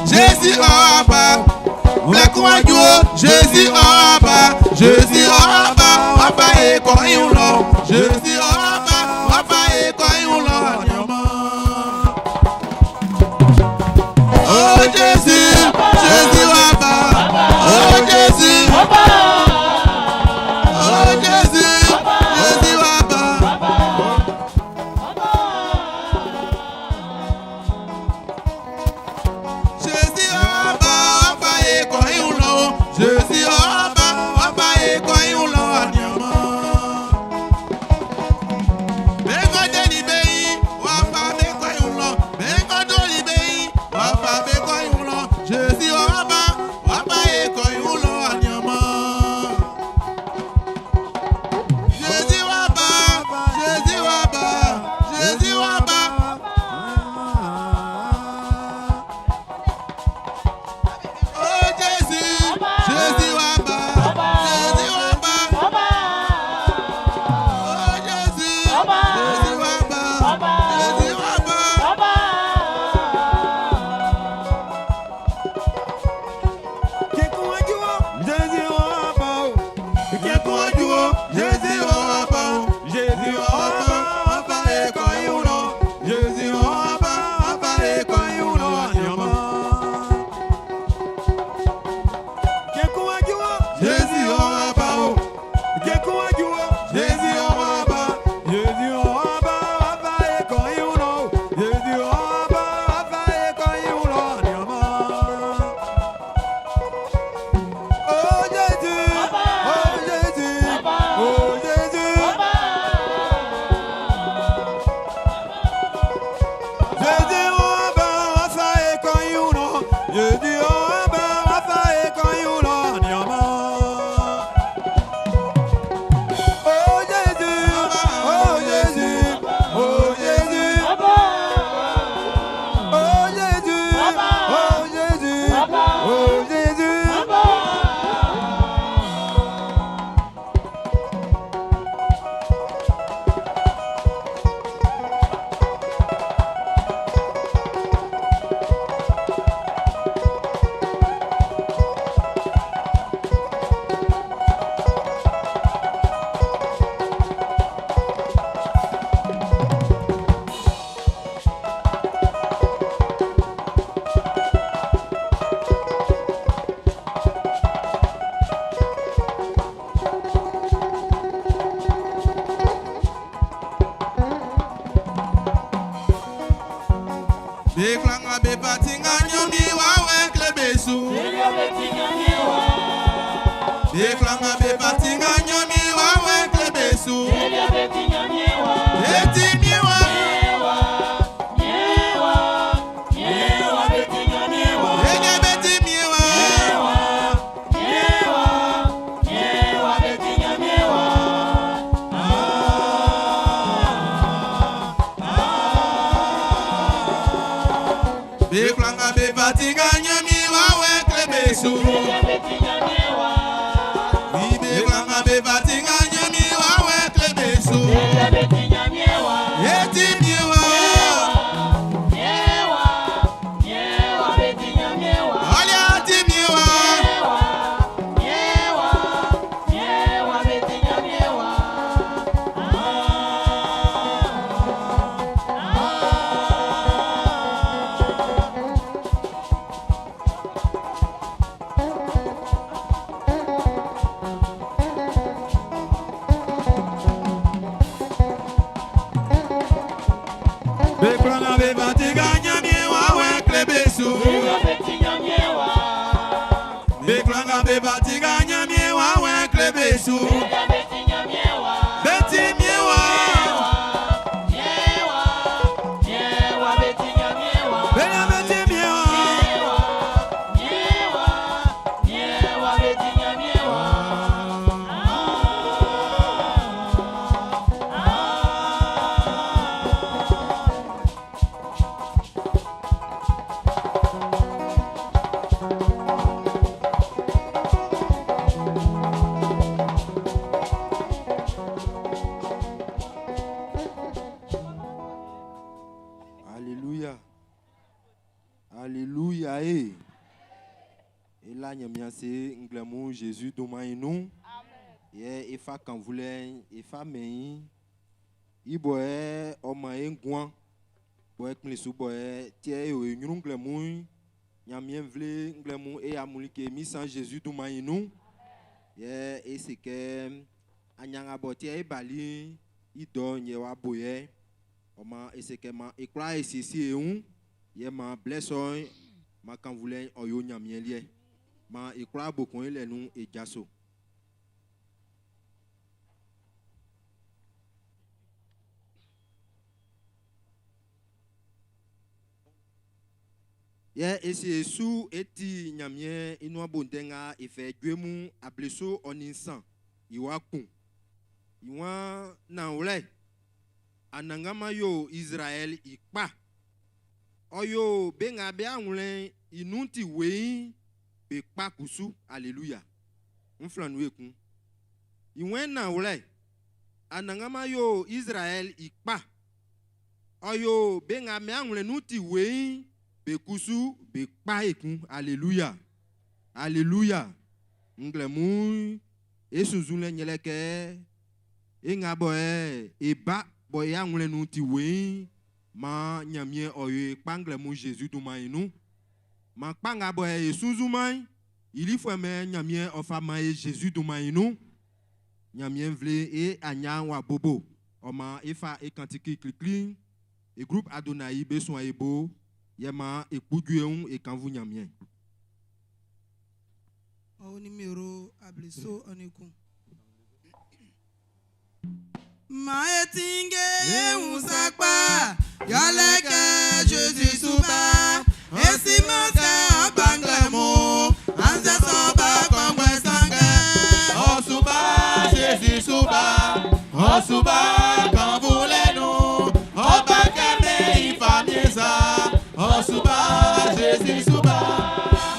Jésus Abba, Jésus Abba, Jésus Abba, Abba et Koyulo, Jésus Abba, Abba et Koyulo. Oh Jésus, Jésus Abba, oh Jésus, oh Jésus, Jésus Abba. Jésus Abba, Abba et Koyulo, Jésus Abba, Abba et Koyulo. Beklanga be batinga nyomi wawe klebesu. Beklanga be batinga nyomi wawe klebesu. Eti miwa. Ege beti miwa. Beklanga be batinga nyomi wawe klebesu. Beklanga be batinga nyomi wawe klebesu. Eti miwa. Olia ati miwa. Beklanga be batinga nyomi wawe klebesu. Beklanga be batinga nyomi wawe klebesu. Beti miwa. Benya beti miwa. Alléluia. Et là, il y a un Jésus de nous. Et fa quand vous voulez, et fa mais il boit au moins guan, boit que les sous boit tiens et nous glamour, y a bien vle glamour et amulike mis sans Jésus de nous. Et c'est que anyanga botia et bali, il donne yewa boye, oma et c'est que ma et croit ici et un, y ma blessoin, ma quand vous voulez oyo nyamien lié, ma et croit beaucoup les nous et jasso. Et c'est sous eti nyamien inwa bondenga et fait guemu ableso en insan iwa kun iwa na ule anangama yo Israël ikpa oyo benga be anwule inunti wei be kpa kusu alléluia mflanu ekun iwa na ule anangama yo Israël ikpa oyo benga me anwule nunti wei Bekusu, bekpa ekun, alléluia, alléluia. Nglemu, et suzule nyeleke, et ngaboe, et ba, boya ngule nou tiwe, ma nyamien oye, panglemu Jésus du maïnou, ma pangaboe, et suzumai, il y faut me nyamien ofama et Jésus du maïnou, nyamien vle, et anya wa bobo, oma, efa, et kantiki klikli, et groupe Adonai, besoin ebo, Yama et Pougueon et Kanvou Nyamien. Au numéro Ablesso en écoute. Maëtingue, on s'accroît, Yaleke, Jésus souba, et si manque, Banglemo, Anza soba, comme Sangue. Oh souba, Jésus souba, oh souba, quand vous les nous, oh bakame, il fa mieux ça. Oh souba, Jésus souba.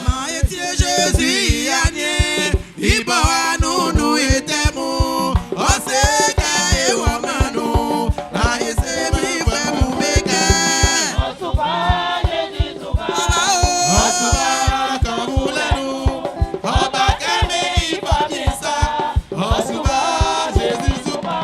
Maïtié Jésus yanye, iboa nous etemo. Oh seka e wamanu, na ese mi fwe mubeke. Oh souba, Jésus souba. Oh souba, quand vous les nous, oh bakame il va bien ça. Oh souba, Jésus souba.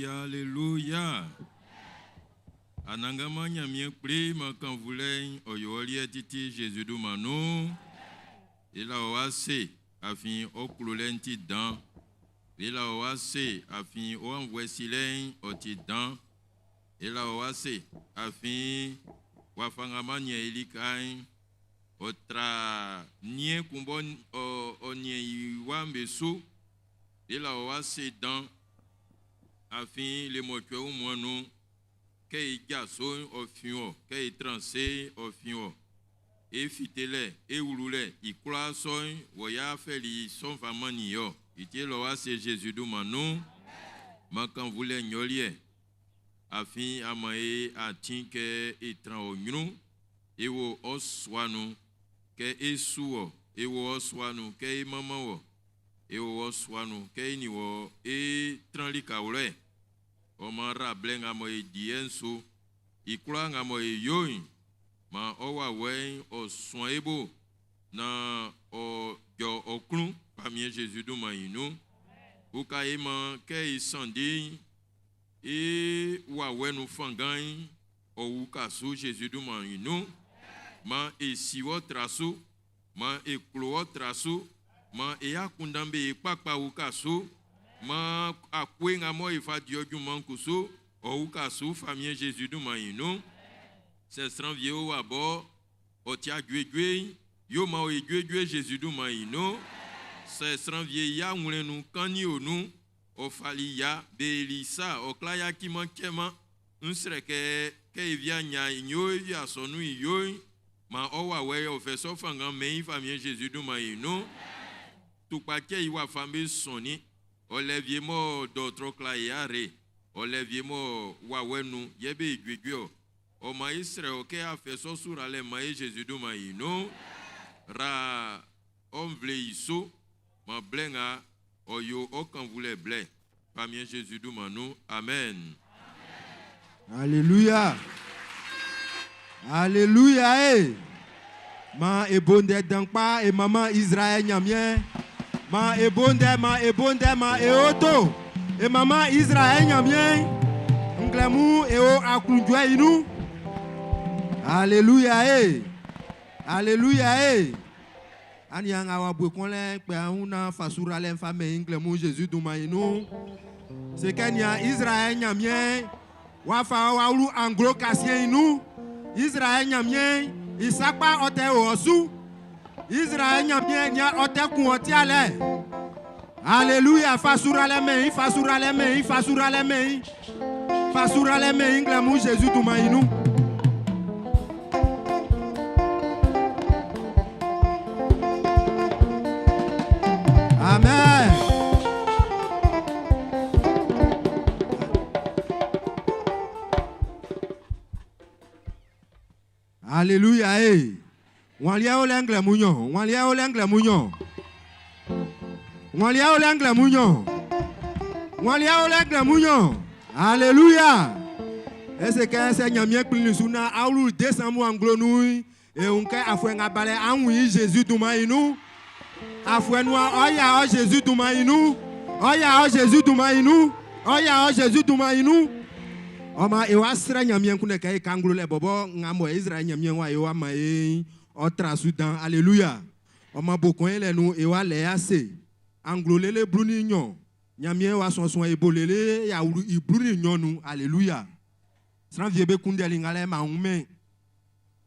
Alléluia, alléluia. Anangama nyamien pri makan voulait oyoli titi Jésus du manu. Il a oase afin okulolenti dan. Il a oase afin o envoisilen otidan. Il a oase afin wafangama nye ilikai otra nye kumbon o nye iwambesu. Il a oase dan afin le motué ou moinou. Que garçon au fion, que tranché au fion, et fitele, et ouloule, il croit son, voya fait son famanio, il était là, c'est Jésus du manou, ma quand vous l'aignoliez, afin à maïe à tinque et tranognou, et au oswanu, que et suo, et au oswanu, que maman, et au oswanu, que ni wo, et tranlikaule. Omara blenga mo dienso ikula nga mo yoyin ma owa wen o soebo na o yo okun parmi Jésus do mayinu o kaima ke isandi e wa wenu fangan o ukasu Jésus do mayinu ma e siwo trasu ma e klo trasu ma e akundambe pakpa ukasu ma akwenga mo ifa diodu mankusu o ukasu famille Jésus du maïno c'est stranvier o abo o tia gwe yo ma o gwe Jésus du maïno c'est stranvier ya ngulenu kani onu o fali ya belisa o klaya ki mankema unsreke ke via nya nyo ya sonu yo ma o wa we o fe so fanga me famille Jésus du maïno tu pa ke iwa famille soni Olivier mo d'autres clayare, Olivier mo wawenu, yebe igwigyo. O maïstre oke a fait so sur ale maï Jésus du maïno, ra omvle iso, ma blenga, oyo okan voulait blé. Parmi Jésus du manou, amen. Alléluia. Alléluia. Ma ebonde dankpa et maman Israël nyamien. Ma ebonde ma eoto et maman Israël nyamien nglemu e o akunjwa inu. Alléluia. Alléluia. Ani anga wa bwekonle pe una fasura le femme nglemu Jésus duma inu. C'est kenya Israël nyamien wa fa wa ulu anglo kasien inu. Israël nyamien isakpa ote osu. Israël nyamien nya otekun oti ale. Alléluia, fasura les mains, fasura les mains, fasura les mains. Fasura les mains, nglamu Jésus du maïnou. Amen. Alléluia. Walia olengle munyo, walia olengle munyo. Walia olengle munyo. Walia olengle munyo. Alléluia. Est-ce que c'est nyamien klisuna aulu desamu anglonou et unke afwenga bale anwi Jésus dumainu. Afwenwa oya o Jésus dumainu. Oya o Jésus dumainu. Oya o Jésus dumainu. Oma ewa sra nyamien kune kai kanglo le bobo ngamo Israël nyamien wa ewa mai otra Soudan. Alléluia. Oma bokon le nou ewa le ase. Anglole le bruni nyon. Nyamien wa son ebolele ya i bruni nyon nou. Alléluia. Sran viebe kunde lingale ma ume.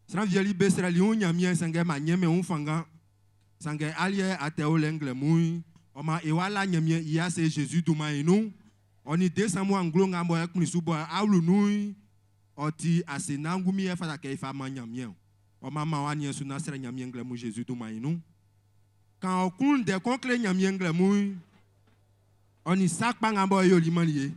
Sran vieli besra li un nyamien sange ma nyeme un fanga. Sange alie ateo lengle mui. Oma ewa la nyamien iya se Jésus duma inu. Oni desamu anglo ngambo ya kunisubo aulu nui. Oti ase nangumi e fata ke ifa ma nyamien. Oma mawani yesu nasre nyamien ngle mu Jésus duma inu. Quand on coule des conclés nyamien ngle mui. Oni sakpa ngambo yo limanliye.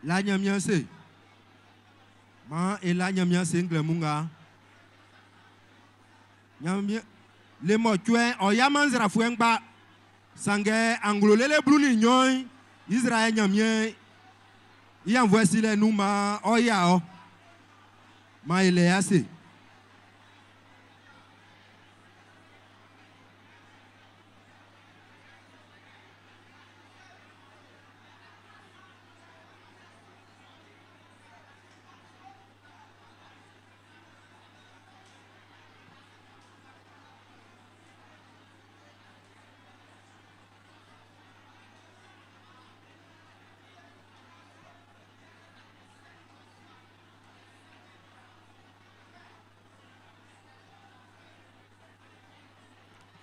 La nyamien se. Ma ela nyamia sengle munga. Nyamia le motue oyamanzra fuengba sange anglo lele bluni nyoy Israël nyamia y envoie si les nouma oya o ma ele assez.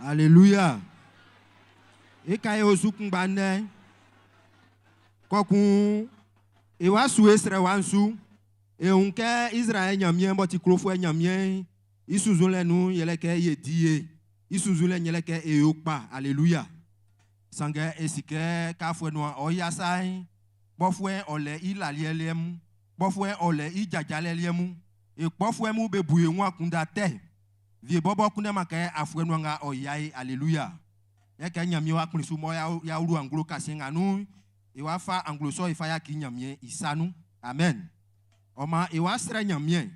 Alléluia. Et quand il y a un bande, quand il y a un sou, et on a Israël nyamien, boti krofo nyamien, il sous le nous, il y a les die, il sous le n'y a les eokpa. Alléluia. Sanga esike kafwe noa oyasai, bofwe ole ilalielem, bofwe ole ijajalelem, et bofwe mu bebuye mwa kundate. Vie bobo kunde makaye afwe nwanga oyai. Alléluia. Yeke nyamie wa kunisu mo ya uru anglo kasinga nu. Iwa fa anglo so ifa ya ki nyamie isanu. Amen. Oma iwa sre nyamie.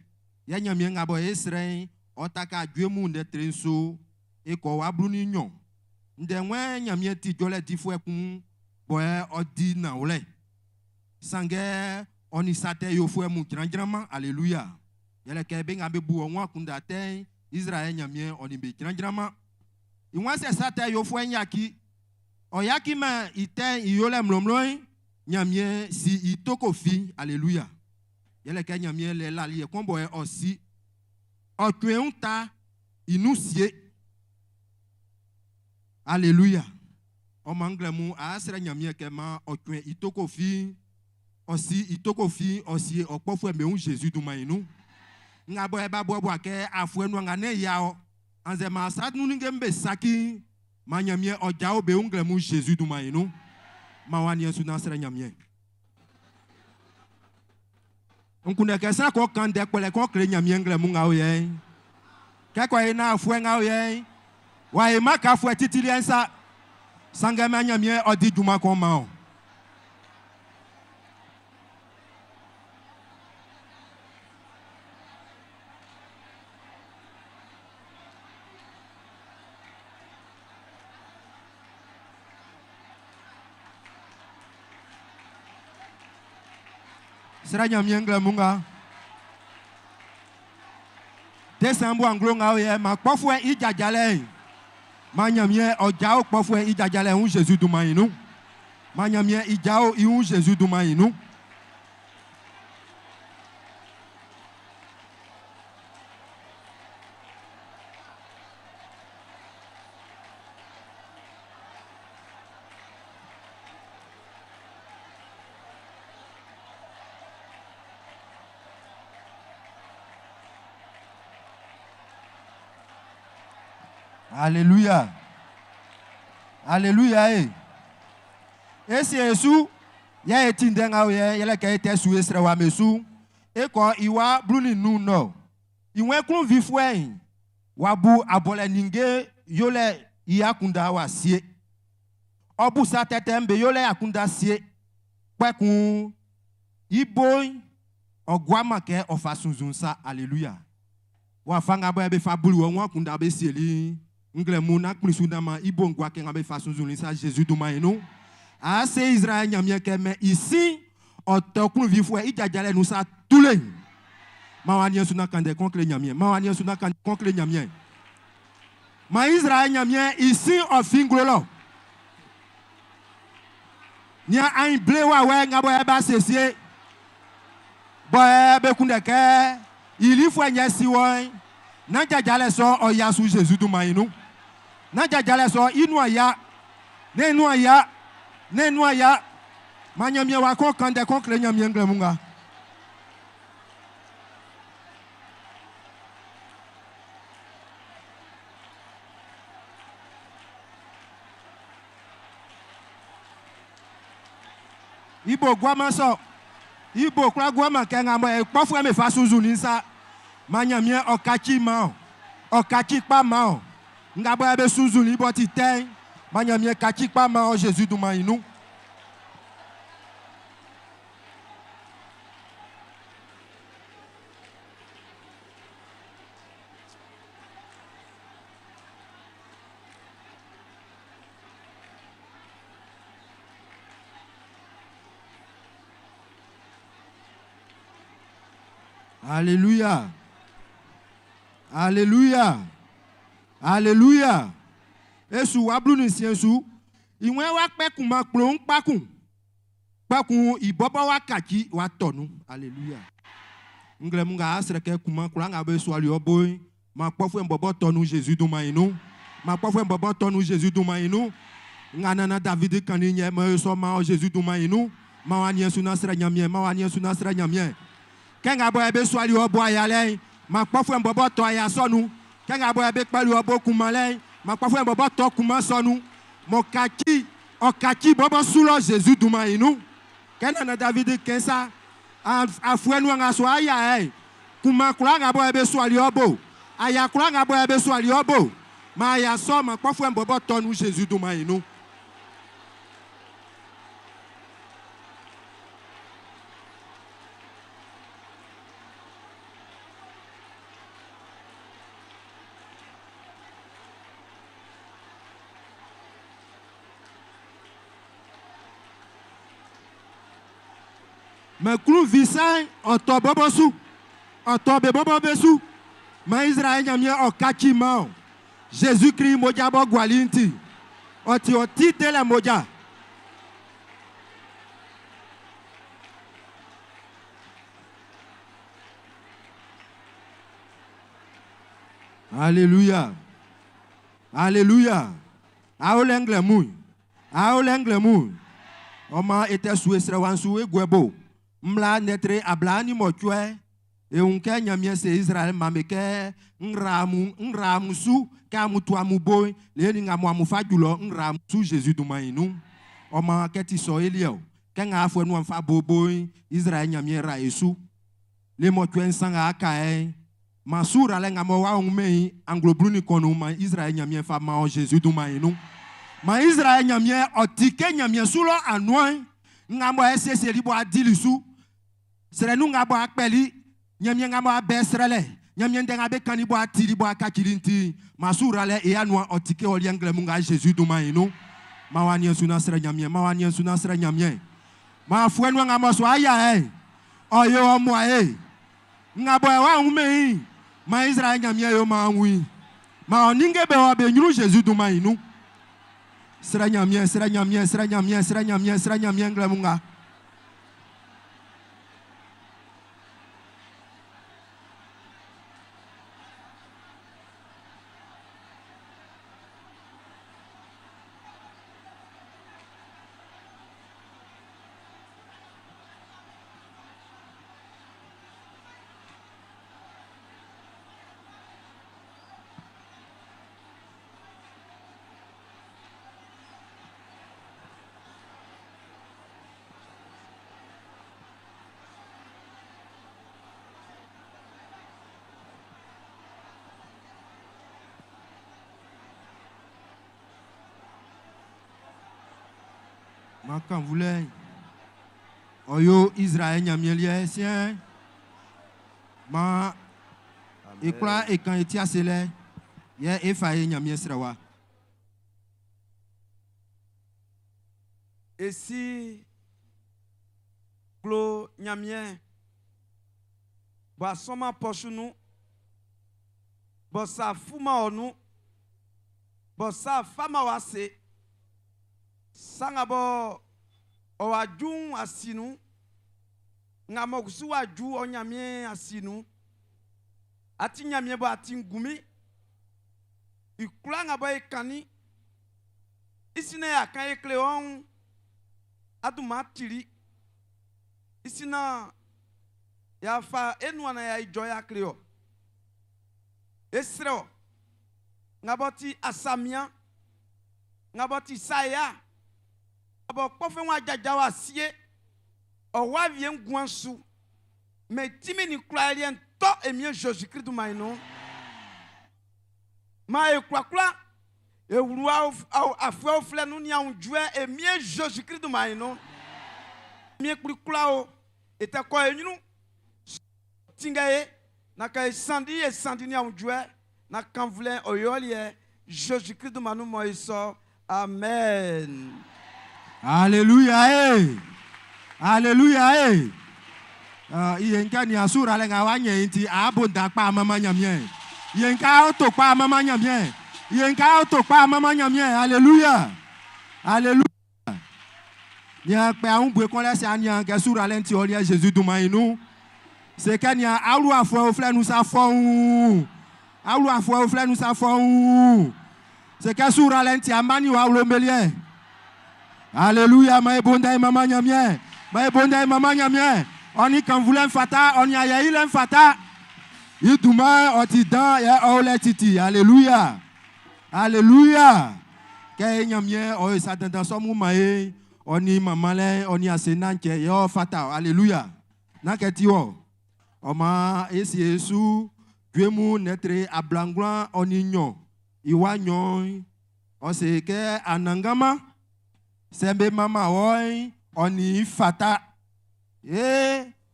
Ya nyamie ngabo esre otaka dwemu nde trenso eko wa bruni nyon. Nde nwe nyamie ti jole di fwe kun boye odi na ole. Sange onisate yo fwe mu jranjrama. Alléluia. Yele ke benga bebu onwa kundate Israël nyamien onimbe jranjrama. Iwa se sate yo fwe nyaki. Oyaki ma ite iyole mlomloi nyamien si itoko fi. Alléluia. Yele ke nyamien le lali e komboe osi. Otwe unta inusie. Alléluia. O mangle mu asre nyamien kema otwe itoko fi. Osi itoko fi osi okpofwe me un Jésus du mainu. Ngabo eba bobo ke afwe no ngane yao anze ma sat nu ngembe saki ma nyamie ojao be ungle mu Jésus du mainu ma wani yesu na sere nyamie nkune ke sa ko kan de pele ko kre nyamie ngle mu ngao ye ke ko ina afwe ngao ye wa e maka afwe titili ensa sanga ma nyamie odi duma ko ma o. Sera nyamien ngle munga. Desambu anglo ngao ye ma kpofwe ijajale. Ma nyamien ojao kpofwe ijajale un Jésus du mainu. Ma nyamien ijao un Jésus du mainu. Alléluia. Alléluia. Et si Yesu, ya etindenga oye, yele ka ete su esre wa mesu, e ko iwa bruni nu no. Iwe kun vifwe, wabu abole ninge yole yakunda wa sie. Obu sa tetembe yole yakunda sie. Kwe kun iboy ogwama ke ofasunzunsa. Alléluia. Wa fanga bo ebe fabulu wa kunda be sieli. Ngle muna klisundama ibo ngwa ke ngabe fasunzunsa Jésus du mainu. Ase Israël nyamien ke mais ici otokun vifwe ijajale nous sa toule. Mawani suna kande konkle nyamien. Mawani suna kande konkle nyamien. Ma Israël nyamien ici o finglolo. Nya ein blewa we ngabo eba sesie. Boy be kundeke ili fwe nyesi woy. Na jajale so oya su Jésus du mainu. Na jajale so inuaya. Ne inuaya. Ne inuaya. Ma nyamie wa kon kande konkle nyamie ngle munga. Ibo gwama so. Ibo kwa gwa makenga mo e kpofo me fa suzu ni sa. Manyamie okachi ma. Okachi pa ma. Ngabo ebe suzu ni boti ten. Manyamie kachi pa ma Jésus du maïnou. Alléluia. Alléluia. Alléluia. Esu wablu ni siensu. Iwe wa pekun ma klon pakun. Pakun ibobo wa kaki wa tonu. Alléluia. Ngle munga asreke kuma kulanga be so ali oboy. Ma kpofu mbobo tonu Jésus du maïnou. Ma kpofu mbobo tonu Jésus du maïnou. Ngana David kaninye ma so ma Jésus du maïnou. Ma wanye sunasra nyamie, ma wanye sunasra nyamie. Kenga boy be swali obo ayale ma kpofu mbobo to aya sonu kenga boy be pali obo kumale ma kpofu mbobo to kuma sonu mo kaki okaki bobo sulo Jésus du maïnou kenana David kensa afuenu nga so aya kuma kulanga boy be swali obo aya kulanga boy be swali obo ma aya so ma kpofu mbobo to nu Jésus du maïnou. Mais clou visan oto bobosu oto be bobo besu ma Israël nyamie okachi ma Jésus Christ moja bo gwalinti oti de la moja. Alléluia. Alléluia. Aolengle mou. Aolengle mou. Oma était sous Srewansu et Gwebo. Mla netre ablani mochwe e unke nyamie se Israel mameke nramusu ka mutu amuboy le ni ngamu amufajulo nramusu Jésus du maïnou oma keti so elio kenga afo nu amfa boboy Israel nyamie ra Yesu le mochwe nsanga akae masura le ngamo wa umei anglobruni konu ma Israel nyamie fa ma Jésus du maïnou ma Israel nyamie otike nyamie sulo anoi ngamo ese libo adilisu serenu ngabo akpeli nyamie ngamo abesrele nyamie ndenga be kanibo atiri bo akakilinti masura le e anwa otike oliengle munga Jésus du maïnou mawani suna sra nyamie mawani suna sra nyamie ma fuenu ngamo so aya oyo omo ngabo wa umei ma Israel nyamie yo ma wi ma oninge be obe nyuru Jésus du maïnou sra nyamie sra nyamie sra nyamie sra nyamie sra nyamie ngle munga. Ma quand voulez oyo Israël nyamielie sien ma ekla e kan etia sele ye efaye nyamie srewa et si klo nyamie ba soma pochunu ba sa fuma onu ba sa fama wase sangabo owajun asinu ngamokusu waju onyamie asinu ati nyamie ba atingumi ikulanga ba ekani isine akan ekleon adumatiri isina ya fa enwana ya ijoya kleo esreo ngaboti asamia ngaboti saya abo kpofe wa jajawa sie wa vient guansu mais timi ni croire to et mieux Jésus-Christ du maïno ma e kwakwa e wurua afwa ofle no nia unjue e mieux Jésus-Christ du maïno mieux kwakwa o eta ko enyunu tingaye na ka sandi nia unjue na kanvlen oyolie Jésus-Christ du manu moiso amen. Alléluia, alléluia, Yenka ni asura lenga wanye inti abunda pa mama nyamye. Yenka auto pa mama nyamye. Yenka auto pa mama nyamye. Alléluia, alléluia. Nya pe a un bwe kon laisse anya ke sura lenti olia Jésus du maïnou. C'est que nya alu afo ofle nous sa fon. Alu afo ofle nous sa fon. C'est que sura lenti amani wa lo melie. Alléluia, ma bonda et maman nyamie. Ma bonda et maman nyamie. On y quand vous l'aime fata, on y a eu l'aime fata. Il douma, on t'y dans, et on l'a titi. Alléluia. Alléluia. Kaya nyamie, on s'attend dans son mouvement, on y maman, on y a sénan, et on fata. Alléluia. Naketio. On m'a essayé sous, Dieu mou netre à blanglan, on y nyon. Iwa nyon. On sait que anangama. Sembe mama oi oni fata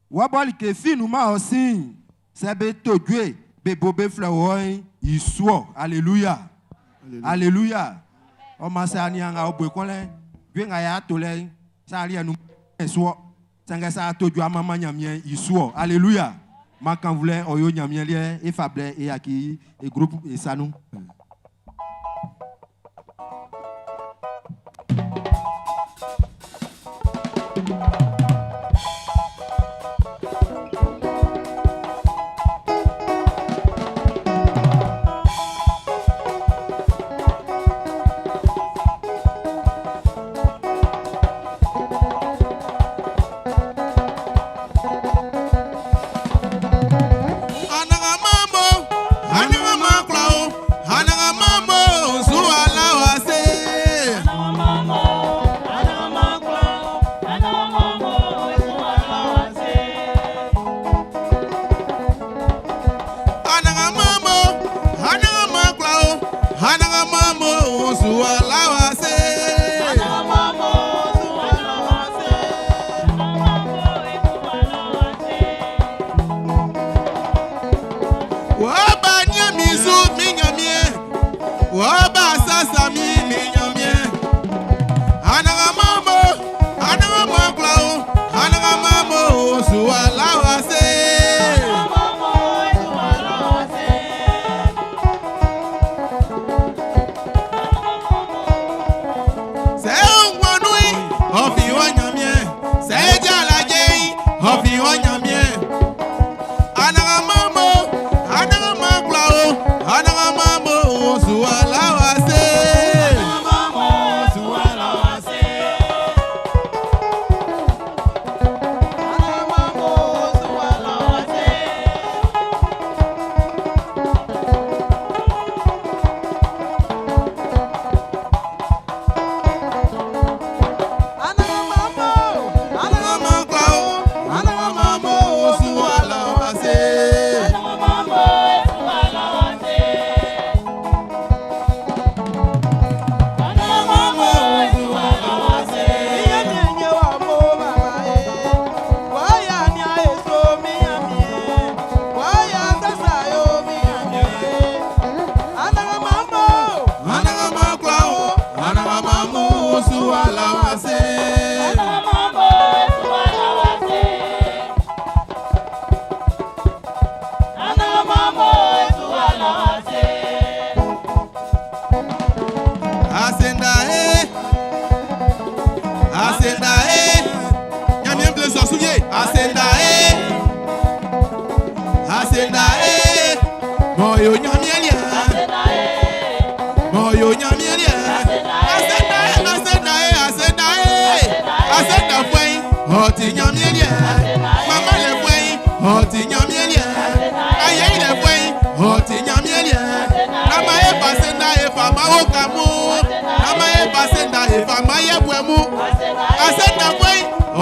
wabali ke finu ma osin sebe tojwe be bobe flawoi isuo. Alléluia, alléluia. O ma sa ni anga obwe konle gwe nga ya tole sa ali anu suo sanga sa tojwa mama nyamien isuo. Alléluia. Ma kan voulait oyo nyamien lie e fable e aki e groupe e sanu.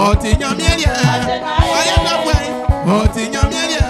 oti nyamielie ayeka kwe oti nyamielie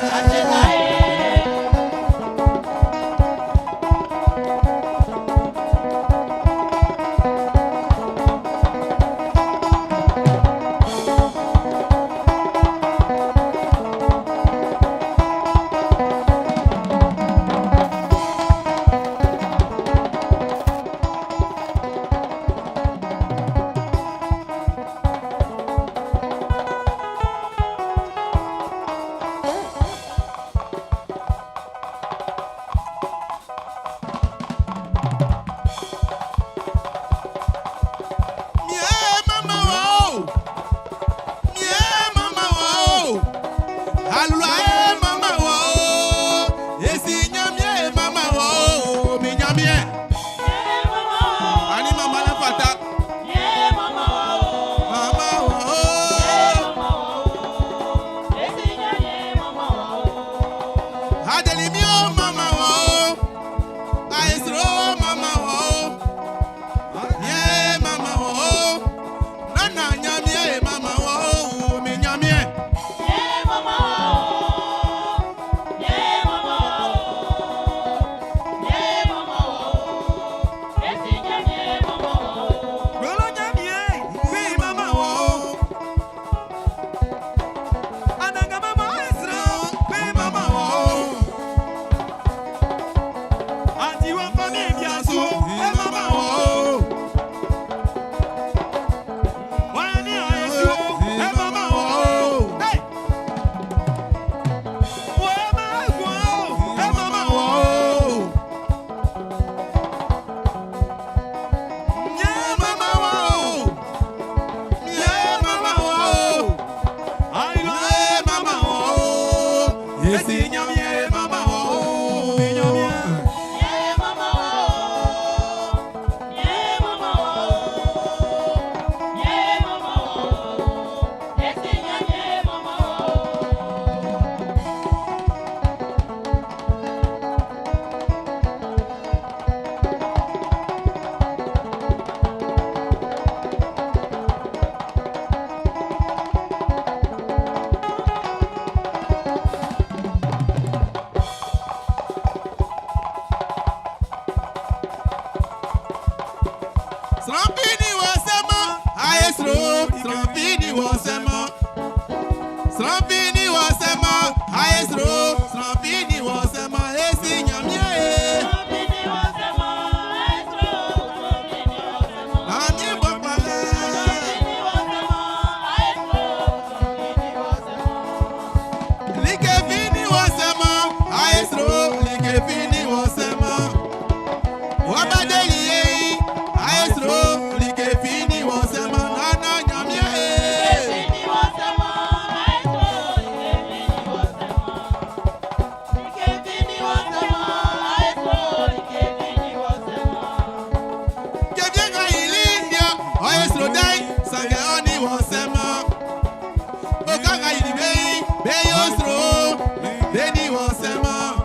Beni wasema,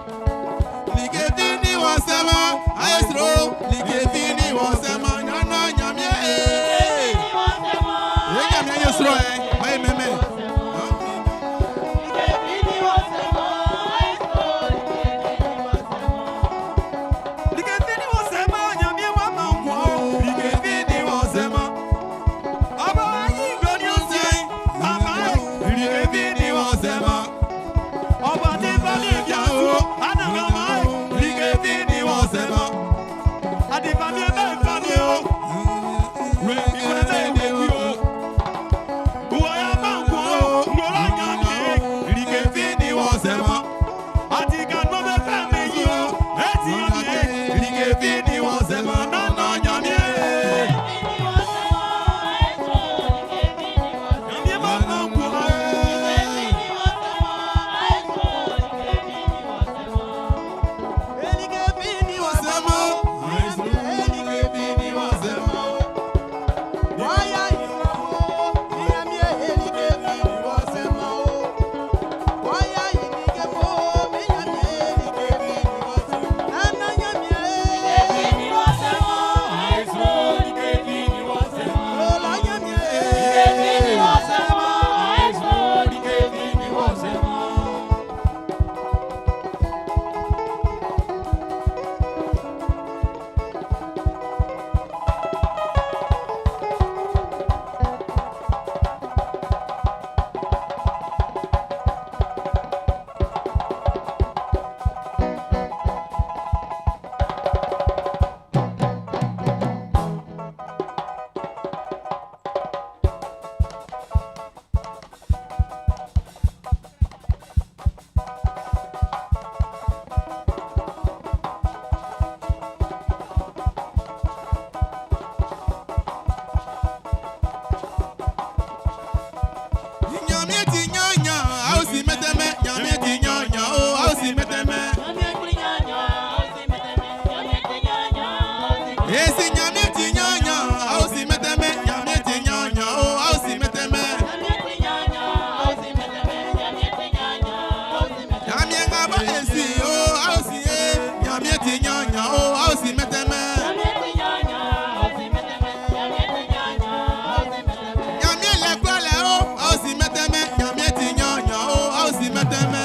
like Esi nyamie ti nyanya, au si meteme, nyamie ti nyanya, oh, au si meteme. Nyamie ngaba esi, oh, au si nyamie ti nyanya, oh, au si meteme. Nyamie le kwale, oh, au si meteme, nyamie ti nyanya, oh, au si meteme.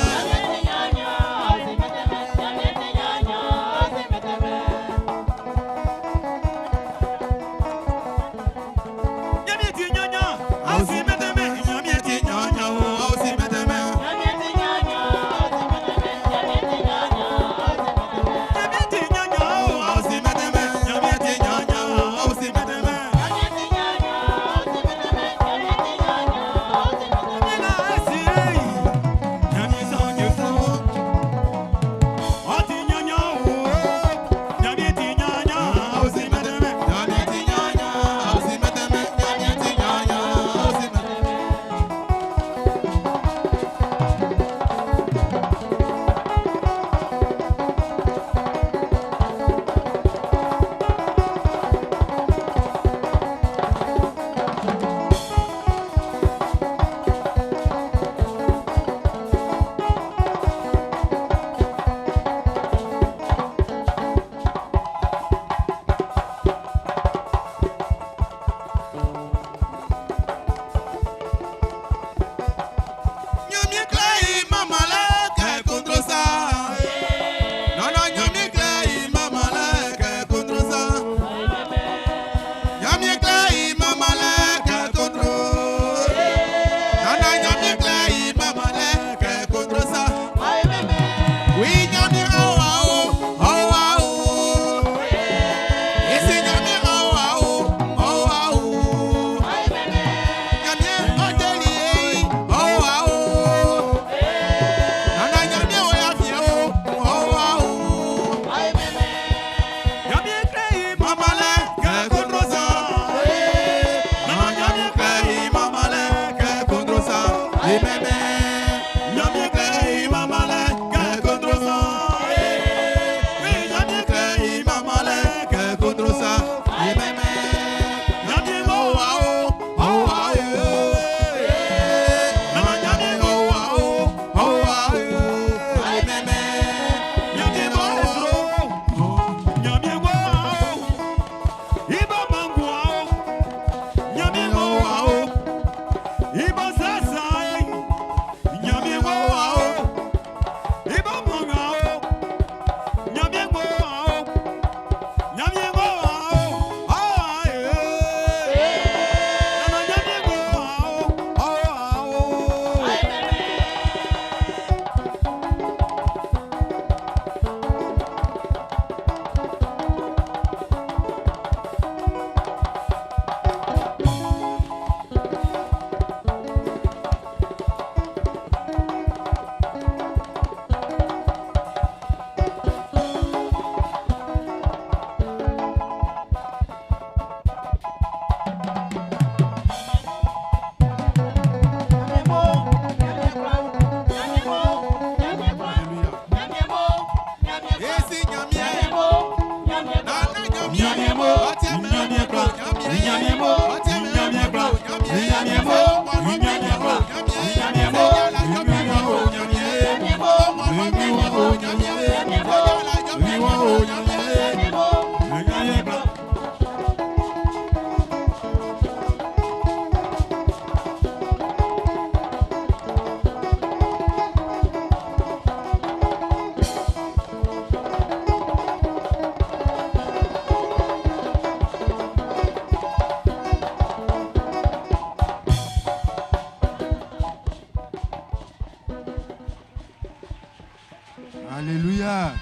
Alléluia.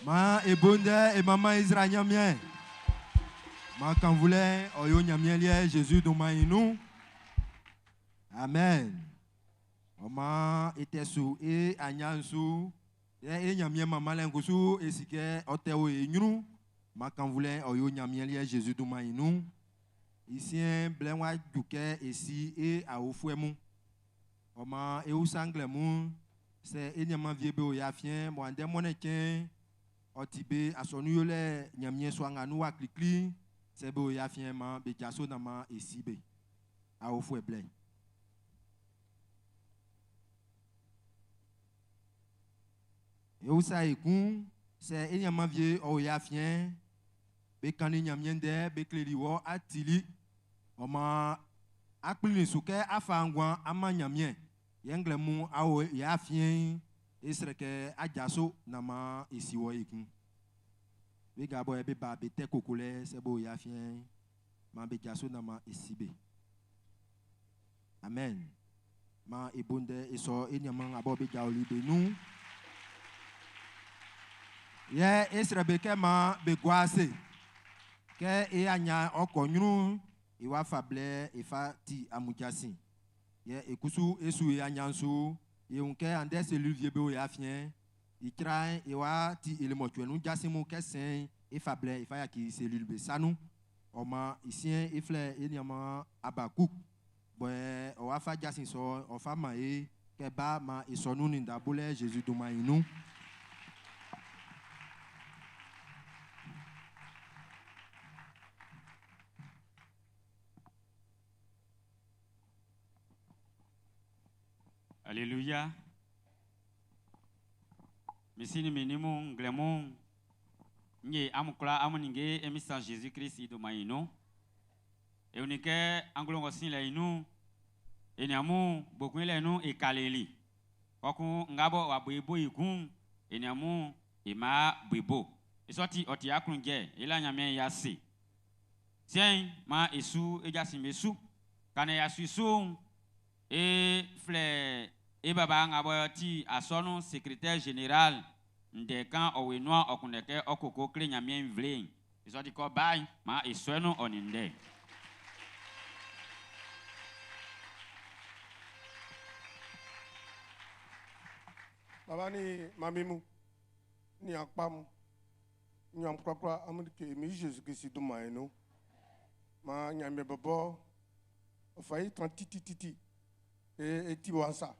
Ma ebonde et maman Israël nyamien. Ma quand voulait oyo nyamien lié Jésus do maïnou. Amen. Maman était sous et anyansu et nyamien maman lengosu et sike oteo e nyunu. Ma quand voulait oyo nyamien lié Jésus do maïnou. Ici blenwa duke ici et a ofuemu. Maman e usangle mu c'est énormément vieux béo yafien moi ndé monéquin Otibe asonu le nyamien swanga nuwa klikli sebo ya fiema be jaso nama esibe a ofu eble. Eusa ekun se enyama vie o ya fien be kani nyamien de be kleriwo atili oma akpili suke afangwan ama nyamien yenglemu awo ya fien esreke ajaso nama esiwo ekun be gabo ebe ba be te kokole sebo ya fien ma be jaso nama esibe. Amen. Ma ebonde eso enyama abo be jaoli be nu ye esrebeke ma be gwase ke e anya okonyru iwa fable ifa ti amujasin ye ekusu esu e anyansu ye unke ande cellule vie be o ya fien ikran iwa ti elemotuenu jasimu kesen e fable ifa ya ki cellule be sanu oma isien ifle enyama abakuk boy o afa jasin so o fa ma e ke ba ma isonu ni ndabule Jesus do mainu. Alléluia. Mesini menimu nglemu nye amukla amuninge emisa Jésus Christ do maino. E unike angolongo sin la inu enyamu bokun la inu e kaleli. Oku ngabo wa boyebo ikun enyamu ema boyebo. Esoti oti akunje ila nyame yasi. Tiens ma esu ejasimesu kana yasu et fleur et baba ngaboti asonu secrétaire général de kan owenwa okuneke okoko klenyamien vlein isoti ko bay ma iswenu oninde. Baba ni mamimu ni akpam ni amkwakwa amudike mi Jésus Christ do maino ma nyame babo ofai titi et tiwasa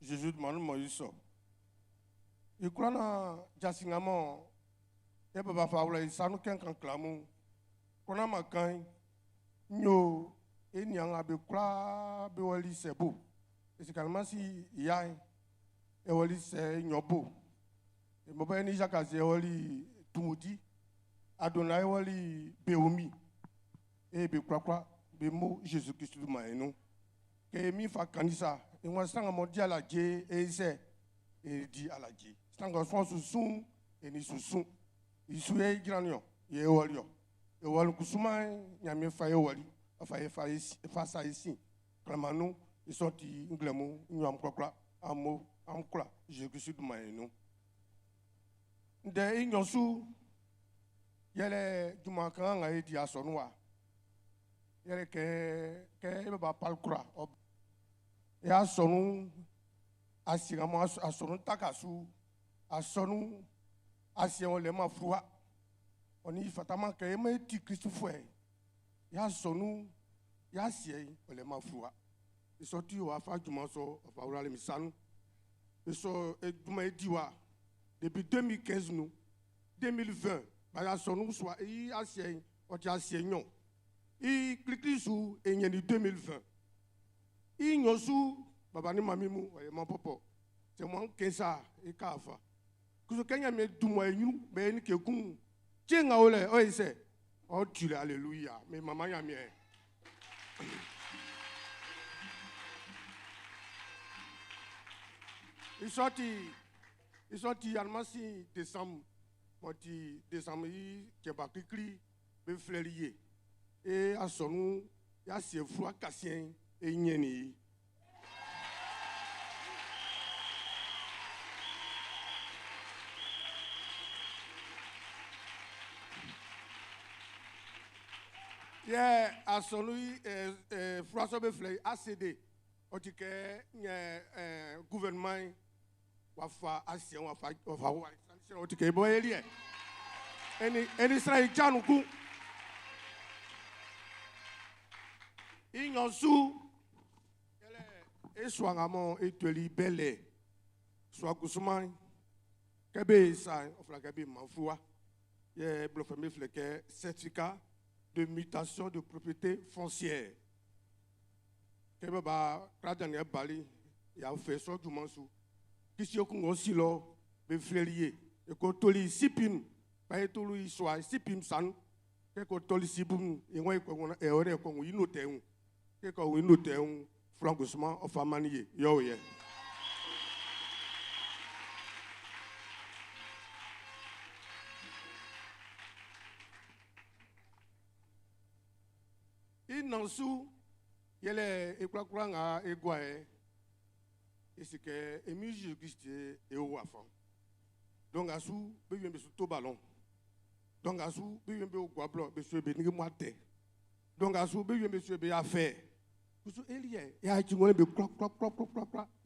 Jésus manu moiso ikulana jasingamo e baba faula isanu ken kan klamu kona makan nyo enianga be kula be wali sebo esikalma si yai e wali se nyobo e mo ba ni jakaze wali tumudi adonai wali beomi e be kwakwa be mo Jésus Christ du maino ke mi fa kanisa e won sanga mo dia la je e se e di ala je sanga so susun e ni susun isu e granio ye wolio e wol kusuma nyame fa ye woli fa sa isi klamanu isoti nglemu nyam kwakwa amo amkla Jésus du maino nde inyosu yele juma kan nga e di asonwa yele ke baba palkura ya sonu asigamo asonu takasu asonu asion le mafua oni fatama ke me ti Christ fue ya sonu ya sie le mafua isoti wa fa juma so fa wala misanu eso eduma ediwa depuis 2015 nous 2020 ba ya sonu so i asie o ti asie nyon i kliklisu enyeni 2020 inyosu baba ni mamimu oye mon popo c'est moi kesa e kafa kuso kenya me dumo enyu be ni kekun chenga ole o ise o tule alléluia mais mama ya mi isoti almasi décembre moti décembre yi keba kikli be flerier et asonu ya se froid cassien et nyeni yeah asonu François Befley ACD otike gouvernement wafa asien wafa otike boyelie eni Israel chanuku inyosu ele eswangamo etweli bele swa kusumani Kebe ça, on fera kebe manfoua. Il bloc famille fleque certificat de mutation de propriété foncière. Kebe ba kradanier bali, il a fait ça du mansou. Qu'est-ce qu'on aussi là, be flélier. Et qu'on toli sipim, pas toli soit sipim san. Que qu'on toli sipim, et on est heureux qu'on y note un. Que qu'on y note un franchement of amanier. Yo yeah. Nansu, il est éclairant à Égoé, et c'est que Émile Jésus-Christ est au Wafan. Donc, à sous, il y a un ballon. Donc, à sous, il y a un guablo, monsieur Béni Moité. Donc, à sous, il y a un monsieur Béaffaire. Monsieur Elie, il y a un petit peu il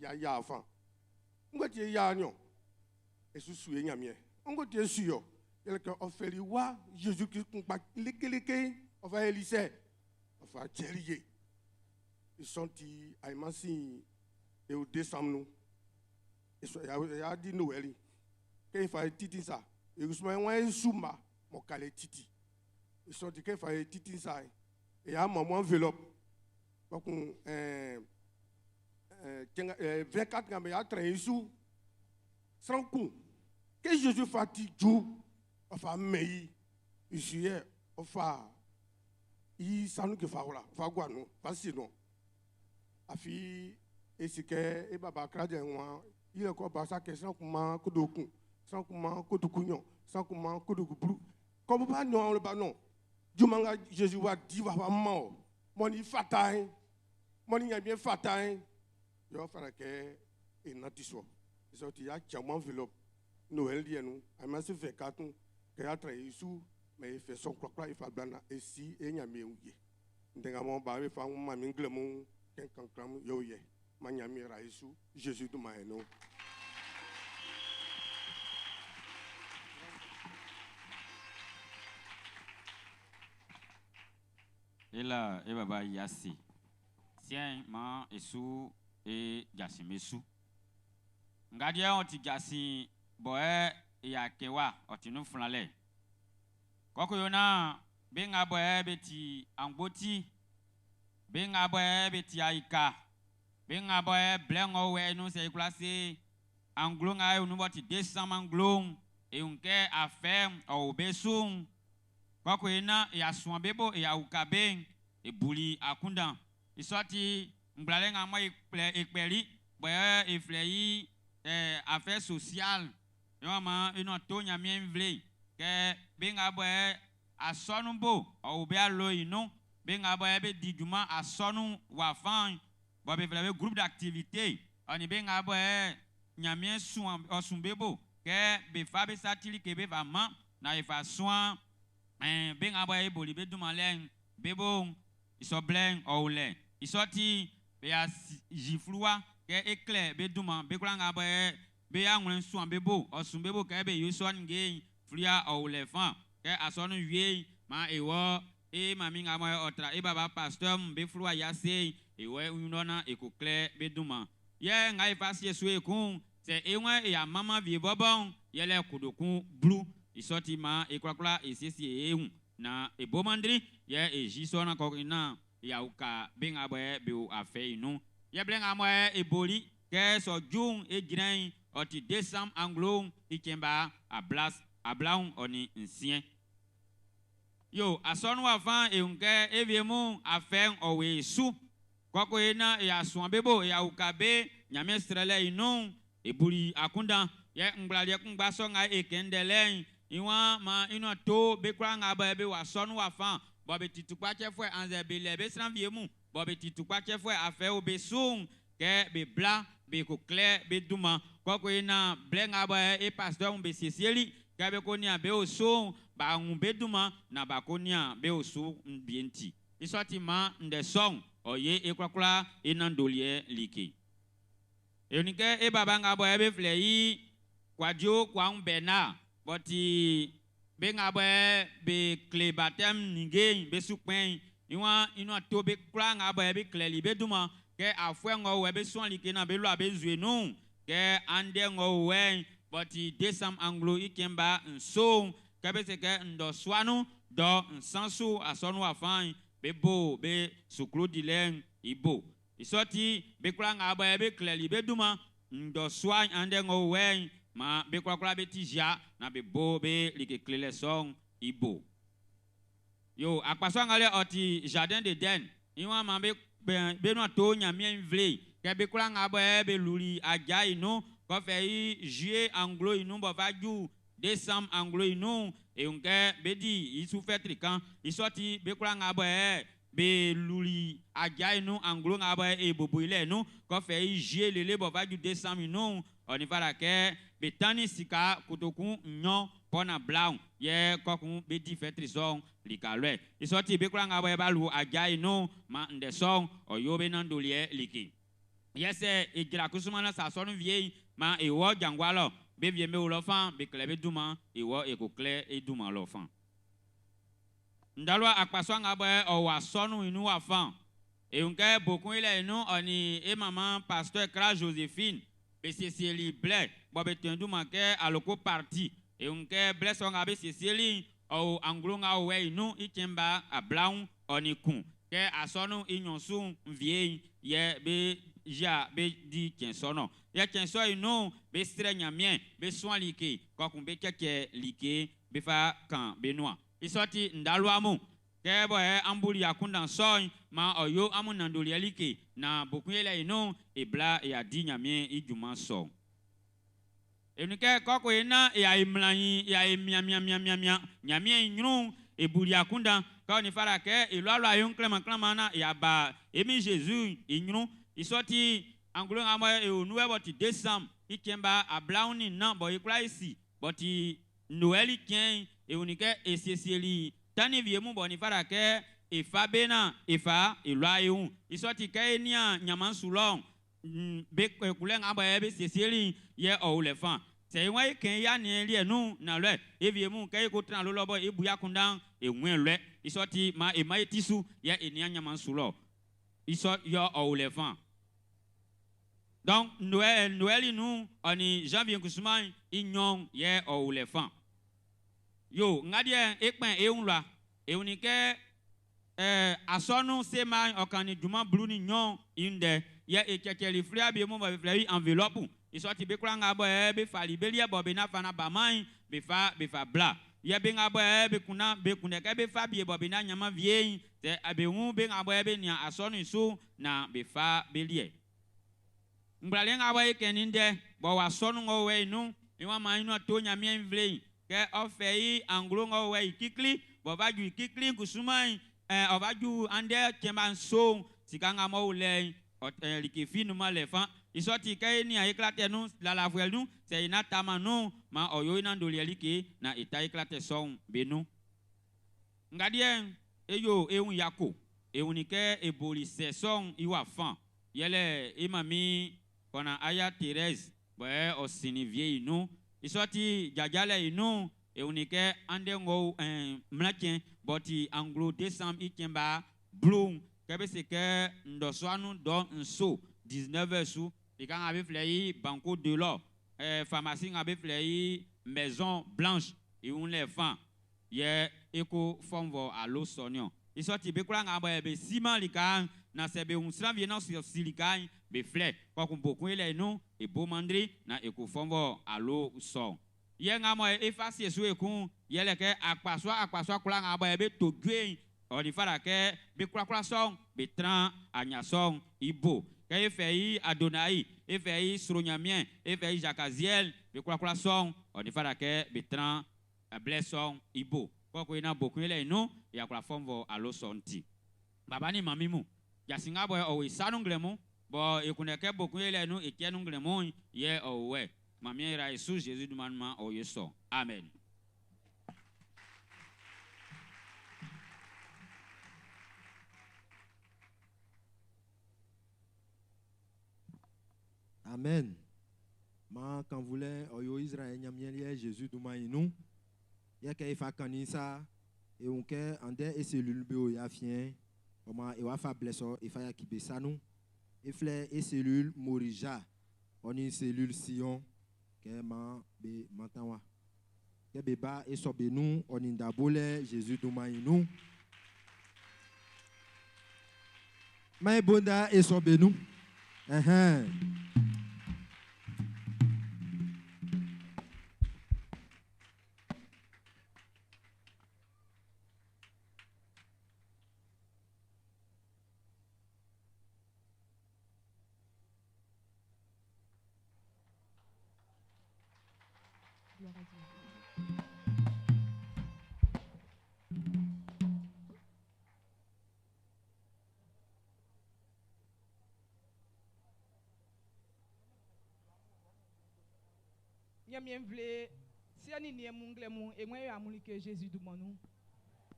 y a un enfant. On va dire, il y a un nion. Et sous il y a un mien. On va dire, sûr, il y a un fait le roi, Jésus-Christ, on va Élysée. Enfin, Thierry, ils sont à Emansi et au décembre. Il a dit Noël. Qu'il fallait titi ça. Et vous savez, souma, mon calé titi. Ils sont dit qu'il fallait titi ça. Et il y a un moment enveloppe. Donc, 24 ans, il y a 30 sous. Sans coup. Que Jésus fatigue, enfin, mais il suis enfin. Il s'en que faola, fagua non, facile afi esike e baba krade nwa ile ko ba sa question kuma kodoku sans kuma kodokunyo sans kuma kodokubru comme pas non le ba non Jumanga Jésus va dire va mort moni fatain moni ya bien fatain yo fara ke e natiso so ti ya chama enveloppe Noël dia nous a ma se fait carton que a trahi sous mais il fait son croix, il fait blana et si et nyami ouye. Ndengamo ba we fa ma minglemo ken kankram yo ye. Ma nyami raisu Jésus du maeno. Et là, et baba yasi. Sien ma esu et jasimesu. Ngadia on ti jasi boe ya kewa otinu flanle. Koko yona benga boye beti angboti benga boye beti aika benga boye blengo we nous c'est classé anglonga eu nous boti décembre anglong et unke affaire au besung koko yona ya soin bebo et ya ukaben et bouli akunda isoti nglalenga mo ekpeli boye e flei affaire sociale yo ma une tonya mien vle que benga boye a sonumbo ou be alo ino benga boye be diguma a sonu wafan bo be vle groupe d'activité oni benga boye nyamien soin osumbebo que be fa be satili ke be vama na e fa soin benga boye boli be dumalen bebo iso blen ou le isoti be a jiflua que éclair be duma be klanga boye be a nglen soin bebo osumbebo ke be yuson nge Fria ou les femmes, que à son vieille, ma ewa, et ma minga moi otra, et baba pasteur, be flua yase, et ouais, unona, et couclé, be duma. Y'a un passe soué con, c'est ewa et à maman vive bon, y'a l'air koudokun blue, et sorti ma, et quoi, et c'est si na, et bomandri, y'a et jison encore une, y'a ouka, ben aboye, be ou a fait nous. Y'a blen à moi, et boli, que so jung et grain, oti décembre anglo, et kemba, à blas. Ablaun oni nsien. Yo, asonu afan e unke eviemu afen owe su. Kwako ena e aswan bebo e aukabe nyame strele inon e buri akunda ye ngblali kungbaso nga e kendelen iwa ma ino to be kwa nga ba be wasonu afan bo be titukwa chefwe anze be lebe sranviemu bo be titukwa chefwe afe obesun ke be bla be ko clair be duma kwako ena blenga ba e pastor un be sesieli Gabe konia be oso ba beduma na ba konia be oso bienti. Isoti ma nde song oye ekwakula enandolie like. Eunike e baba nga boye be flei kwadio kwa umbena boti be nga boye be kle batem ninge be sukpen iwa ino to be kla nga boye be kleli be duma ke afwe ngo we be son like na be lo abe zue no ke ande ngo we boti décembre anglo ikemba nso kabe se ke ndo swanu do nsansu asonu afan be bo be suklu dilen ibo isoti be kula ngaba be kleli be duma ndo swan ande ngo wen ma be kula be tija na be bo be like klele song ibo yo akpaso ngale oti jardin de den iwa ma be no to nyamien vle ke be kula ngaba be luli aja inu ko fe juillet anglo inu bo vaju décembre anglo inu et on be di isu fetri kan isoti be kula ngaba be luli aja inu anglo ngaba e bobo ile nu ko fe juillet lele bo vaju décembre inu on va la ke be tani sika kutokun nyon pona blanc ye kokun be di fetri song likalwe isoti be kula ngaba ba lu aja inu ma nde song oyo be nan dolie liki yese ejira kusumana sa sonu vie ma ewo jangwalo be vie me olofan be klebe duma ewo ekokle eduma olofan ndalwa akpaso ngaba owa sonu inu afan e unke bokun ile inu oni e maman pasteur Kra Joséphine be sesieli ble bo be tenduma ke aloko parti e unke ble so ngabe sesieli o anglo nga we inu ikemba ablaun oni kun ke asonu inyonsu vie ye be ja be di kensono ya kenso inu be stre nyamien be soin like ko kun be keke like be fa kan be noa isoti ndalwa mu ke bo e ambuli akunda soin ma oyo amu nandoli like na bokuyele inu e bla e adi nyamien iduma so enike koko ena e ai mlanyi e ai mia nyamien nyru e buli akunda ka ni fara ke e lwa yon klema na e aba emi Jesus nyru isoti anglo ngama e onuwe boti décembre ikemba ablauni na bo ikla isi boti noeli kien e unike esesieli tani viemu boni fara ke e fa bena e fa e lwa yon isoti ke nia nyaman sulong be kule ngaba be sesieli ye o le fan se wa ken ya ni eli enu na le e viemu ke ko tran lo lobo e buya kundan e nwen le isoti ma e mai tisu ye enia nyaman sulo iso yo o le fan. Donc, Noël, nous, on est janvier, Kousman, ignon, hier, ou les femmes. Yo, ngadien, ekpen, et on l'a. Et on est que, à son nom, c'est mal, on est du blue, ignon, inde, hier, et quelqu'un, les fleurs, bien, mon, va faire enveloppe. Ils sont tibé, quoi, ngaba, be fali, belia, bobina, fana, bamain, be fa bla. Ya ben ngaba, be kuna, be kuneka, be fa, be bobina, nyama, vieille, c'est abe, on, ben ngaba, be nia, à son sou, na, be fa, belie. Mbralen awa keninde bo wa sonu ngo we nu iwa ma inu to nyamien vle ke ofei anglo ngo we kikli bo ba ju kikli kusumai o ba ju ande keman so sikanga mo le likefi nu ma le fan isoti ke ni a éclater nu la voile nu c'est ina tamanu ma oyo ina ndoli like na ita éclater son benu ngadien eyo eun yako eunike eboli saison iwa fan yele imami kona aya Thérèse boye osini vie inu isoti jajale inu e unike ande ngo mlakien boti anglo décembre ikemba bloom kebe se ke ndoswanu don nso 19 sous et quand avait flei banco de l'or pharmacie avait flei maison blanche et on les fan ye eko fonvo à l'eau sonion isoti be kula ngaba be ciment likan na sebe un sran vienan sur silikan be flè kwa kumboku ele no e bomandri na ekofombo alo so ye ngamo e fasi esu ekun yele ke akpaswa kula ngaba be togwe oni fara ke be kula song be tran anya song ibo ke e fei Adonai e fei Sronyamien e fei Jakaziel be kula song oni fara ke be tran blessong ibo kwa ina boku ele no ya kula fombo alo sonti baba ni mamimu yasinga boy o isanu nglemu bo ekuneke boku ele no ekienu nglemu ye owe mami ra Yesu Jésus du manma o yeso amen. Amen. Ma quand voulait oyo Israël nyamien Jésus du maïnou ya ke fa kanisa e onke ande e cellule bio ya fien comment e wa fa blesso e fa ya kibesanu e fleur et cellule morija on une cellule Sion que ma be mantawa que beba et sobenu onindabole Jésus dumainu ma bonda et sobenu Vle si ani ni mungle mu e mwe amuli ke Jésus du manu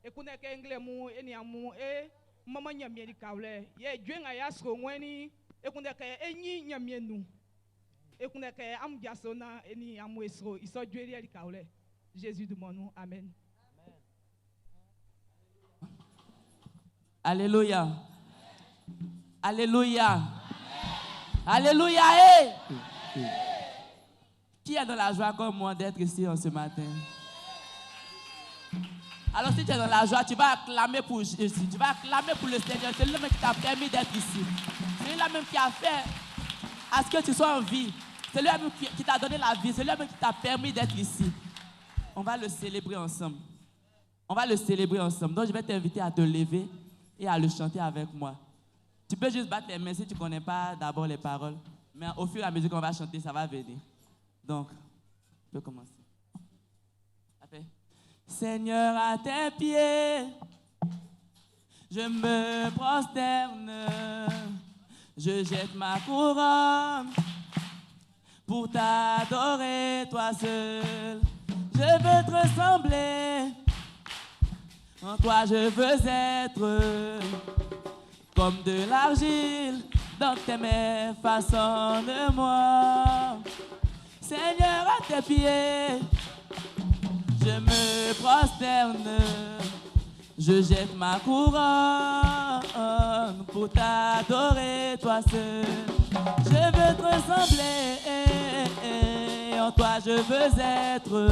e kuna ke engle mu eni amu e mama nyamie di kawle ye dwenga yasko ngweni e kuna ke enyi nyamie nu e kuna ke am jasona eni amu esro iso dweri di kawle Jésus du manu amen. Alléluia. Alléluia. Alléluia. Hey. Qui est dans la joie comme moi d'être ici en ce matin? Alors si tu es dans la joie, tu vas acclamer pour Jésus, tu vas acclamer pour le Seigneur. C'est lui-même qui t'a permis d'être ici. C'est lui-même qui a fait à ce que tu sois en vie. C'est lui-même qui t'a donné la vie. C'est lui-même qui t'a permis d'être ici. On va le célébrer ensemble. On va le célébrer ensemble. Donc je vais t'inviter à te lever et à le chanter avec moi. Tu peux juste battre les mains si tu ne connais pas d'abord les paroles. Mais au fur et à mesure qu'on va chanter, ça va venir. Donc, je peux commencer. Après. Seigneur, à tes pieds, je me prosterne, je jette ma couronne pour t'adorer, toi seul. Je veux te ressembler, en toi je veux être comme de l'argile, dans tes mains façonne-moi. Seigneur, à tes pieds, je me prosterne, je jette ma couronne pour t'adorer, toi seul. Je veux te ressembler, en toi je veux être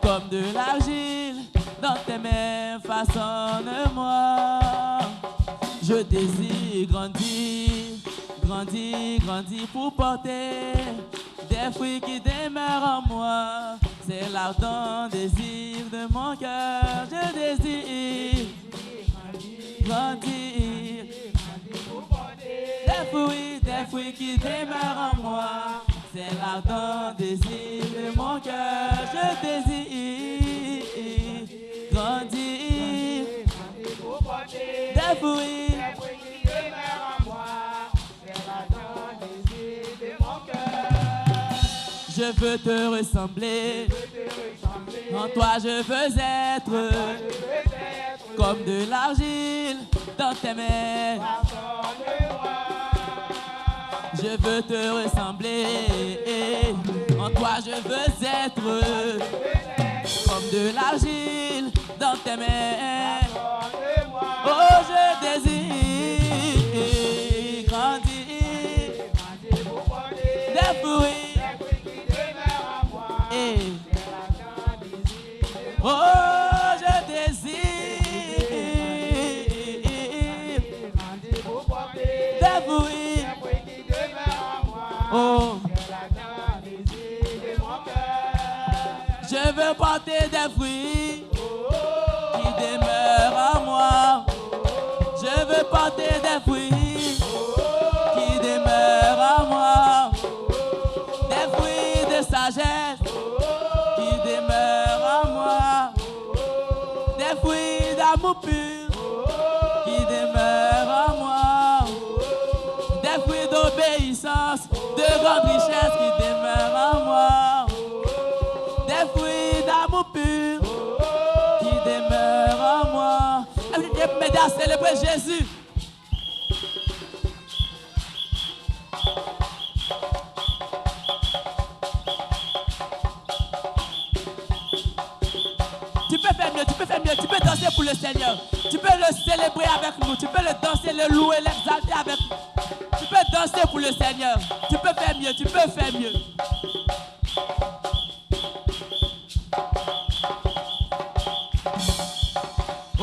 comme de l'argile, dans tes mains façonne-moi. Je désire grandir, grandir, grandir pour porter des fruits qui demeurent en moi. C'est l'ardent désir de mon cœur. Je désire grandir, des fruits qui demeurent en moi. C'est l'ardent désir de mon cœur. Je désire grandir, des fruits qui demeurent en moi. C'est l'ardent désir de mon cœur. Je veux te ressembler, en toi je veux être comme de l'argile dans tes mains. Je veux te ressembler, en toi je veux être comme de l'argile dans tes mains. Oh, je désire grandir, des fruits. Oh, je désire des fruits. Oh, je veux porter des fruits qui demeurent en moi. Je veux porter des fruits qui demeurent en moi. Des fruits de sagesse qui demeurent en moi. Des fruits d'amour pur qui demeurent en moi. Des fruits d'obéissance, de grande richesse qui demeurent en moi. Des fruits d'amour pur qui demeurent en moi. Est-ce que tu peux m'aider à célébrer Jésus? Tu peux faire mieux, tu peux faire mieux, tu peux danser pour le Seigneur. Tu peux le célébrer avec nous, tu peux le danser, le louer, l'exalter avec nous. Tu peux danser pour le Seigneur. Tu peux faire mieux, tu peux faire mieux.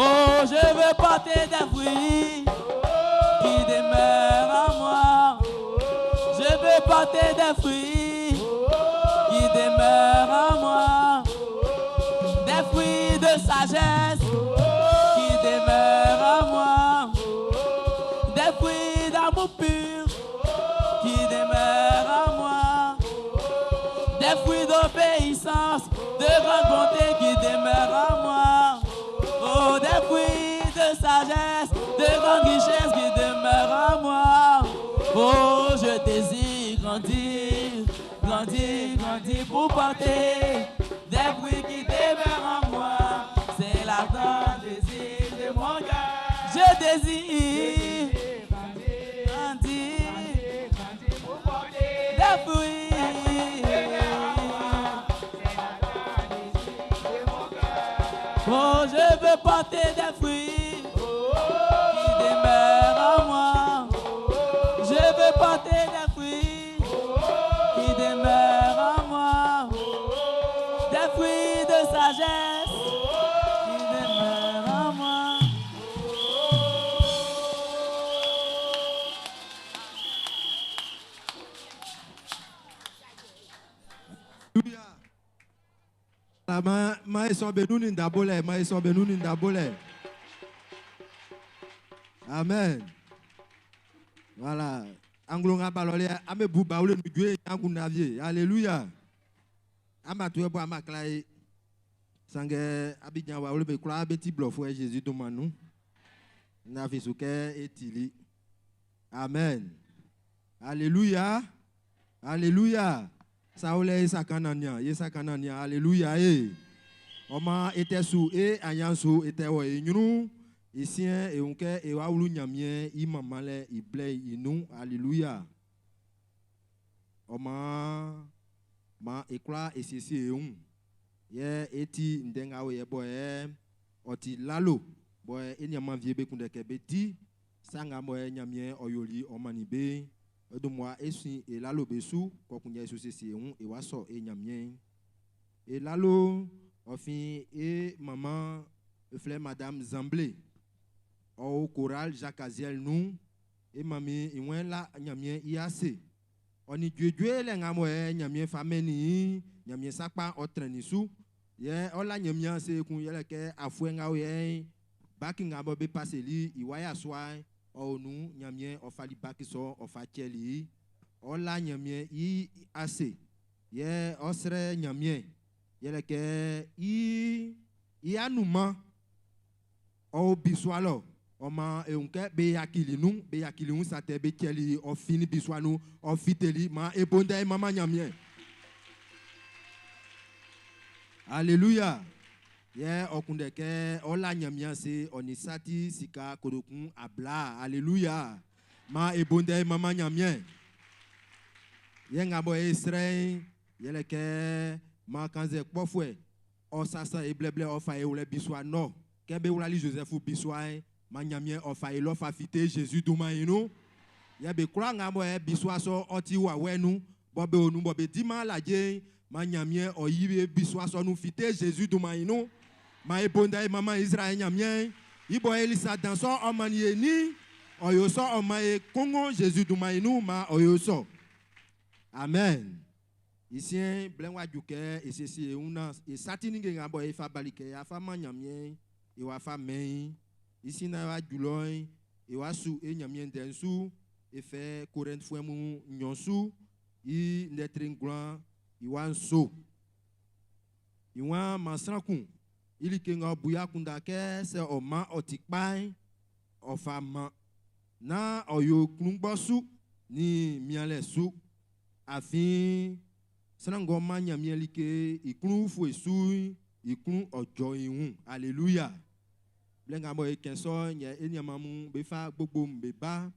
Oh, je veux porter des fruits qui demeurent en moi. Je veux porter des fruits qui demeurent en moi. Des fruits de sagesse qui demeurent en moi. Des fruits d'amour pur qui demeurent en moi. Des fruits d'obéissance, de grande bonté qui demeurent en moi. Oh, des fruits de sagesse, de grande richesse qui demeurent en moi. Oh, je désire grandir, grandir, grandir pour porter des fruits qui demeurent en moi. C'est l'ardent désir de mon cœur. Je désire grandir, grandir pour porter des fruits. Oh, je veux porter des fruits qui demeurent en moi. Je veux porter des fruits qui demeurent en moi. Des fruits de sagesse qui demeurent en moi. Amen. Voilà. Anglonga balole ame bu baule nu due yangu navie. Alléluia. Ama tuwe bo ama klai sange abidjan wa ole be kula beti blofo Jésus to manu. Na fisuke etili. Amen. Alléluia. Alléluia. Saole sakanania, yesakanania. Alléluia. Oma était sous et ayanso était wa enyunu. Isien et onke et waulu nyamien imamale ible inu. Alléluia. Oma ma ekla esisi eun. Ye eti ndenga we boye oti lalo boye enyama viebe kunde kebeti sanga moye nyamien oyoli omanibe de moi esi et lalo besu kokunya esisi eun e waso e nyamien et lalo ofin et maman frère madame Zamblé au choral Jacques Aziel nous et mami iwen la nyamien iase oni dwedwe le ngamoye nyamien fameni nyamien sakpa otrenisu ye ola nyamien se kun yele ke afuenga ye baki ngabo be paseli iwaya swai onu nyamien ofali baki so ofacheli ola nyamien i ase ye osre nyamien yele ke i anuma o biswalo Oma eunke be yakilinu sate be keli o fini biswanu o fiteli ma ebonda mama nyamien. Alléluia. Ye okunde ke ola nyamien se onisati sika kodokun abla. Alléluia. Ma ebonda mama nyamien. Ye ngabo esrei yele ke ma kanze kpofwe o sasa ebleble o fa eule biswa no. Kebe ulali Joseph biswa Manyamien ofa elo fa fite Jésus duma ino ya be kura ngamo e biswa so oti wa wenu bobe onu bobe dima laje manyamien oyibe biswa so nu fite Jésus duma ino ma ebonda e mama Israël nyamien ibo elisa danso omanie ni oyoso omae kongo Jésus duma ino ma oyoso. Amen. Ici blenwa juke esesi una e satini ngabo e fa balike ya fa manyamien e wa fa mei ici na wa juloi e wa su e nyamien densu e fe Corinthe fuemu nyonsu i netring grand i wan so i wan masrankun ili kenga buya kunda ke se o ma otikpai o fama na oyo klungbosu ni miale su afin sanango ma nyamien like iklu fu esu iklu ojo ihun. Alléluia. Blenga mo ekenso nye enyamamu befa gbogbo mbeba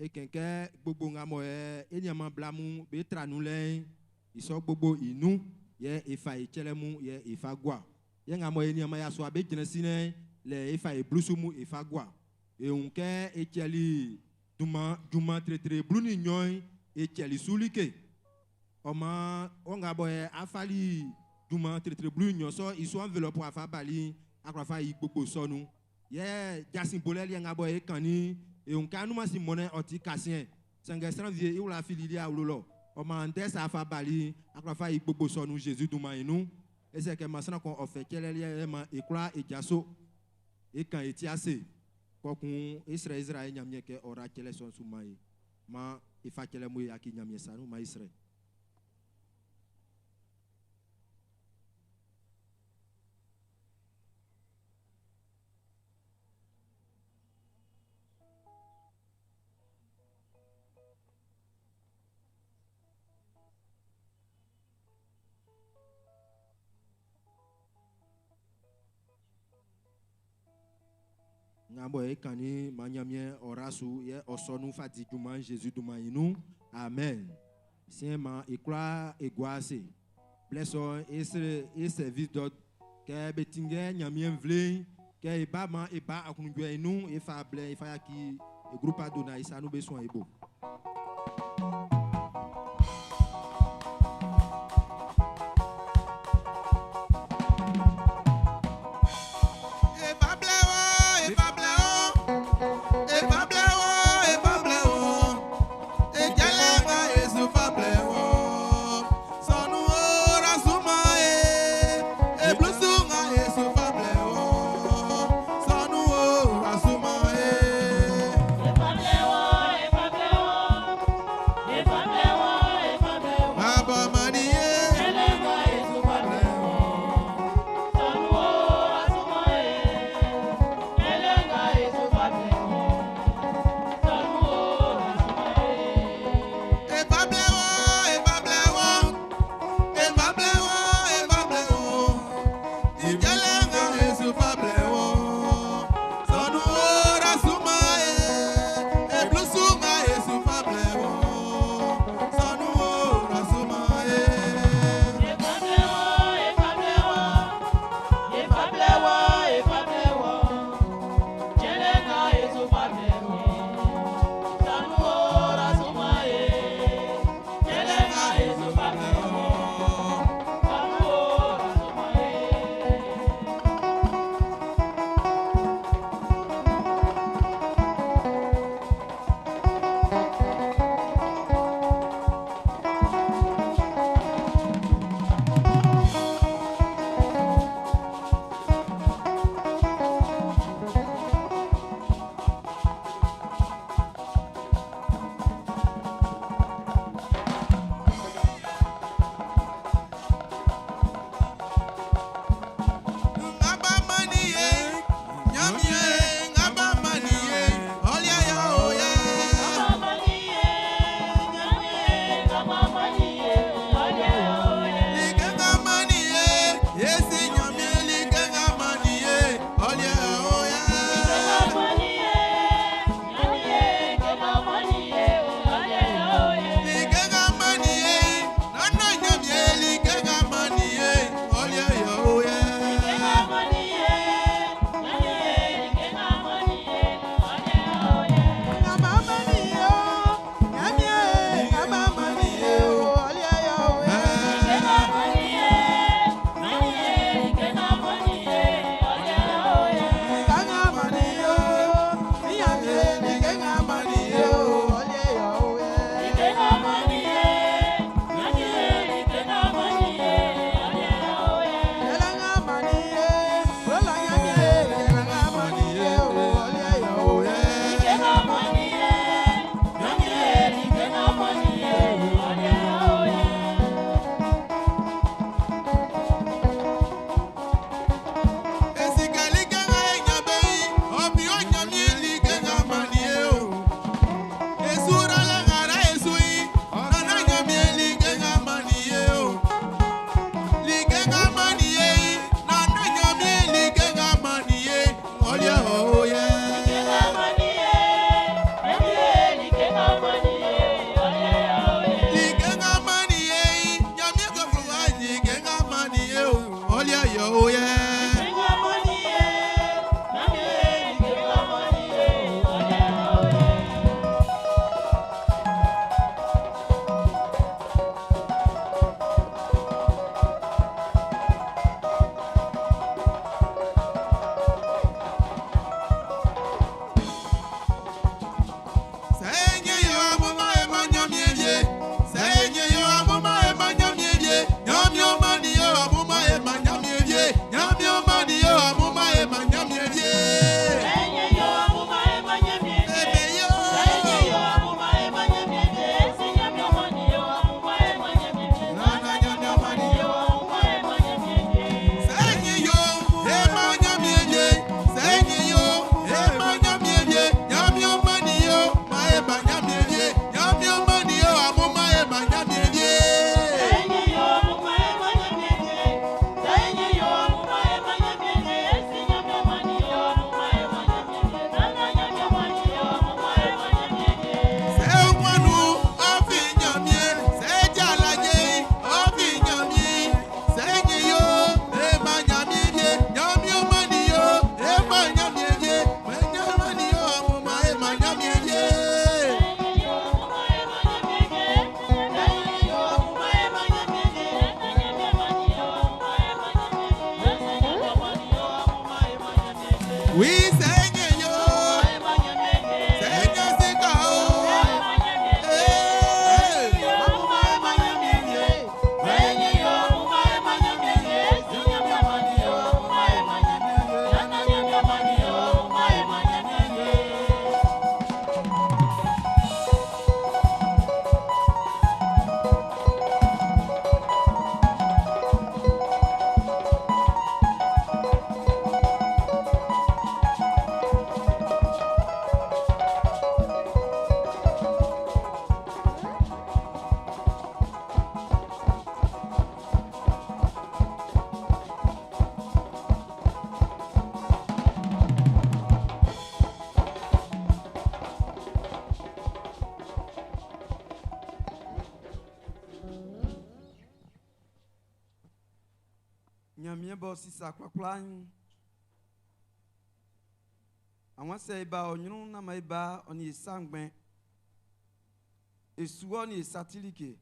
ekenke gbogbo ngamo enyama blamu betranu le iso gbogbo inu ye efa echelemu ye efa gwa ye ngamo enyama ya so abe jinesine le efa eblusumu efa gwa eunke echeli duma tretre bluni nyoy echeli sulike oma ongabo afali duma tretre bluni nyoso iso enveloppe afa bali akwafa yi gbogbo sonu ye jasin boleli nga boy kani e on kanu ma si monnaie oti kasien sanga stranvier e wala fililia awlo o ma nte sa fa bali akwafa yi gbogbo sonu Jésus duma inu e se ke masana kon ofe kelele ma ekura e jaso e kan etiase kokun Israël nyamye ke ora kele son sumai ma ifa kele mu yaki nyamye sanu ma Israël. Ngabo ekani manyamye orasu ye osonu fati juma Jésus duma inu amen siema ikra egwase blesso ese service dot ke betinge nyamye vle ke ibama iba akunugwe inu ifa ble ifa yaki e groupe adona isanu besoin ebo. Oui, Seigneur, yo. Seigneur, c'est cao. Nyamie ba sisa kwakwan. Àwọn sẹ iba onyunu na ma iba oni sangben. Esuo ni satilike.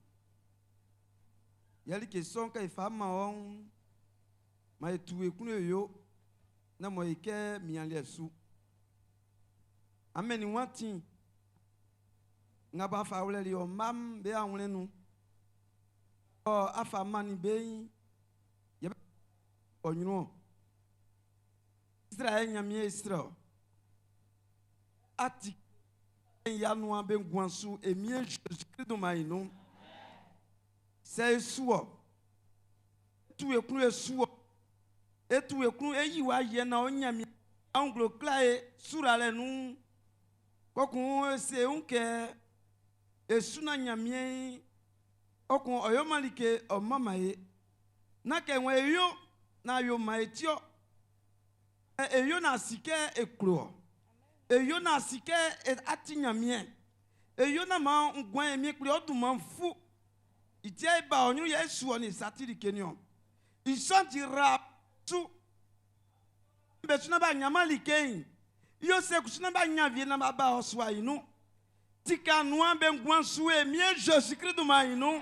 Yalike sonka ifama on ma etu ekunu yo na mo ike mianle su. Ameni wantin nga ba fa wole o mam be anwlenu. O afa mani be onyunu Israel nyamie Israel ati yanua ben guansu emie Jésus-Christ do maino c'est suo tu ekunu esuo etu ekunu eyiwa ye na onyamie anglo clae surale nu kokun se unke esuna nyamie okun oyomalike o mamaye na kenwe yo na yo maetio eyo na sike ekro eyo na sike atinyamie eyo na ma ngwan emi kle oduma fu itie ba onyu Yesu oni satiri kenyo isanti rap su betuna ba nyamali ken yo se kusuna ba nyavie na ba oswa inu tika noa be ngwan su emi Jésus Christ do mainu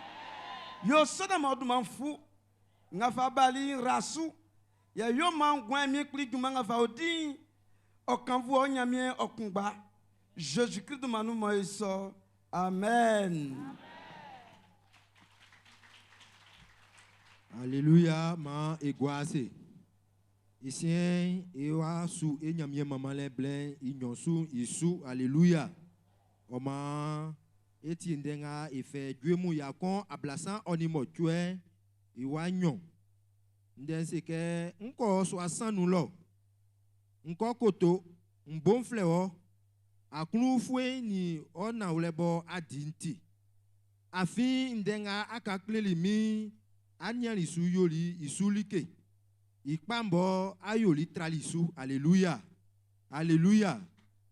yo so na ma oduma fu nga fa bali rasu ya yo mangwan mi kli duma nga fa odin okanvu onyamie okungba Jésus Christ manu moiso amen. Alléluia ma egoase ici ewa su enyamie mamale blen inyonsu isu alléluia oma eti ndenga efe dwemu yakon ablasan onimo tue iwanyo ndense ke nko so asanu lo nko koto mbonflewo akunu fue ni ona ulebo adinti afi ndenga akakleli mi anya lisu yoli isulike ikpambo ayoli tralisu alléluia alléluia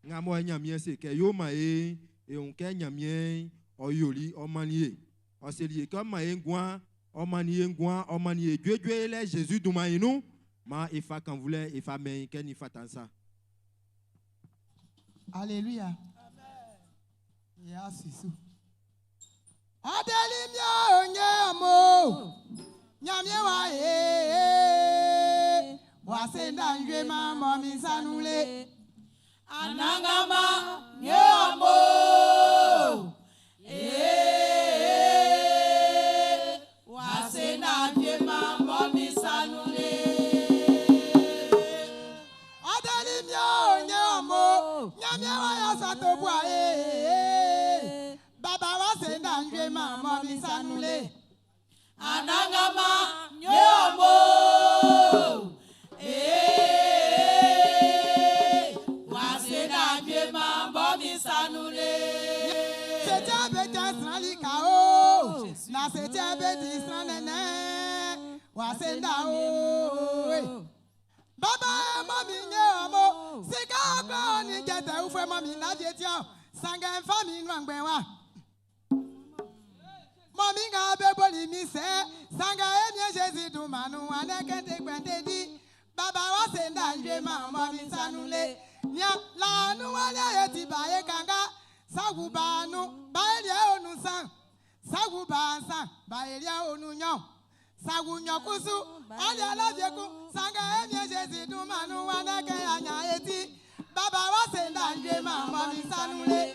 ngamo nyamie se ke yoma e onke nyamie oyoli omanie oseli ke ma engwa omanie ngwa omanie dwedwe le Jésus dumainu ma ifa kan voulait ifa men ken ifa tansa alléluia amen ya sisu adelimia onyamo nyamie wa wa senda njwe mama misanule anangama nyamo wa senda njwe mama misanule adelimia onyamo nyamie wa ya satobwa baba wa senda njwe mama misanule anangama nyamo wa senda njwe mama misanule c'était bête strali kao na c'était bête stranene wa senda o baba mami nyamo sika kwa ni jete ufwe mami na jetio sanga fami nwangbe wa mami nga beboli mi se sanga emie Jésus du manu anekete kwente di baba wa senda njwe mama mi sanule nya la nu wale yeti baye kanga sagubanu baye onu san sagubansa baye onu nyo sagunyo kusu ali alajeku sanga emie Jésus du manu aneke anya eti nje mambo misanule.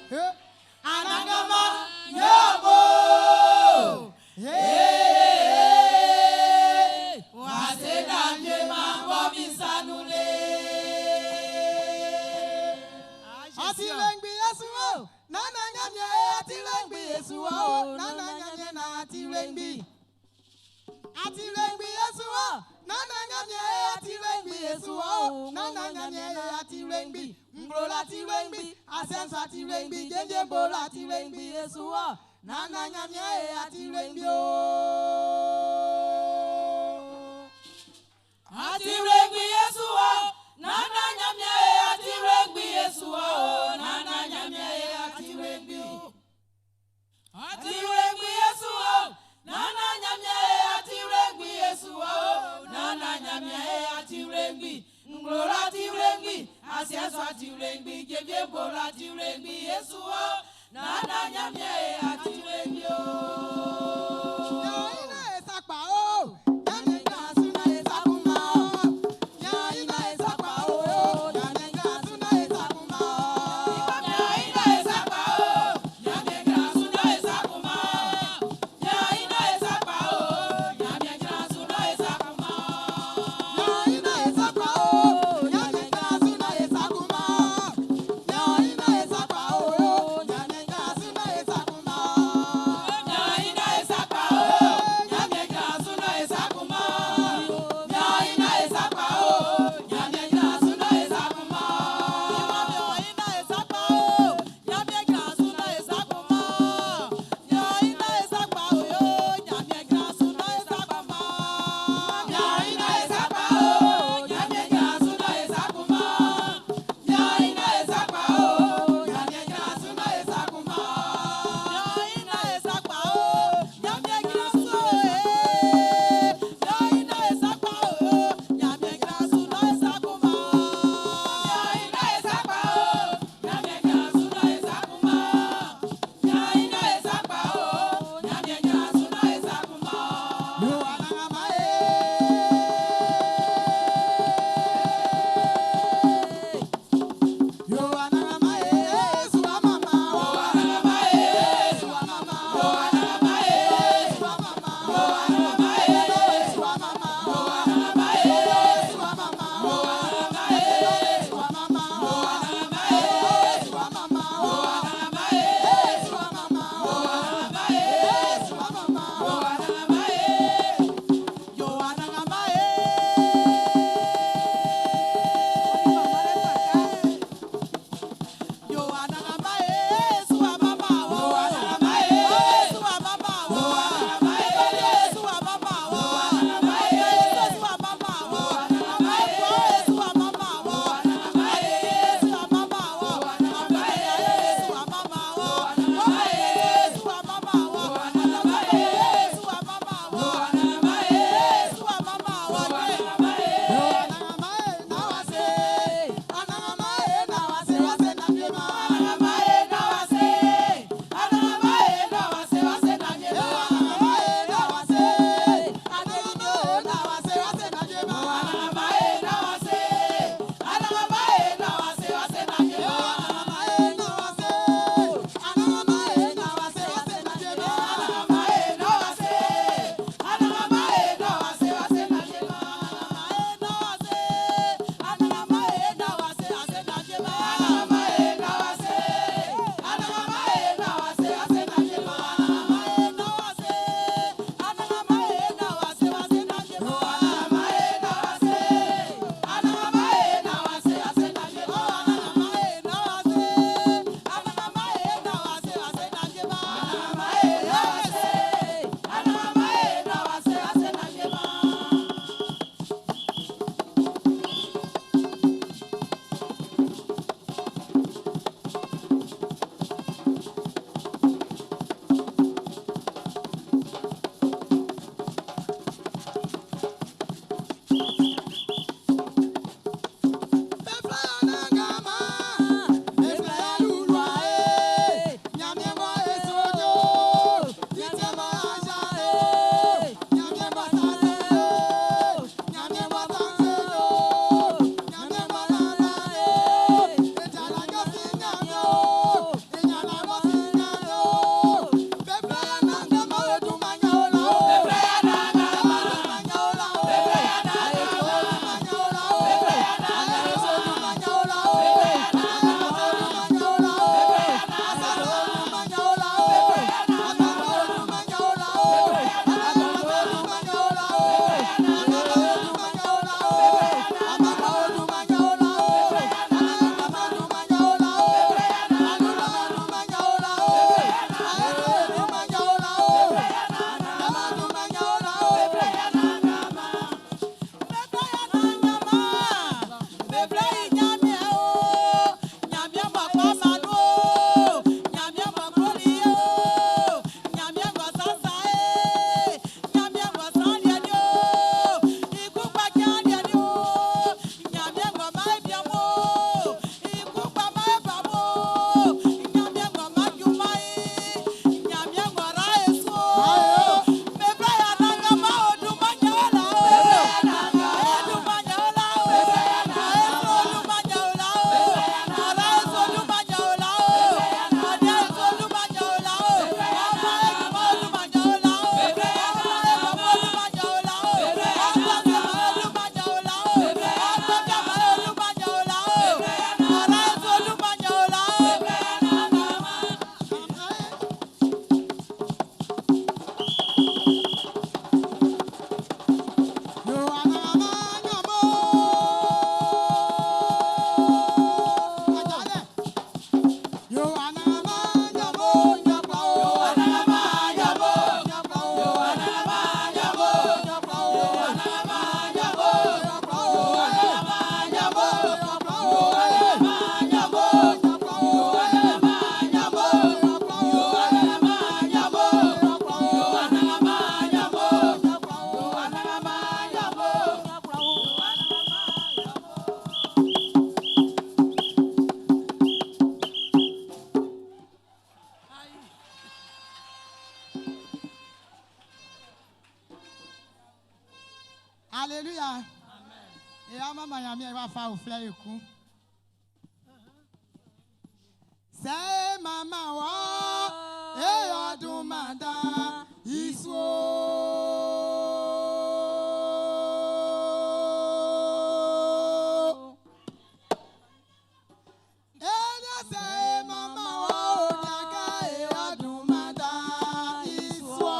Anangama yobo. Wasena nje mambo misanule. Atilengbi Yesu o, nana nyamye atilengbi Yesu o, nana nyamye na atilengbi. Atilengbi Yesu o, nana nyamye atilengbi Yesu o, nana nyamye atilengbi. Mbrola atilengbi, asenso atilengbi, jenje mbola atilengbi Yesu o, nana nyamye atilengbi o. Atilengbi Yesu o, nana nyamye atilengbi Yesu o, nana nyamye atilengbi. Atilengbi Yesu o, nana nyamye atilengbi Yesu o, nana nyamye atilengbi. Nglora atilengbi, asiaso atilengbi, jebye bora atilengbi Yesu o, nana nyamye atilengbi o. Nyaina esakpa o, nyanenga suna esakuma o. Nyaina esakpa o, nyanenga suna esakuma o. Nyaina esakpa o, nyanenga suna esakuma o. Nyaina esakpa o, nyanenga suna esakuma o. Nyaina esakpa o, nyanenga suna esakuma o. Nyaina esakpa o, nyanenga suna esakuma o. Nyaina Et à maman yami va faire au fleur coup. C'est maman wa et adumanda iso. C'est maman wa odaka et adumanda iso.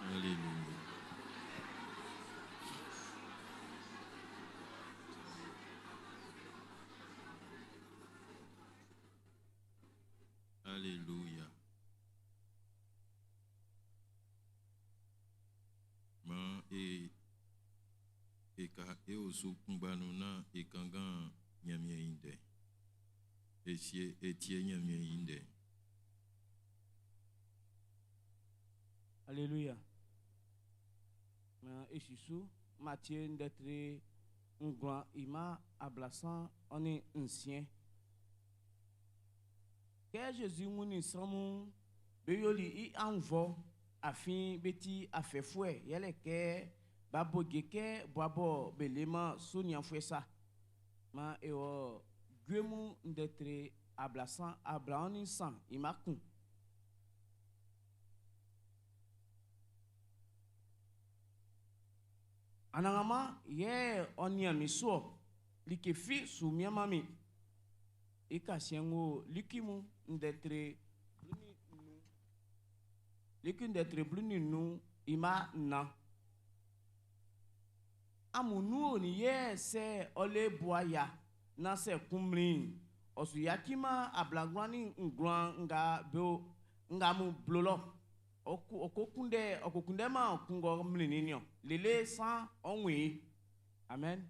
Alléluia. Alléluia. Ma e osu kumbanu na kanga nyamie inde. Etie nyamie inde. Alléluia. Et Jésus, Matthieu d'être un grand ima ablassant, on est ancien. Que Jésus mouni samu beyoli I envo afin beti afe fouet yele ke babo geke boabo belema sonia fouessa ma eo guemu d'être ablassant ablaoni sang imakun. Anangama ye onia miso likefi sumia mami ikasiengo likimu d'être bluni nu ima na amunu ni ye se ole boya na se kumri osu yakima ablagwani ngwan nga bo nga mu blolo okokunde ma kungo mlininyo lele sans onwi. Amen.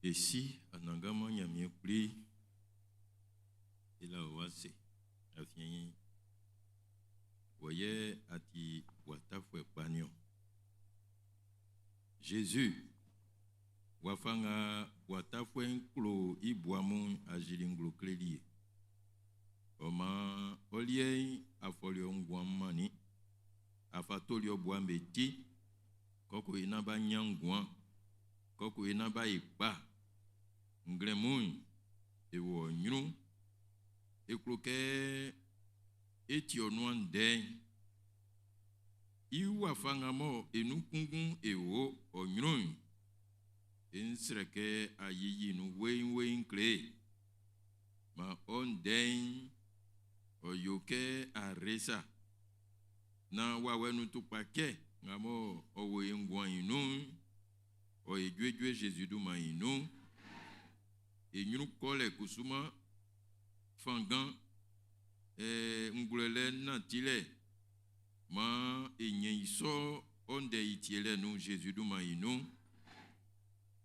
Et si anangama nyamie pli ila wase afien voyez ati watafwe panyo Jésus wafanga watafwe nklo ibwamu ajilinglo klelie oma olie afolio ngwamani afatolio bwambeti koko inaba nyangwa koko inaba ikpa ngremun ewo nyru ekloke etionwan den iwa fangamo enukungun ewo onyru ensreke ayiyi nu wein kle ma on den oyoke aresa na wawenu tupake ngamo owe ngwan inu o ejue Jésus du mainu enyru kole kusuma fangan ngulele na tile ma enye iso onde itiele nu Jésus du mainu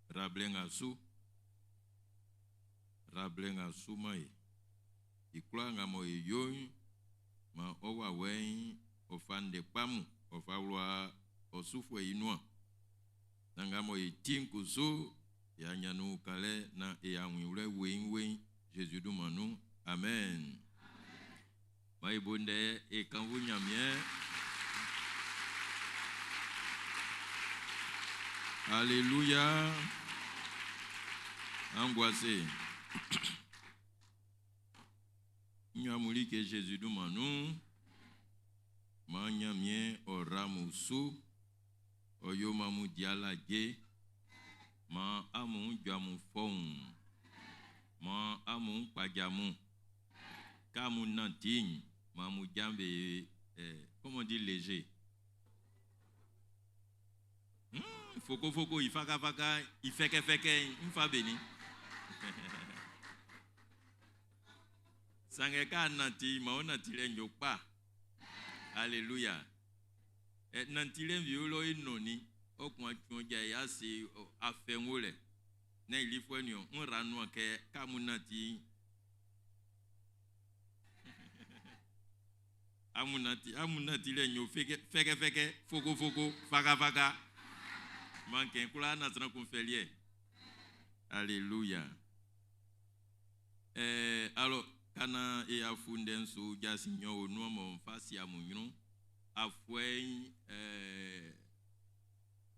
rablenga su mai ikla ngamo eyoy ma owa wen ofande pamu ofawwa osufwe inwa nangamo etinkusu ya nyanu kale na eyanwule wein Jésus du manu. Amen. Maibonde ekanvu nyamie. Alléluia. Angoissé. Nyamuli ke Jésus du manu. Ma nyamie oramusu. Oyo mamu dialage. Ma amu jamu fong. Ma amu pajamu. Kamu nanting. Mamu jambe. Comment on dit léger? Foko, ifaka, ifeke, infabeni. Sangeka nanti, ma onatile nyokpa. Alléluia. Et nantile violo inoni. Okwa chonja ya si afengole. Na ilifwenyo, nranwa ke kamunati. Amunati le nyo feke, foko, faka. Manque kula na tran konfelie. Alléluia. Alors, kana e afunden so jasinyo onu mo fasi amunyu afwen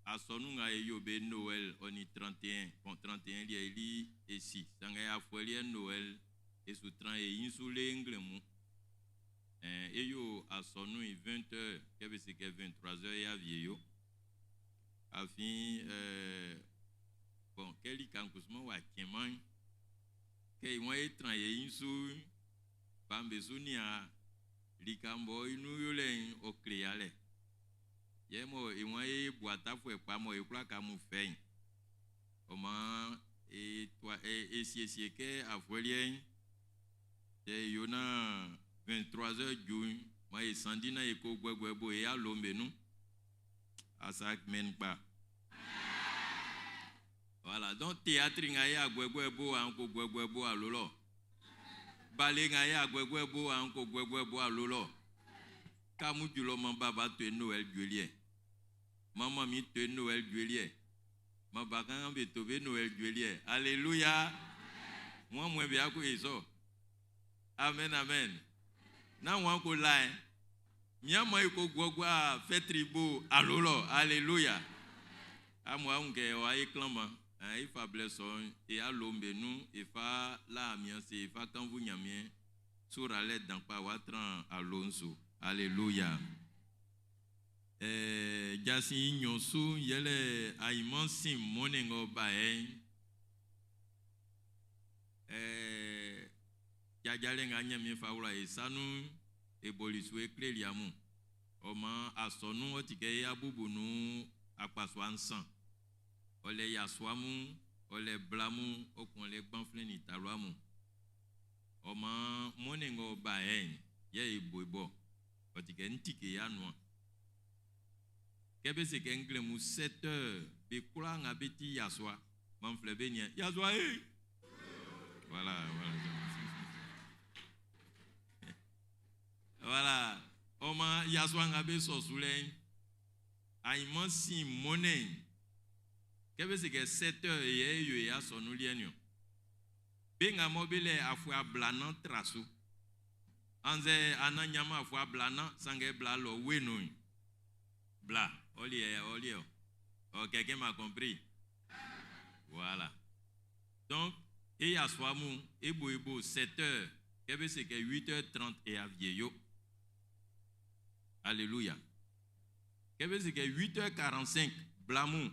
asonu nga yobe Noël oni 31 bon 31 li ici sanga afwelie Noël et sous 30 et insule nglemu eyo asonu 20h kebe se ke 23h ya vieyo afin bon keli kankusmo wa keman ke won etran ye insu pambe sunia likambo inu yole o créale yemo e won e boata fo e pa mo e kula ka mu fein o ma e toi e si ke avolien de yona 23h juin ma e sandina e ko gbegbo e alombe nu asak men pa. Voilà, donc théâtre ngaya gbegbo anko gbegbo alolo. Balé ngaya gbegbo anko gbegbo alolo. Kamu julo mamba ba te Noël juillet. Maman mi te Noël juillet. Ma bakanga be tobe Noël juillet. Alléluia. Moi bien ko eso. Amen amen. Na wan ko la hein. Mia mo ko gbogbo fait tribo alolo. Alléluia. A moi unge wa éclama. Il fa blesson et à l'ombe nous et fa la mien c'est fa quand vous nyamien sur la lettre dans pas watran alonso. Alléluia. Jasi nyosu yele aiman sim monengo bae. Jajale nganya mi fa wala esanu e bolisu e kleliamu. Oma asonu otike ya bubunu akpaso ansan. Ole yaswamu, ole blamu, okon le banfle ni talwamu. Oma monengo baen, ye iboibo. Otike ntike ya noa. Kebe se kengle mu 7 heures, be kula ngabeti yaswa. Manfle benye, yaswa hey! Voilà. Voilà. Oma yaswa ngabe sosulen. Aiman si monen. Kebe se ke 7 heures et yo ya sonu lienyo. Benga mobile afwa blanan trasu. Anze ananyama afwa blanan sange bla lo wenu. Bla, olie. Oh, quelqu'un m'a compris. Voilà. Donc, et ya soamu ebo 7 heures. Kebe se ke 8h30 et avieyo. Alléluia. Kebe se ke 8h45 blamu.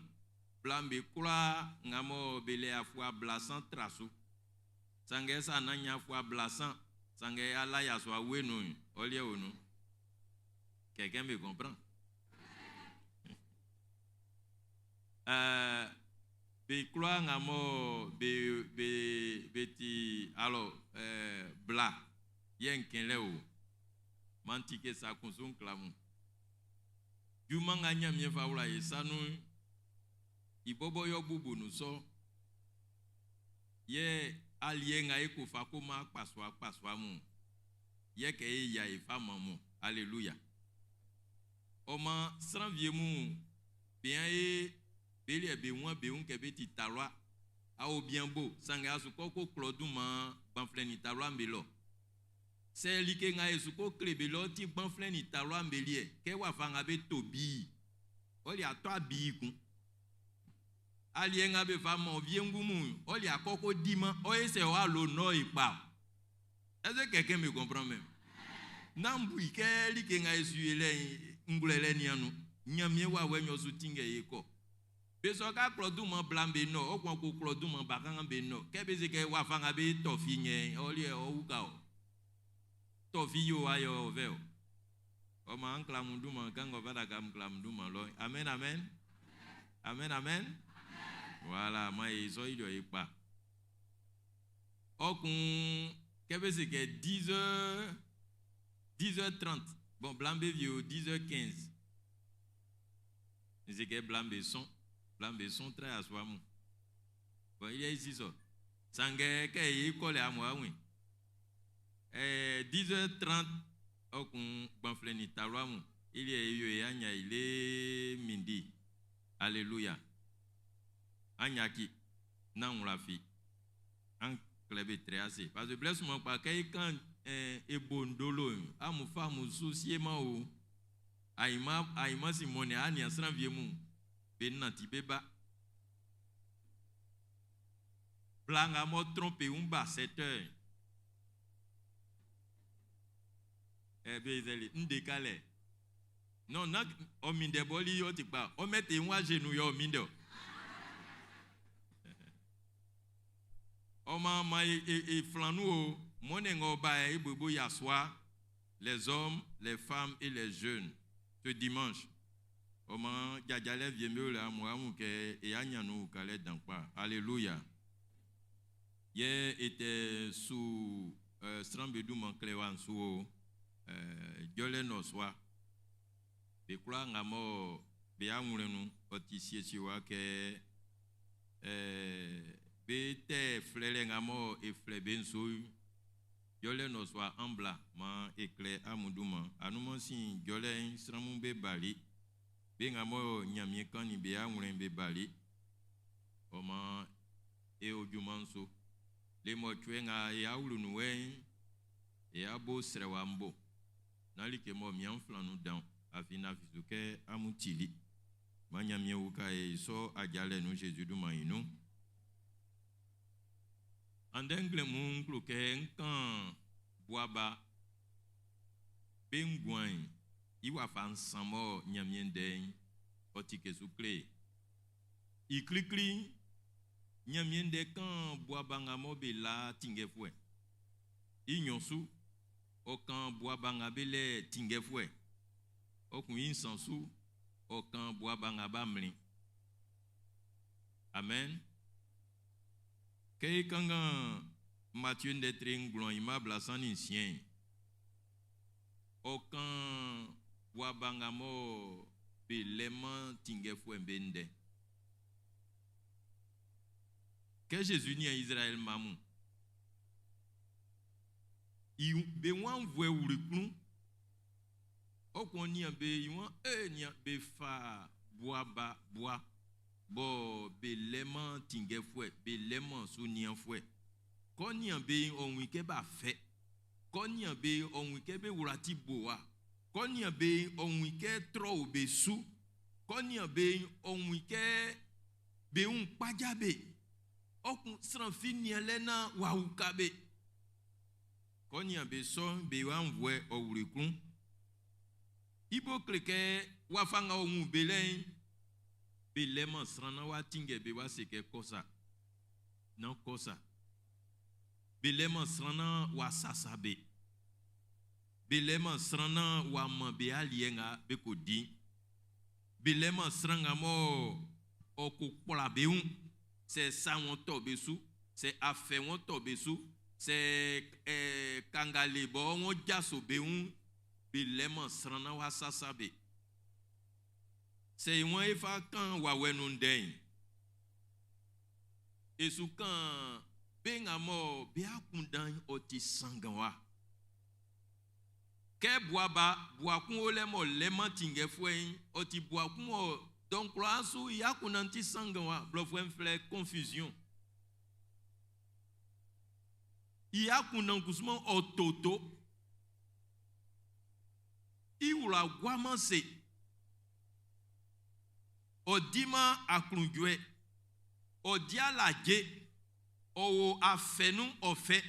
Blambe kula ngamo bele afwa blasan trasu. Sange sa nanya afwa blasan. Sange ala ya swa wenu. Olie onu. Quelqu'un me comprend? Be kula ngamo beti alors bla yenken leo. Mantike sa konsun klamu. Jumanga nyamye fa wala esanu. Ibobo yo bubu nous so ye alienga eko fakoma paswa mu ye ke ya ifa mamu. Alléluia. Oma sanvie mu bien e beli ebe won be un ke beti talwa a o bien beau sanga asuko ko kloduma banfleni talwa mbelo se like nga esuko klebelo ti banfleni talwa mbelie ke wa fanga be tobi oli atwa bi ku alienga be fama viengumu oli akoko dima oese wa lo no ipa. Est-ce que quelqu'un me comprend même? Nambu ike like nga esuele ngulele nianu nyamie wa wenyo sutinge yeko beso ka kloduma blambe no okon ko kloduma bakanga be no kebeze ke wa fanga be tofi nye oli o uka o tofi yo ayo veo o ma anklamunduma kango bada kam klamunduma lo. Amen amen. Amen amen. Voilà, moi ils ont eu pas. Okun kebeze ke 10h30. Bon, blambe vieux 10h15. C'est que blambe son très à soi. Bon, il y a ici ça. Sangue que il colle à moi oui. 10h30 okun banfleni talwamu. Il y a eu anya il est midi. Alléluia. Anyaki na on la fi. En club très assez. Parce que blesse moi pas quand e bondolo amu famu soucier ma o aima simone ani asran viemu ben nanti beba blanga mo tromper umba 7 heures bezeli ndekale non na o minde boli yo ti pa o mette nwa genou yo minde o ma e flanu o monengo ba e bobo yaswa les hommes, les femmes et les jeunes, ce dimanche. Alléluia. Hier était sous Strambedou Manclewan sous Diolenoswa. Je crois que nous avons otissié sur que bete flele ngamo e flebenso Diolenoswa ambla ma éclair amuduma anuma si Diolen Stramumbe Bali bengamo nyamie kani be amurembe Bali oma e ojumanso le mochwenga ya ulunuwe e abo srewambo nalike mo mianflanu dan afina fizuke amutili manyamie uka e so ajale no Jésus du maïno andengle mun kloke nkan boaba bengwan iwa fan samo nyamie den otike sukle iklikli nyamie de kan boaba ngamo be la tingefwe inyonsu okan boaba ngabele tingefwe okun insansu okan boaba ngabamli amen. Kei kanga Matthieu ndetring glon imable san insien. Aucun wabangamo beleman tingefu mbende. Que Jésus ni en Israël mamou. Il be wan vwe urikun. Okon ni be yon ni be fa boaba boa. Bo beleman tingefwe beleman sounian fwe koni be on wike ba fe koni be on wike be urati boa koni be on wike tro be su koni be on wike be un pajabe okun sranfini elena wa ukabe koni be so be wan vwe owurikun ibo kleke wa fanga on belen Beleman srana wa tinge be wa seke kosa. Non kosa. Beleman srana wa sasabe. Beleman srana wa mambe alienga be kodi. Beleman sranga mo okupola beun. C'est ça won tobe sou. C'est affaire won tobe sou. C'est kangale bo won jaso beun. Beleman srana wa sasabe. C'est moi fa kan wa wenun den. Et sou kan bengamo be akundan oti sanganwa. Ke boaba boakun olemo leman tingefwen oti boakun o donc l'asu yakunanti sanganwa blofwen fle confusion. Yakunan kusman ototo. Iwula guamanse. Odima aklunjwe, odia laje, o afenu ofe,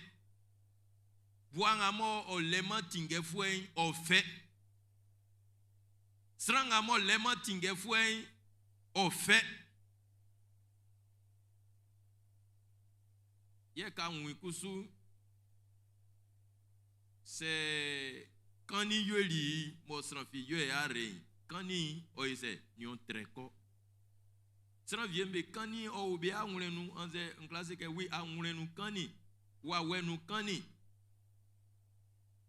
buangamo o lema tingefuen ofe, srangamo lema tingefuen ofe. Ye ka mwikusu, se kani yoli mo sranfi yue are, kani oise nyon treko. Sera vient be kani o be a ngulenu anze en classe que oui a ngulenu kani wa wenu kani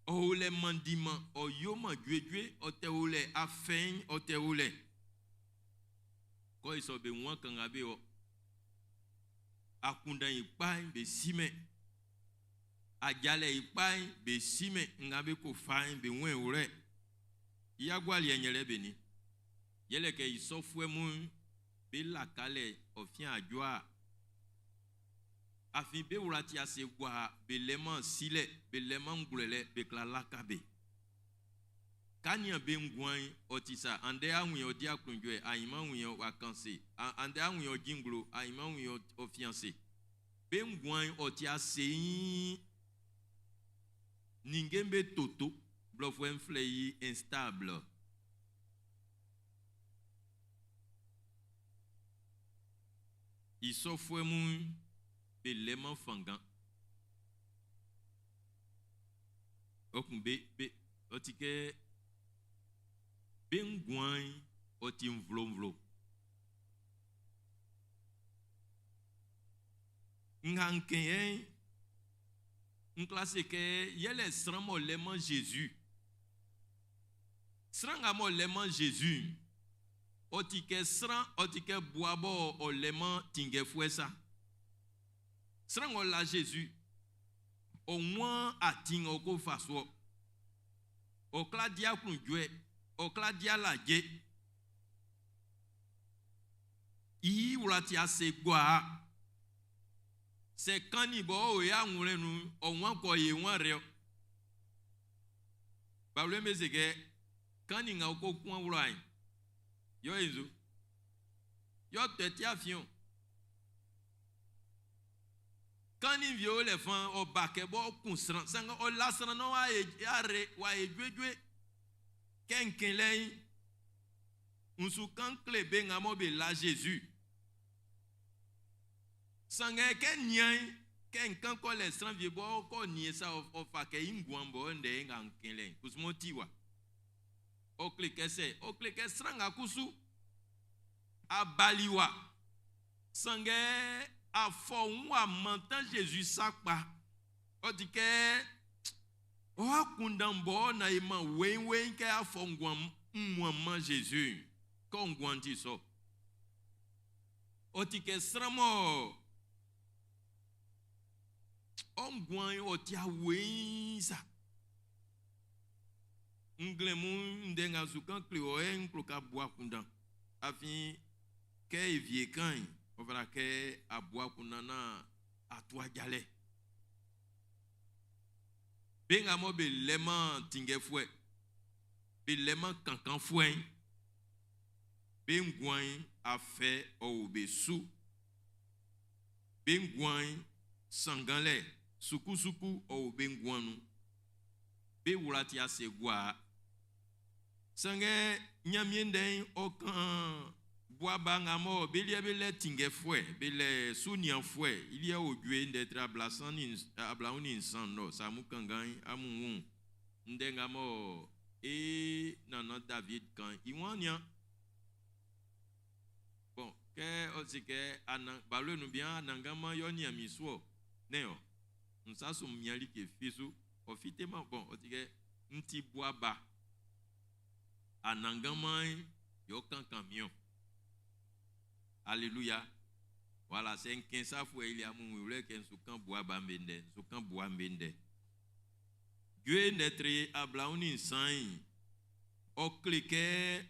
o le mandima o yoma dwedwe o te ole afen o te ole ko iso be nwa kan abe o akunda ipai be sime ajale ipai be sime ngabe ko fain be wen ore yagwali enyele beni yele ke iso fue mu Bella kale ofien adjoa afin be urati ase gwa beleman sile beleman ngulele beklala kabe kanya be ngwan otisa ande anwi odi akunjwe ayima nwi wakanse ande anwi ojinglo ayima nwi ofiance be ngwan oti ase ningembe toto blofwen fleyi instable. Il s'offre mon beleman fangan. Ok be otike bengwan otim vlomvlo nganken en classe que yele sramo lema Jésus sranga mo lema Jésus otike sran otike boabo o lema tinge fuesa srango la Jésus au moins ating oko faso o kladia kunjwe o kladia laje i urati ase gwa se kanibo o ya nwurenu o wan ko ye wan re Pablo mezege kaninga oko kun wurai yo ezo yo tete afion kani vio le fan o bakebo kun sran sanga o lasran no wa e dwedwe kenken lẹ́yìn unsu kan klebe ngamo be la Jésus sanga ke nyan kenkan ko le sran vie bo ko nie sa o fa ke ingwambo nde nganken lẹ́yìn kusmotiwa o klike sranga kusu abaliwa sanga a fond mentant Jésus sakpa o dike o akundambo na ima wen ke a fongwam mwamman Jésus ko ngwanti so o dike sramo o ngwan o tia wen sa nglemu ndenga zukan klio en kloka bua kundan afin ke evie kan on verra que aboa kunana atwa jale benga mo be lema tinge fue be lema kankan fue bengwan afe o be su bengwan sanganle suku o bengwanu be wurati asegwa sange nyamienden okan boaba ngamo belia bele tinge fue bele sunian fue il y a odue d'être ablauni insano samu kangan amun ndengamo e nana David kan iwania bon que osike anan balwe nu bien anangama yoni amiswo neo nsa so miali ke fisu ofitema bon osike nti boaba anangama yo kan camion. Alléluia. Voilà, c'est un 15 fois il y a mon ouvrier qui est soukan bois bambende, soukan bois bende. Dieu n'être ablauni sain. O cliquer,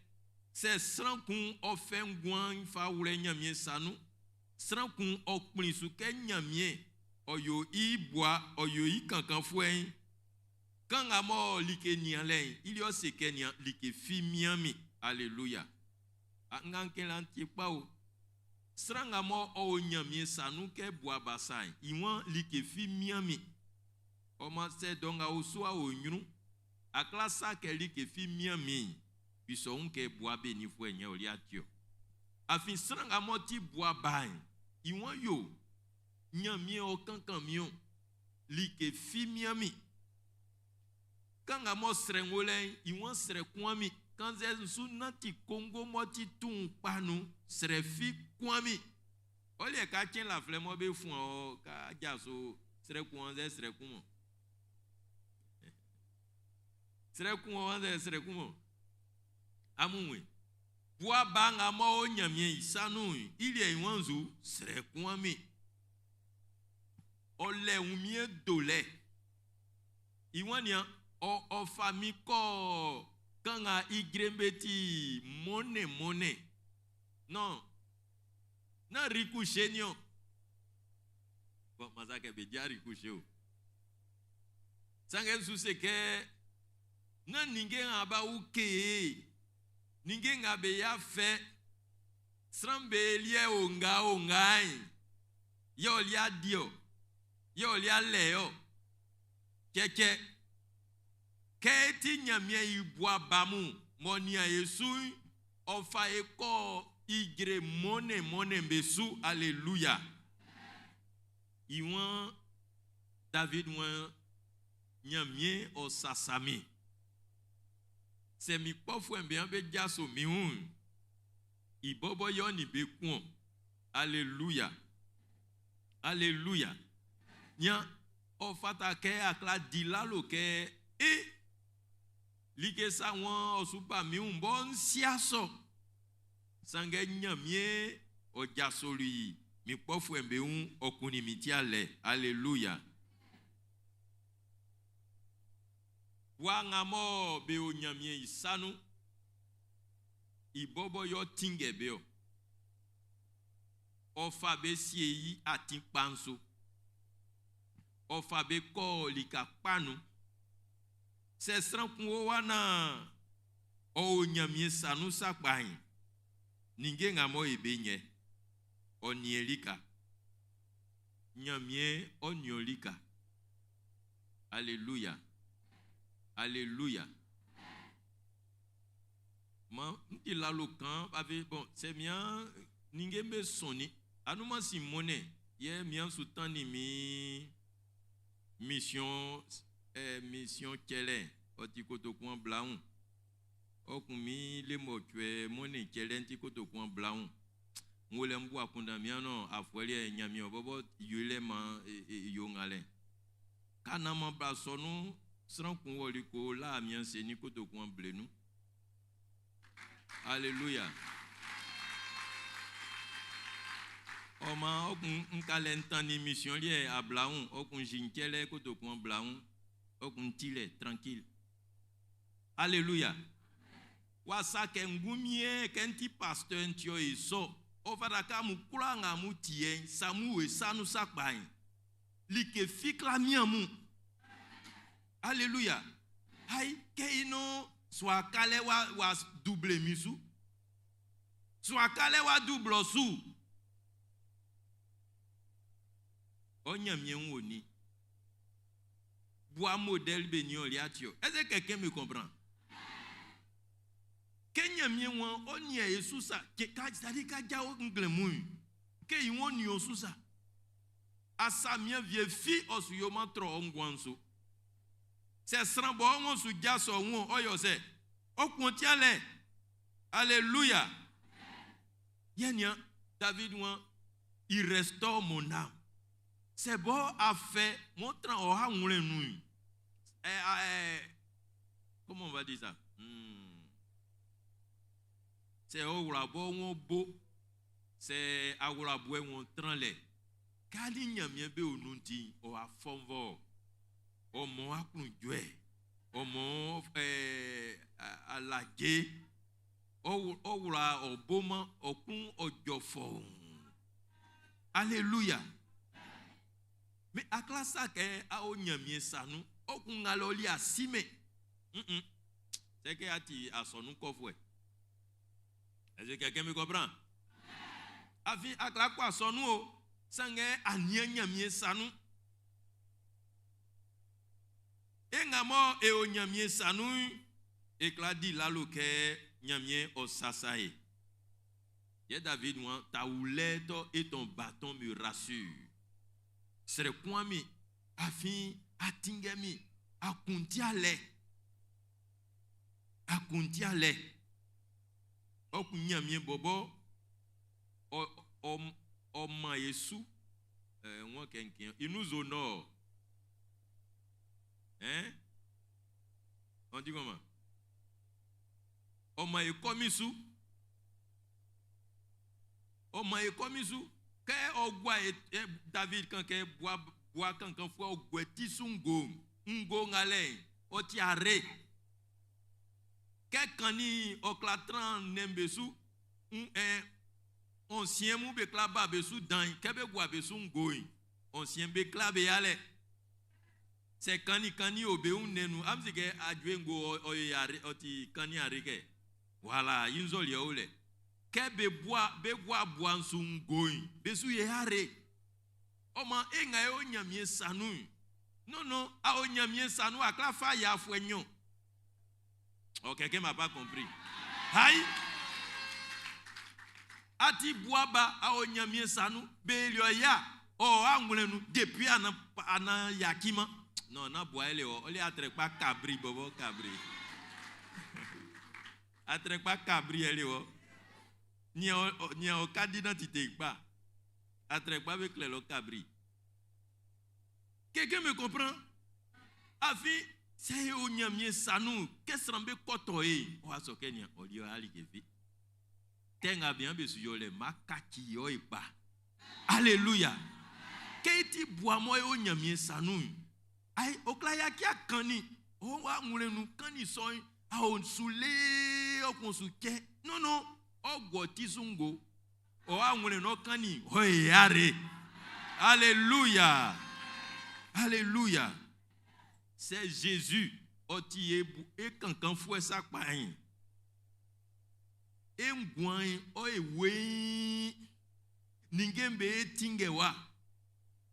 c'est sans qu'on offre guan fa oule nyamie sanu. Sans qu'on o prinsuke nyamie. Oyo I bois, oyo I kankan fouin. Quand amo like nialen, il y a ce kenya like fi miami. Alléluia. Anganke lanti pao. Sranga mo o nyamie sanu ke boa basai iwan like fi miami o ma se donga o so a onyunu aklasa ke like fi miami biso unke boa be ni fu enye oli atio afin sranga mo ti boa bai iwan yo nyamie o kankan mion like fi miami kanga mo srengole iwan sre kwami kanze sunati Congo moti tun panu srefi kwami ole ka tien la flemo be fun o ka jaso sre kwanze sre kumo sre kwanze sre kumo amunwe bua banga mo nyamie isanu ile iwanzu sre kwami ole umie dole iwania o fami ko kanga igrembeti mone non na ricouché nyo bon mazake be dia ricouché o sange suse ke na ninge aba uke ninge ngabe ya fe srambe lie ongai yo lia dio yo lia leo keke keti nyamie ibua bamu monia Yesu ofa eko igre mone mbesu. Alléluia. Iwan David wan nyamie o sasami c'est mi pofu bien be jaso mi un. Ibobo yo ni be kwon. Alléluia. Alléluia. Nya ofata ke akla dilalo ke like sa won osupa mi un bon siaso. Sange nyamie o jasoli mi pofu embe un okuni mitiale. Alléluia. Wangamo be o nyamie isanu ibobo yo tingebe o. Ofa be siei atimpanso. Ofa be ko lika panu. Se sranku wana o nyamie sanu sakbain. Ninge ngamo ebenye. Onielika. Nyamie oniolika. Alléluia. Alléluia. Man, m'ti la locan avec bon, c'est bien ninge me soni. Anuma simone, ye mien soutan ni mi mission mission kele otikoto kwa blaun. Okumi le motwe mone kele ntikoto kwa blaun. Ngole mbu akunda miano afwele nyami obobo yule ma yongale. Kana ma brasonu sran kun woli ko la mien se ni koto kwa blenu. Alléluia. Oma okun nkalentan ni mission lié à blaun okun jinkele koto kwa blaun okun tile tranquille. Alléluia. Wasa kengumie kenti pasteur ntio iso ofadaka mukula nga mutien samu e sanu sakbain like fikla miamu. Alléluia. Hai keino soit kale wa double misu soit kale wa double sou onyamien woni bois modèle benio liatio. Est-ce que quelqu'un me comprend? Kenyamien won onia yesusa ke ka stadi ka jawo nglemu ke yiwon ni osusa asamien vie fi osuyo mantro ongwanso. C'est srambo on su jaso won oyo se okuntiale. Alléluia. Yenya David won il restaure mon âme. C'est bon à faire montrant au ha nwle nu. Comment on va dire ça? C'est au labo won bo. C'est a labo won tranle. Kali nyamie be onunti o afonvo. Omo akunjwe. Omo alage. Oula oboma okun ojofo. Alléluia. Mais à classe ke a onyamie sanu okun aloli asime. C'est que ati asonu kofwe. Est-ce que quelqu'un me comprend? Avi akla kwa sonu o sange anyanyamie sanu. Engamo e onyamie sanu ekladi laloke nyamie osasae. Ye David moi ta ouleto et ton bâton me rassure. Sere kwami afin atingemi akuntiale. Akuntiale. Okunyamie bobo o ma Yesu won kenkin il nous honore. Hein? On dit comment? O ma ekomisu. O ma ekomisu. Ke ogwa David kan ke bois kan fwa ogweti sungo. Ngo ngale o tiare. Ke kani oklatran nembesu ancien mou bekla ba besu dan kebe gwa besu ngoi. Ancien bekla be yale. C'est kani obeun nenu amzike adwengo oyare oti kani arike. Voilà, yinzo liole. Kebe bois boansu ngoi. Besu yare. Oma enga yo nyamie sanu. Non, a onyamie sanu akla fa ya fwenyon. Oh, quelqu'un m'a pas compris. Aïe. Ati boaba a onyamie sanu belio ya. Oh, angulenu depuis ana yakima. Non, na boile o. Oli atre pas cabri bobo cabri. Atre pas cabri elle o. Ni en carte d'identité pas. Atre pas avec le cabri. Quelqu'un me comprend? Afi c'est au nyamie sanou qu'est-ce rambe kotoé o asokenya o dio ali kefi. Tenga bien besu yo le makaki yo ipa. Alléluia. Keti bois moi o nyamie sanou. Ai oklaya kia kani o wa mulenu kani soy a on soulé o konsuke. Non, o goti zungo. O wa mulenu kani o yare. Alléluia. Alléluia. C'est Jésus oti e kankan foué ça pain. E ngwan o ewe ningembe tingewa.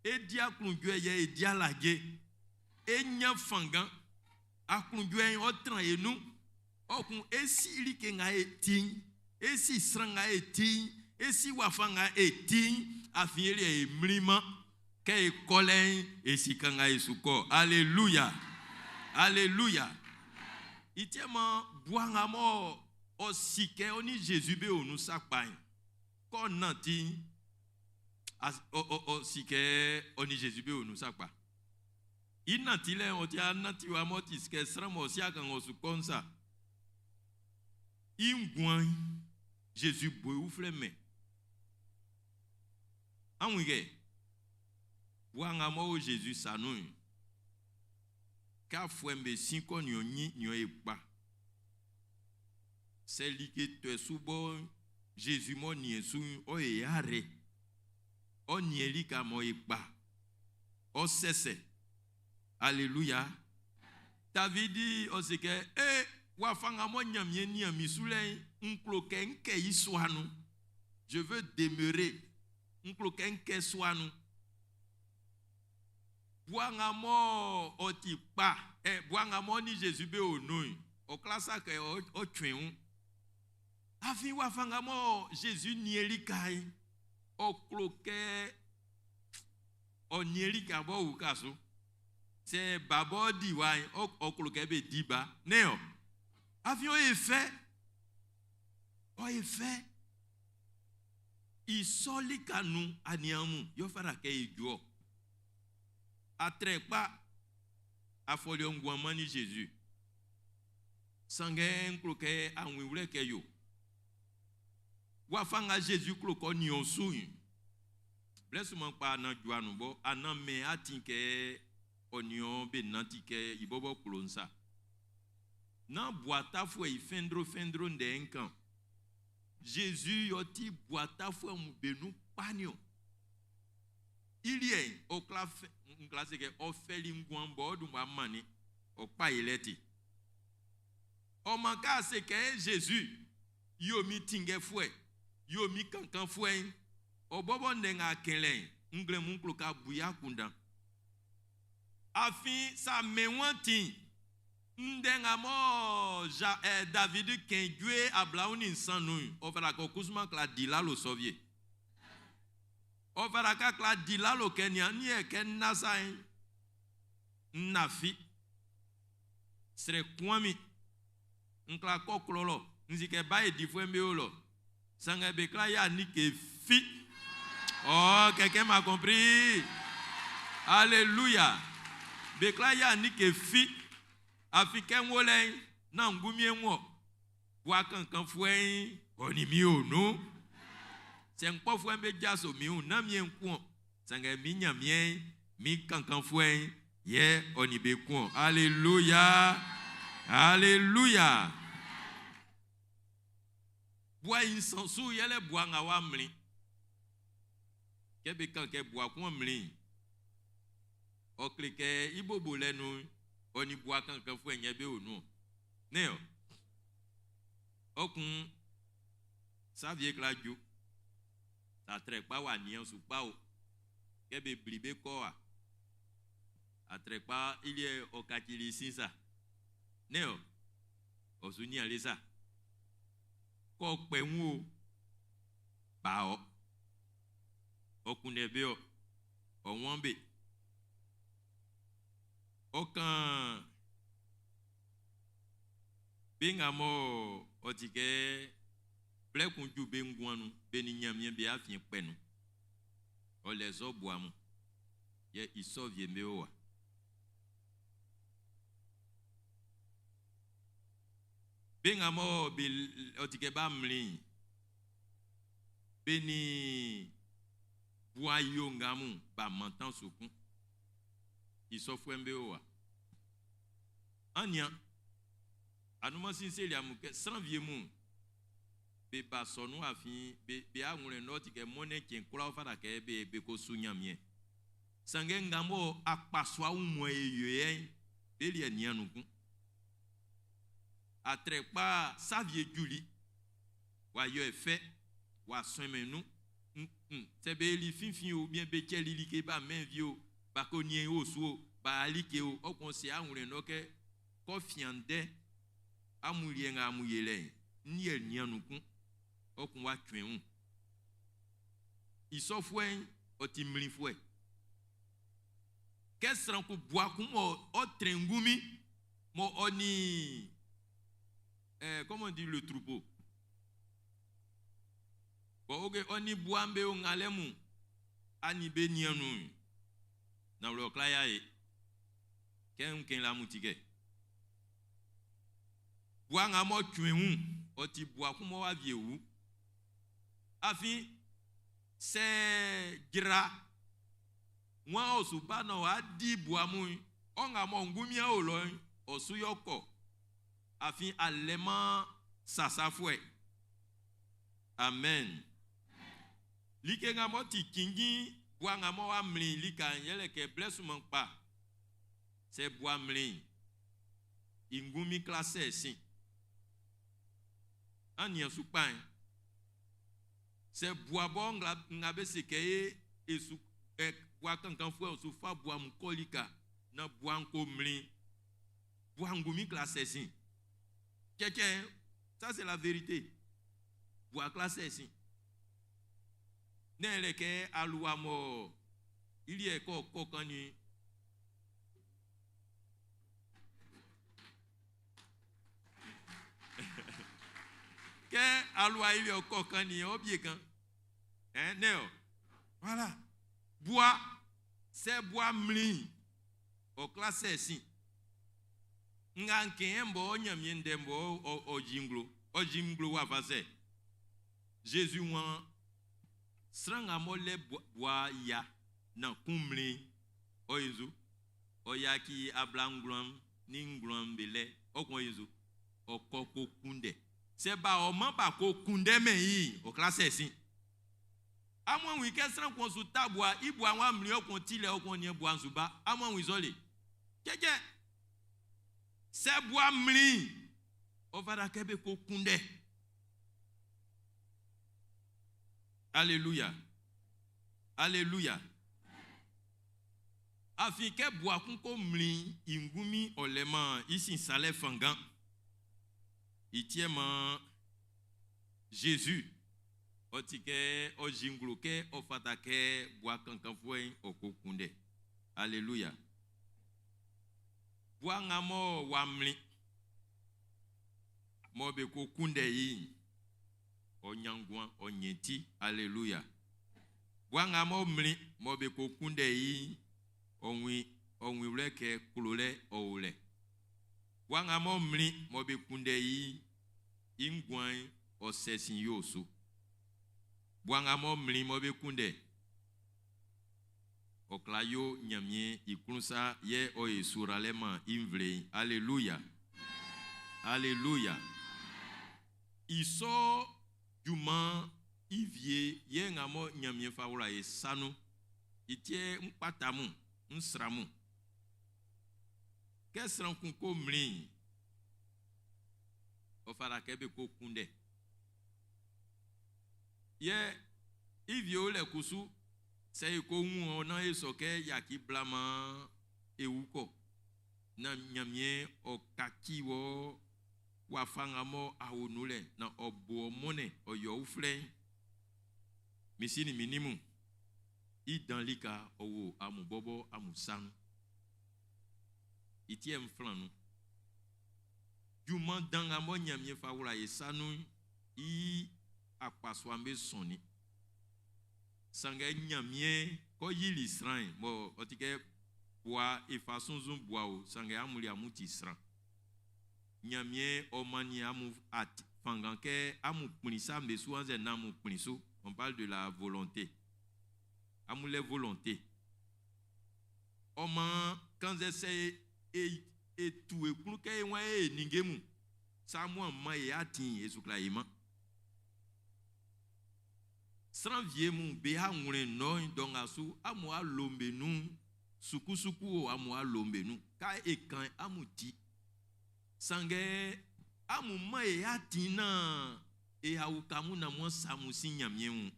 E dia klunjwe ye e dia lage. E nya fangan aklunjwe o tran enu. Okun esi like nga etin, esi sranga etin, esi wafanga etin, afieli e mlima. Que kolen et si kanga esuko. Alléluia. Alléluia. Itiema boangamo o sike oni Jésus be onu sakpain. Kon nanti o sike oni Jésus be onu sakpa. Inanti le o tia nanti wa moti ske sramo sia kan o sukonsa. Ingwan Jésus boy ou flemme. Anwige Wangamo Jésus sanou. Ka fwembe sinko nyonyi nyoye pa. C'est li que te subo Jésus mo nie sou o yare. O nie li ka mo pa. O sese. Alléluia. Davidi o seke wafanga mo nyamye ni amisule nkloke nke iswanu. Je veux demeurer nkloke nke swanu. Boangamo oti pa boangamo ni Jésus be onoi o klasa ke o twin afi wa fangamo Jésus nieli kai o kloke o nieli ka bo ukaso c'est babodi wa o kloke be diba neo afi o effet isoli kanu aniamu yo fara ke ijo Atrepa a folio ngwamani Jésus. Sangen kloke anwiwle ke yo. Wafanga Jésus kloko ni onsu. Bless mon pa nan juanu bo anan me atinke onion be nantike ibobo klonsa. Nan boata fwe fendro nde enkan. Jésus yoti boata fwe mbenu panyo. Il y a au classe que offeli ngwambo du mani au pa ileti. O manka c'est que Jésus yo mi tinge fwe, yo mi kankan fwe, o bobo ndenga kelen, ngle mun kloka buya kunda. Afi sa menwanti ndenga mo David kenjwe ablauni sanu, o fera ko kusma kla dila lo soviet. Overaka kla dila lo Kenya ni ken nasai nafi sre kwami nkla koklolo nzike bae difwembe olo sanga bekla ya ni ke fi. Oh, quelqu'un m'a compris? Alléluia. Bekla ya ni ke fi africain wolen na ngumie nwo wa kankan fwen onimi onu. C'est un peu fouet médiaso mi ou na mien coin. Sanga mi nyamien mi kankan fouet ye onibe coin. Alléluia. Alléluia. Bois insensu yele bois ngawa mli. Kebe kanke bois coin mli. O klike ibobo le nou oni bois kankan fouet nyebe ou nou. Neo. Okun sa vie kladjo. Ça traite pas wa nian sou pa o kebe blibe ko a traite pas il est au kakili sinsa neo o suni alisa ko pe nwo ba o kunebe o wonbe o kan bingamo otike ple kunju be ngwanu be ni nyamie be afin penu o les oboamu ye isovie meowa benga mo bil otike ba mlin beni boayo ngamu ba mantan sukun isofwe meowa anya anuma sincere amuke sans vieux mu be ba sonu afin be anwure no tike mone kin kura fara ke be ko sunyamie sange ngamo akpaswa umwe yoyen be li enianuku atrepa savie juli wa yo efe wa swemenu se be li finfin ou bien be cheli li ke ba men vio ba ko nien osuo ba alike o okon se anwure no ke ko fiande amulie nga amuyele ni enianuku okun wa twen isofwen otimli fwe kesran ku boaku mo o trengumi mo oni comment on dit le troupeau bon ok oni boambe o ngalemu ani be nianu na lo klaya e ken la mutike boanga mo twen oti boaku mo wa viewu afi se gira nwa osuba no adi boamu onga mo ngumia olo osuyoko afi allemand sasafwe amen like nga mo ti kingi boanga mo wa mli lika yele ke blessement pa se boa mli ingumi classe si anya supan se boa bon ngabe sekeye esu boa kankan fwe osu fa boa mkolika na boa nko mli boa ngumi classe si quelqu'un ça c'est la vérité boa classe si nele ke alua mo ili e ko kokani que alua ili o kokani obie kan neo voilà bois c'est bois mli o classe si nganke mbo nyamie ndembo o jinglo wa fase Jésus wan sranga mole bois ya na kumli o yezu o yaki ablanglam ninglom bele o kon yezu o koko kunde se ba o man ba ko kunde me yi o classe si amon wi kesran kon su tabwa ibu awon amri o kon tile o kon ni bu anzuba amon wi zole keje se bois mli o fara kebe ko kunde alléluia alléluia afike bois kun ko mli ingumi olema ici sale fangan itiema Jésus otike o jingloke o fatake bois kankan fwe o ko kunde alléluia bois ngamo wa mli mo be ko kunde yi o nyangwan o nyeti alléluia bois ngamo mli mo be ko kunde yi onwi wleke kulole o ule bois ngamo mli mo be kunde yi ingwan o sesin yosu bois ngamo mli mo be kunde o klayo nyamie ikunsa ye o esuralema invle alléluia alléluia iso juma ivie ye ngamo nyamie fawula e sanu itie mpatamu nsramu kesran kun ko mli o fara kebe ko kunde ye ivie o le kusu se ko wu na esoke yaki blama ewuko na nyamie o kakiwo wa fangamo awonule na obo mone oyo ufle misini minimu idanlika owo amubobo amusan itiem flanu du monde dans la mo nyamie fa wula esanu I akpaswambe soni sanga nyamie ko yili sran mo otike boa e façon zum boa o sanga amuli amuti sran nyamie omani amu at fanganke amu punisa mbesu anze na mu puniso. On parle de la volonté amule volonté oma quand j'essaie et tout et pour que moi e ningemu sa moi ma e atin esukla ima sran vie mu be ha ngure no don asu amu alombe nu sukusuku amu alombe nu ka e kan amuti sange amu ma e atina e haukamu na mo samusi nyamien.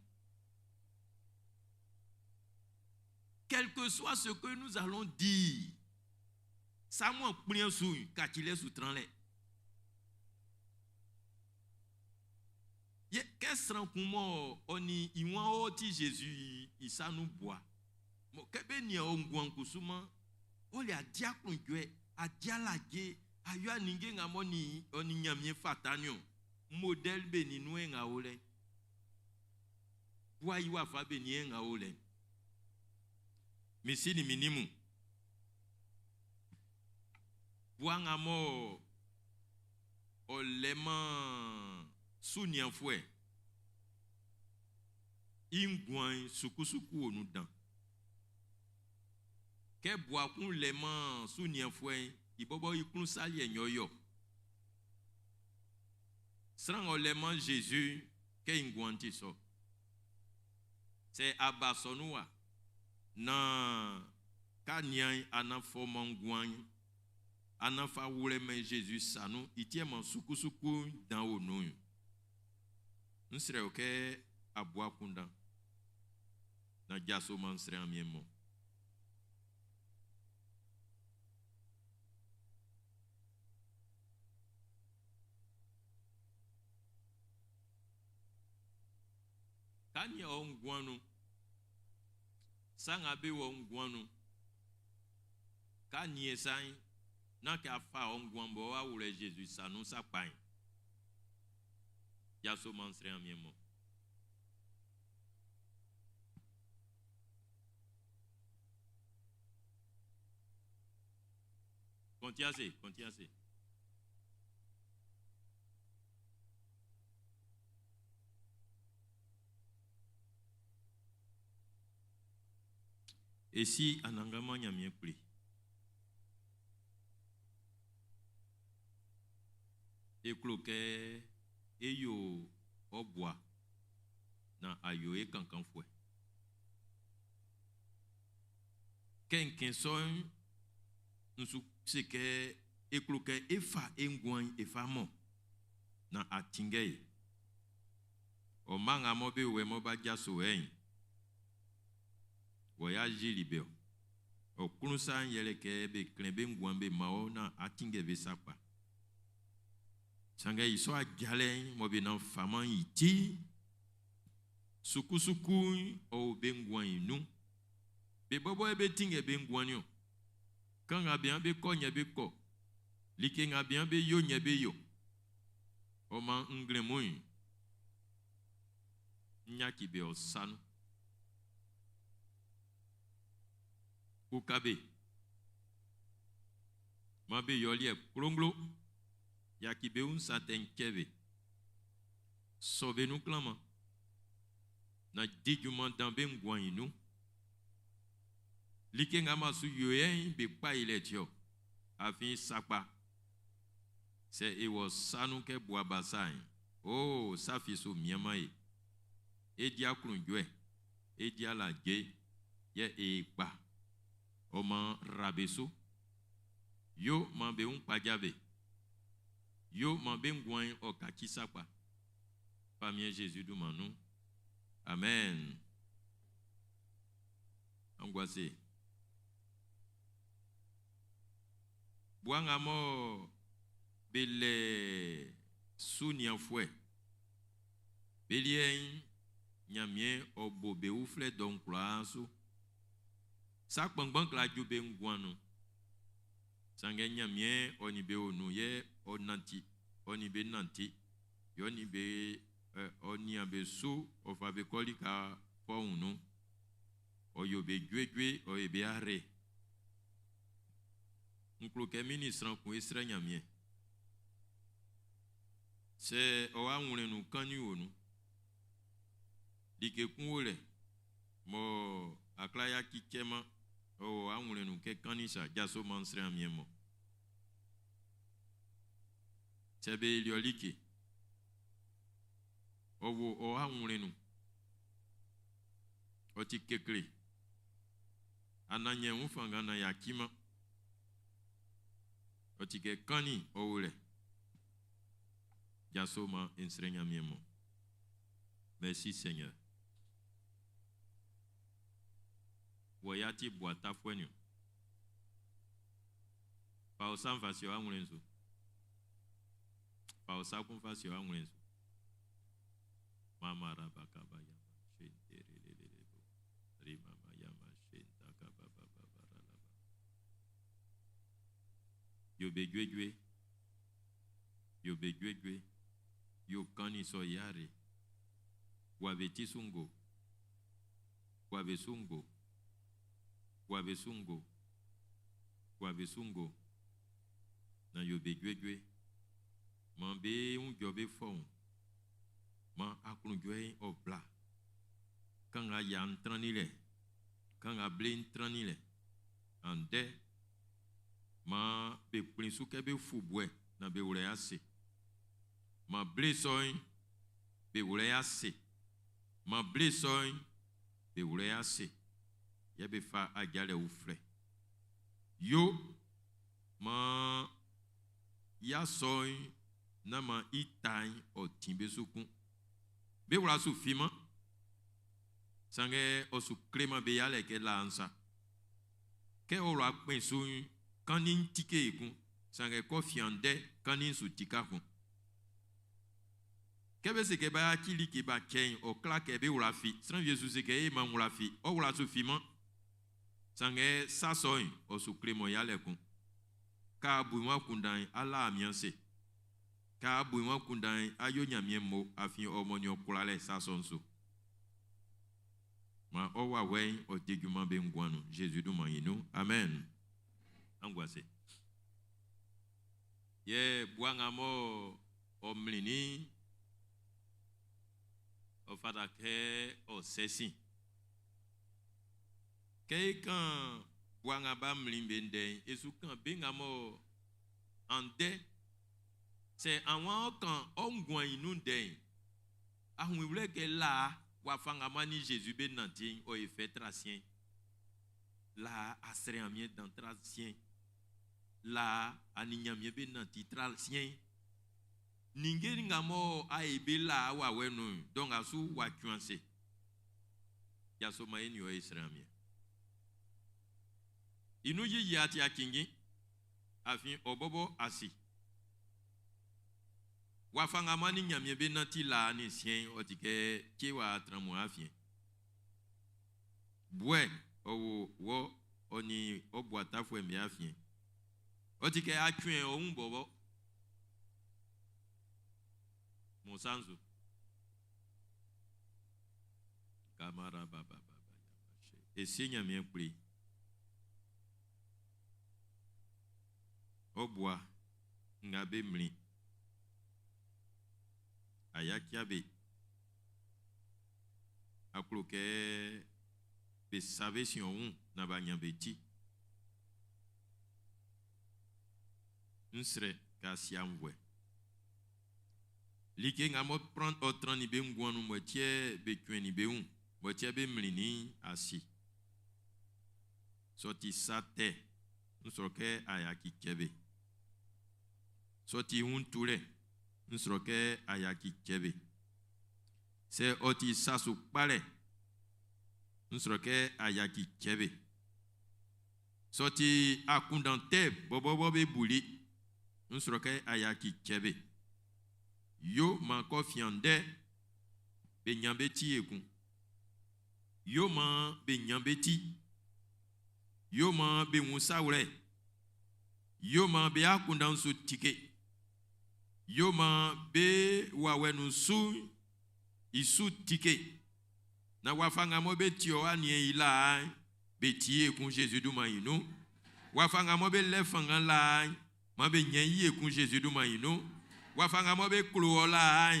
Quel que soit ce que nous allons dire, ça m'a pris sous katile sous tranle. Qu'est-ce que moi oni iwan oti Jésus isa nous boit. Mo kebe ni ongwan kusuma oli adia kunjwe adia laje ayo aninge ngamoni oni nyamie fatanyo modèle beni nous nga ole. Boa iwa fa beni nga ole. Mesi ni minimu buanga mo olema sunyan fwe ingwan sukusuku onu dan ke bua kun lema sunyan fwe ibobo ikun sali enyoyo sran olema Jésus ke ingwan ti so c'est abasonua na kanyan anafomangwan anafa wule men Jésus sanu itie man sukusuku dan onu nsre oke abwa kunda na jaso man sre amiemo kanya ongwanu sanga be wo ngwanu ka nie san na ka fa ongwan bo wa wure Jésus sanu sa pan ya so mansre amiemo Contiase et si anangama nyamie pli e kloke e yo obwa na ayo e kankan fwe kenken son nsu seke e kloke e fa engwan e fa mo na atingei o manga mo be we mo ba jaso en voyage libéo o kunsa yele ke be klembe ngwambe mao na atinge be sapa sanga iso agalen mo be na faman iti sukusuku o be ngwan inu be bobo e be tinge be ngwan yo kanga bien be ko nye be ko like nga bien be yo nye be yo o ma nglemoy nyaki be o sanu Ukabe mabe yoli kronglo yakibe un saten keve sauve nous clama na dijuman dambe ngwan inu like nga masu yoyen be pa ile tio afin sapa c'est e was sanu ke boa basai oh safi so miama e dia krunjwe e dia la je ye e pa Oman rabeso yo mambe un pajabe yo mambe ngwan o kakisapa famille Jésus du manou amen angoissé boanga mo bele sounian fouet belien nyamien obobe oufle donc kloaso sa kpangban kla jube ngwanu Sangenya mien onibe onuye onanti onibe nanti yonibe oniabe su ofabe kolika fonu oyobe gwe oyebe are nkloke ministre ku Israël mien c'est owa ngulenu kanyu onu dike kunole mo aklaya kikema o angulenu ke kanisa jaso mansre amiemo sebe lioliki owo o angulenu oti kekle ananye mfanga na yakima oti ke kani owule jaso ma ensrenya miemo. Merci Seigneur. Woyati boita fwenyo. Pa osan fasyo angulenzo. Pa osa kun fasyo angulenzo. Mama rabaka baya shenterelelebo. Rimama yama shentaka baba baralaba. Yo begwegwe. Yo begwegwe. Yo kani so yare. Wabeti sungo. Wabesungo. Wabesungo na yobe gwegwe man be un jobe fon man aklunjwe obla kan a yan tranile kan a blin tranile ande ma be prinsu ke be fubwe na be wure ase ma blesoin be wure ase ma blesoin be wure ase yebe fa ajale oufre yo ma ya soy na ma itai o timbe sukun be wala su fima sange o su krema be yale ke lansa ke o ra pin su kanin tike kun sange ko fiande kanin su tika kun kebe se ke ba kili ki ba ken o kla ke be wala fi san Jesus se ke e ma wala fi o wala su fima sange sasoy o su kremo yale kun ka buima kundan ala amianse ka buima kundan ayo nyamiemo afin omonyo kulale sasonso ma o wa wen o deguma be ngwanu Jesus du mayinu amen angwase ye buanga mo o mlini o fada ke o sesi Quelqu'un boanga ba mlimbende esu kan benga mo ande c'est anwa kan ongwan inunde ahun wule ke la wa fanga mani Jésus ben nantin o effet tracien la asre amien dans tracien la aninyamie ben nanti tracien ningeri ngamo a ebela wa wenu donc asu wa kuanse ya so mayeni o Israël inu yi yati akingi afin obobo asi wafanga mani nyamye be nanti la ni sien otike kiwa tramu afin bwe owo wo oni obwata fo emi afin otike atwen ohun bobo monsanzu kamara baba esinya mi pli obwa ngabe mli ayakiabe akloke be save si on na banyambeti nsre kasi amwe like ngamo prendre autre ni be ngwanu moitié be kweni be un moitié be mlini asi soti sate nsroke ayaki kebe soti huntule nsroke ayaki kebe se oti sasu pale nsroke ayaki kebe soti akundante bobo be buli nsroke ayaki kebe yo ma kofiande be nyambeti ekun yo ma be nyambeti yo ma be musawre Yo man be akundan su tike. Yo man be wawenu su isu tike. Na wafanga mo be tio anie ila be tie kun Jésus du maïno. Wafanga mo be lefanga la ma be nyen kun Jésus du maïno. Wafanga mo be klo la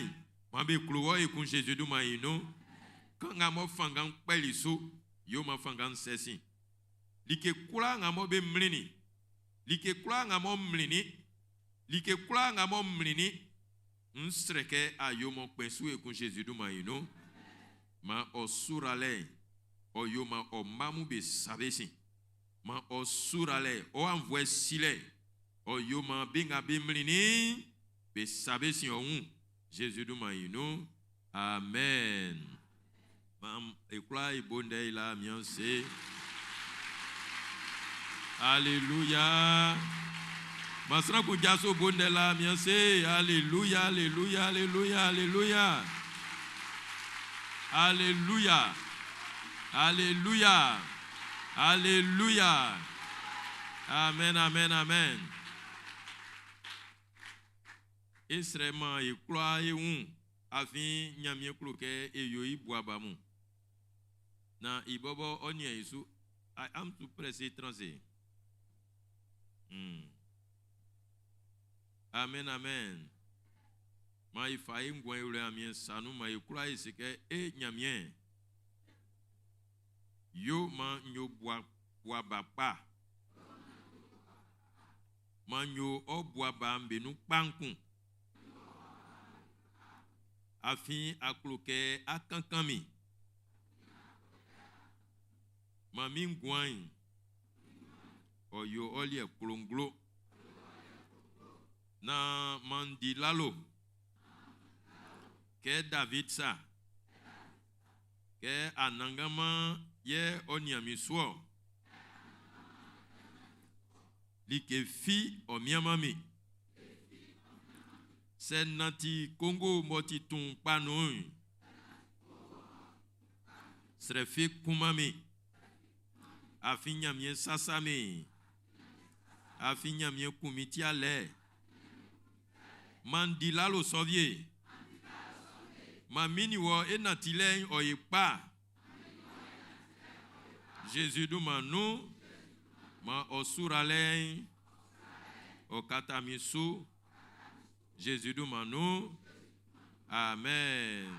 ma be klo e kun Jésus du maïno. Kanga mo fangan peliso yo ma fangan sesi. Like kula nga mo be mlini. Like kula nga mo mlini. Like kula nga mo mlini. Nsreke a yo mo pensu e kun Jésus du maïno. Ma o surale o yo ma o mamu be sabesi. Ma o surale o envoie sile. O yo ma binga be mlini be sabesi o un. Jésus du maïno. Amen. Mam ekula ibonde ila mianse. Alléluia. Masra kujaso bonde la mianse. Alléluia, alléluia, alléluia, alléluia. Alléluia. Alléluia. Alléluia. Amen, amen, amen. Extrêmement ekula e un afin nyamie kloke e yo ibuabamu. Na ibobo onye isu I am to press it transit. Amen, amen. Ma ifaye ngwen ule amien sanu ma ikula isike e nyamien. Yo ma nyo bua bapa. Ma nyo o bua bambe nu pankun. Afin akloke akankami. Ma mingwan. O yo olie kulonglo. Na mandi lalo. Ke David sa. Ke anangama ye onyamiswo. Like fi o miamami. Senati Congo moti ton panou. Srefi kumami. Afinya mien sasami. Afinya mien kumiti ale. Mandila lo sovie. Mamini wo enatile oyepa. Jésus du manou. Ma osurale. Okatamisu. Jésus du manou. Amen.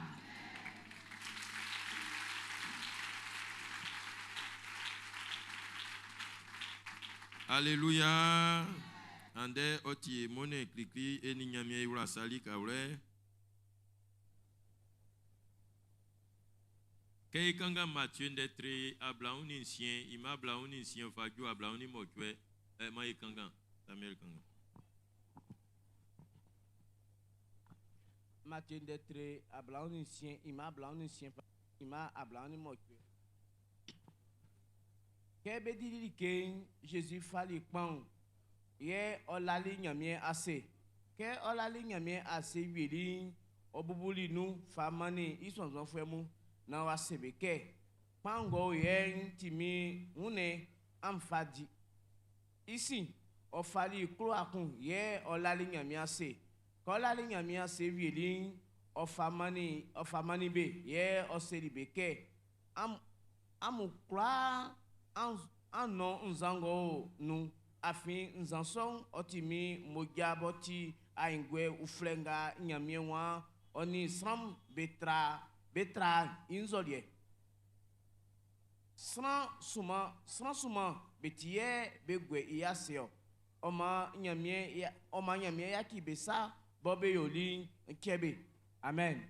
Alléluia. Ande oti mone klikli eni nyamie ura sali kaure. Kei kanga Matthieu ndetre ablauni nsien ima ablauni nsien fagio ablauni mokwe ma kanga Samuel kanga. Matthieu d'être ablauni sien ima ablauni mokwe. Kebe dili ke Jésus fali pan ye olali nyamie ase. Ke olali nyamie ase wili obubuli nu famani isonzon femu na wasebeke. Pango ye timi une amfadi. Ici ofali klo akun ye olali nyamie ase. Olali nyamie ase wili ofamani be ye oselibeke. Amukra ano nzango nu afin nzanson otimi mojaboti aingwe uflenga nyamiewa oni sram betra inzolie sran suma betie begwe iyaseo oma nyamie yaki besa bobe yoli kebe. Amen.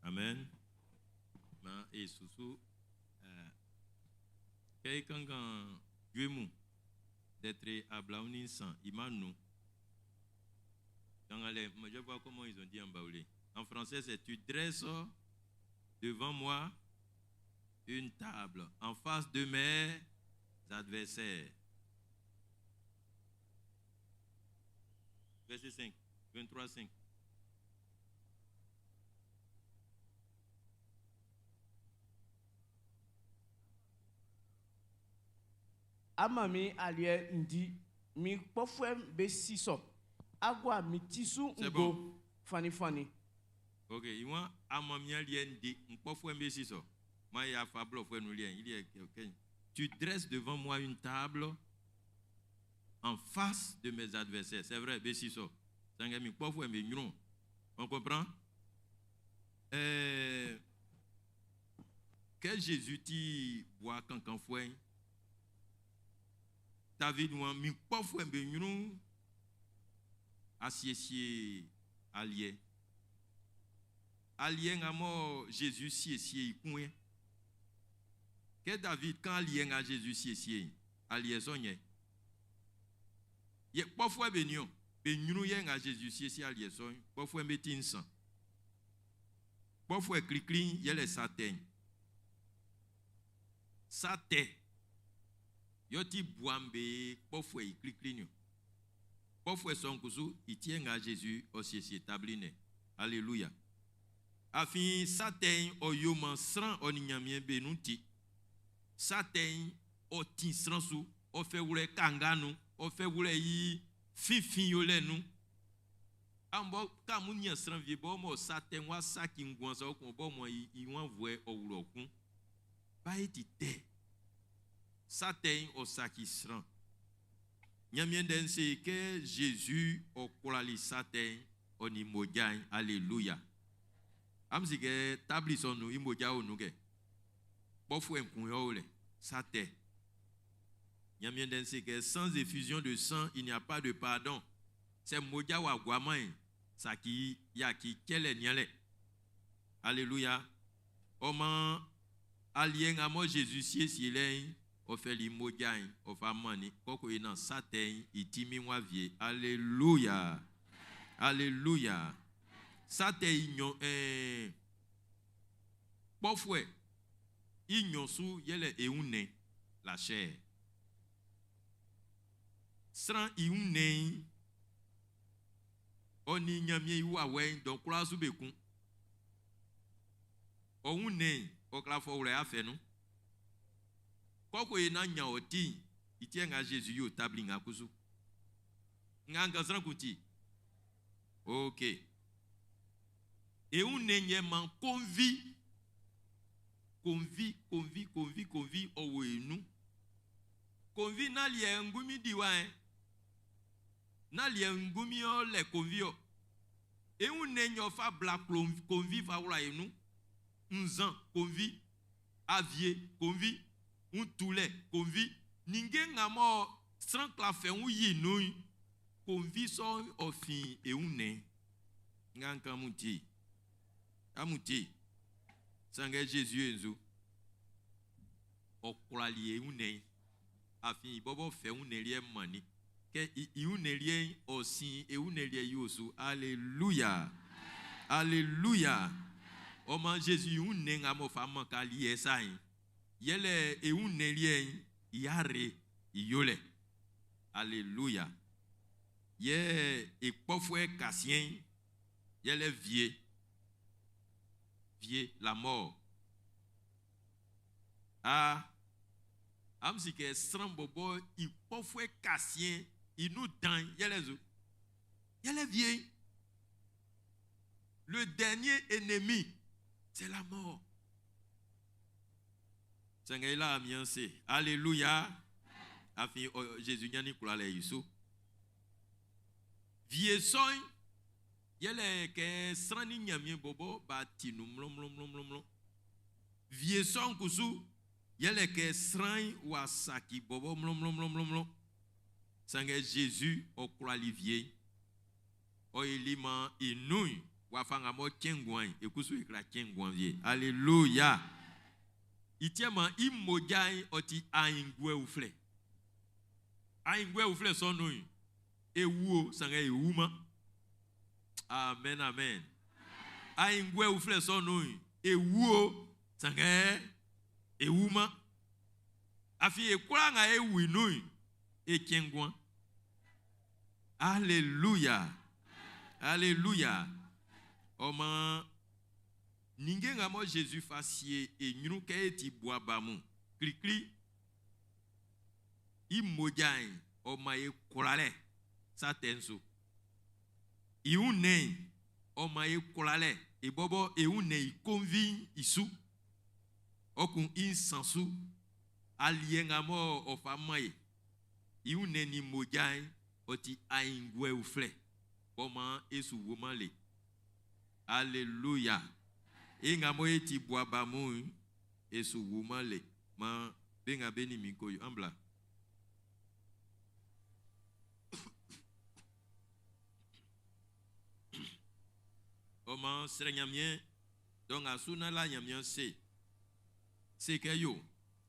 Amen. Ma e susu kei kangan Dieu d'être à Blaounin sans Imanu. Je vois comment ils ont dit en baoulé. En français, c'est tu dresses devant moi une table en face de mes adversaires. Verset 5, 23, 5. amami aliye ndi mi kpofwe be siso agwa mi tisu ngo fani. Ok, il y a un lien de tu dresses devant moi une table en face de mes adversaires. C'est vrai, Bessiso. On comprend? Que Jésus ti boit quand fouet. David ou mi pas fouet benyron assiesier allié. Allié à mort Jésus si coin. Que David quand allié à Jésus si allié sonye. Ye pas fouet benyon. Benyron yen à Jésus si allié son. Pas fouet metin sang. Pas fouet cliclin yele satin. Satin. Yoti boambe pas fouet cliclin. Pas fouet son kusu il tient à Jésus aussi établi. Alléluia. Afin satin o yoman sran o ninyamien benuti. Satin o tin sran su o fe wule kanganu o fe wule yi fifin yole nu. Ambo kamunya sran vie bo mo satin wa saki ngwansa o kon bo mo yi wan vwe o wuro kun. Ba eti te. Satin o saki sran. Nyamien den se que Jésus o kolali satin o ni modjan. Alléluia. Amsike tabli son nous imoja ou nous ke. Bofu enkunyo le sate. Nyamien den se que sans effusion de sang il n'y a pas de pardon. C'est moja wa guamain sa ki ya ki kele nyale. Alléluia. Oman alien à moi Jésus si len o fait li moja o fa mani koko ina sate itimi wa vie. Alléluia. Alléluia. Ça te ignon parfois ignon sou yele eune la chair sran iune oni nyamie wa wen donc kula su bekun o une o kla fo wure afe nu koko ina nya oti itienga Jésus yo tabli nga kusu nga sran kuti. OK. Et on n'est man convi owe nous convi na lie ngumi diwa na lie ngumi o le convi o et on n'est fa bla convi fa wala nous nzan convi avier convi un toule convi ninge ngamo sans la fe un yinu convi so ofin et on n'est nganka muti amuti sanga Jésus enzo okralié une afin bobo fait une lien mani que une lien aussi et une lien yosu. Alléluia. Alléluia. O man Jésus une ngamo femme kali esai yele e une lien yare yole. Alléluia. Ye e pofwe kasien yele vie la mort. Ah, amsi que srambobo il pofwe kasien il nous dan yelezo. Yele vie. Le dernier ennemi c'est la mort. Sengela amianse. Alléluia. Afi Jésus nyani kula le Yusu. Vie soin yele ke srani nyamie bobo bati nu mlom vie son kusu yele ke sran wasaki bobo mlom sange Jésus o kwalivier o elima inui wafanga mo kengwan ekusu ikra kengwan vie. Alléluia. Itiema imojai oti aingwe ufle sonu ewu sange ewuma. Amen, amen. Aingwe ufle sonu ewu sange ewuma. Afi ekura nga ewu inu ekengwan. Alléluia. Alléluia. Oma ninge nga mo Jésus facier et nyunu ke ti boabamu. Klikli. imojai o mae kurale sa tenso iune o mae kurale e bobo iune I convi isu okun insansu aliengamo o famaye iune ni mojai oti aingwe ufle boma esu womale Alléluia. Ingamo eti boabamu esu womale ma benga beni mikoyo ambla. Oma srenyamien donc asuna la nyamien se ke yo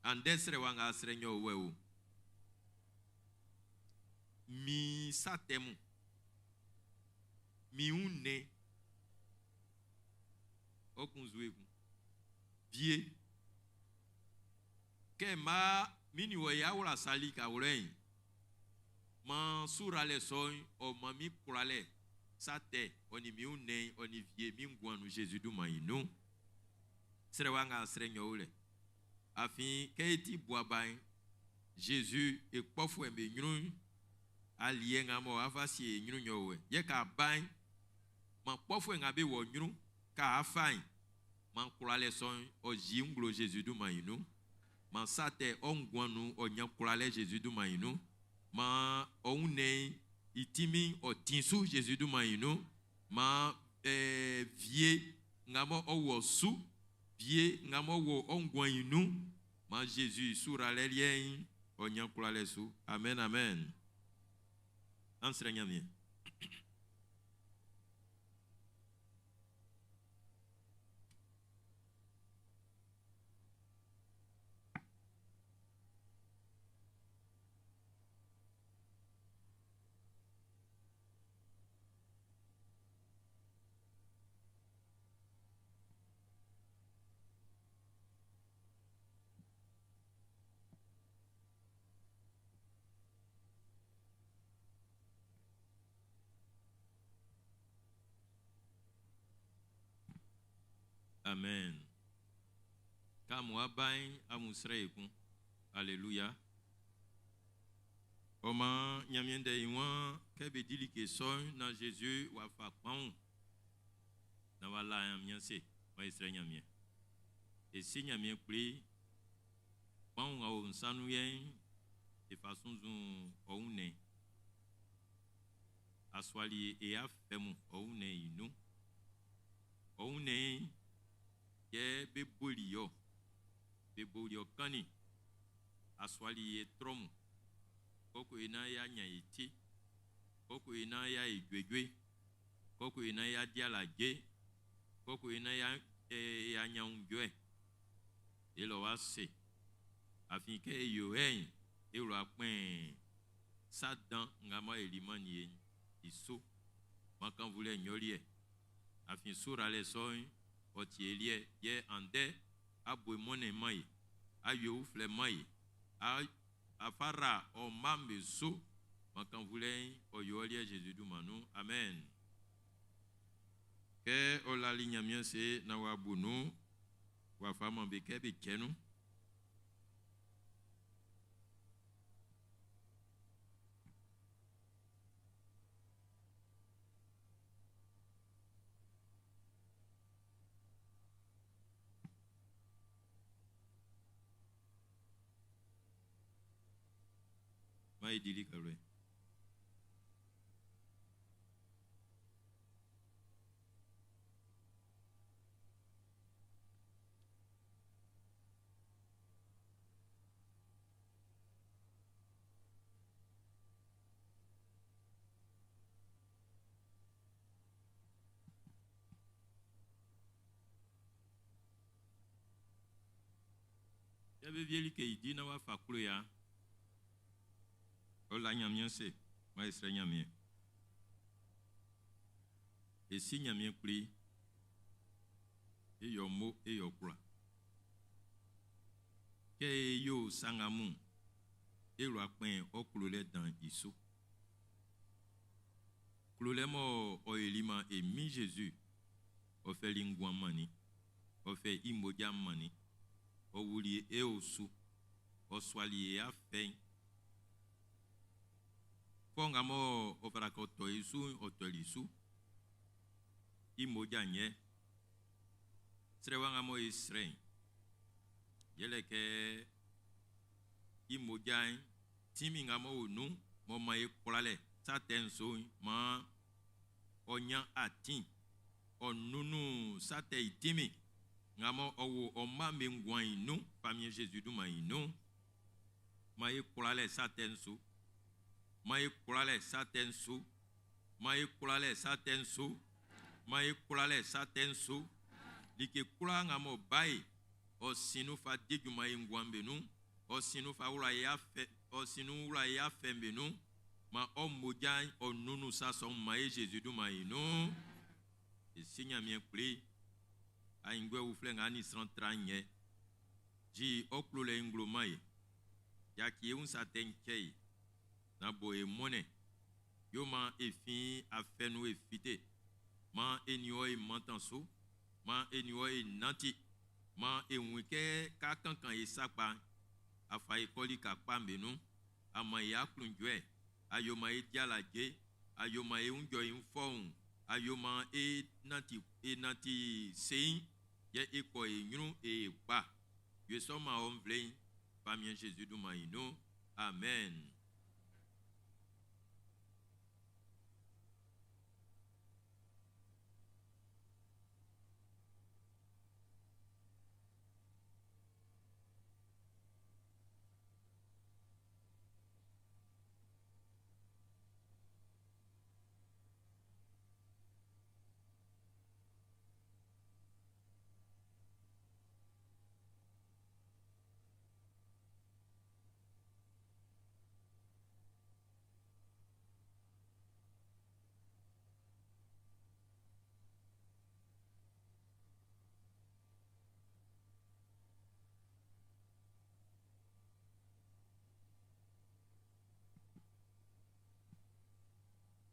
andesre wanga srenyo wewo mi satemu mi une okunzueku vie ke ma mini wo ya wala sali ka wulen ma sura le soy o mami kurale sate oni mi une oni vie mi ngwanu Jésus du maïno sere wanga srenyo ule afin ke eti boaban Jésus e kpofu embe nyunu alienga mo avasi nyunu nyowe ye ka ban ma kpofu ngabe wo nyunu ka afan man kurale son o jinglo Jésus du maïno man sate ongwanu o nyakurale Jésus du maïno ma one itimi o tinsu Jésus du maïno ma vie ngamo o wosu vie ngamo wo ongwanu ma Jésus sura lelien o nyakurale su amen amen ansrenyamie Amen. Kamwa bain amusreku. Alléluia. Oma nyamiende iwan kebe dili ke soy na Jésus wa fakpan. Na wala yamyanse wa Israël nyamien. Et si nyamien pli pan o nsanu yen de façon zun oune aswali e afemu oune inu. Oune ye bebolio kani aswali ye tromu koko ina ya nyaiti koko ina ya igwegwe koko ina ya dialage koko ina ya ya nyaungwe elo wase afin ke yo en elo apin sadan ngama elimani iso makan vule nyolie afin sura le soy otielie ye ande abwe mone mai ayo ufle mai afara o mamezo makan vule o yolie Jésus du manu amen ke o la linya miense na wabunu wa fama bekebe kenu mai dili kare yabe vieli ke idi na wa fakulu ya ola nyamien se ma Israël nyamien et si nyamien pli e yo mo e yo kura ke yo sangamu e lo apin okulole dans iso kulole mo o elima e mi Jésus o fait lingwan mani o fait imodia mani o wuli e osu o swali e afen Fongamo operakoto isu otolisu. Imoja nye. Srewangamo Israel. Yele ke imoja timingamo unu moma ekolale satenso ma onya atin onunu sate itimi ngamo owo oma mengwan inu famille Jésus du ma inu ma ekolale satenso ma ekolale satenso ma ekolale satenso ma ekolale satenso like kula ngamo bai o sinu fa diguma ingwambenu o sinu fa ula ya fe o sinu ula ya fembenu ma o mojan o nunu sa son ma Jésus du ma inu e sinya mien pli a ingwe u flenga ni 130 ji oklo le inglo mai ya ki un sa tenkei na boe mone yo ma e fin a fenu e fite ma enyo e mantanso ma enyo e nanti ma e wike ka kankan e sakpa afa e koli ka pambenu ama ya klunjwe ayoma e dialaje ayoma e unjo infon ayoma e nanti sein ye e ko e nyunu e pa ye soma omvlein famille Jésus du maino amen.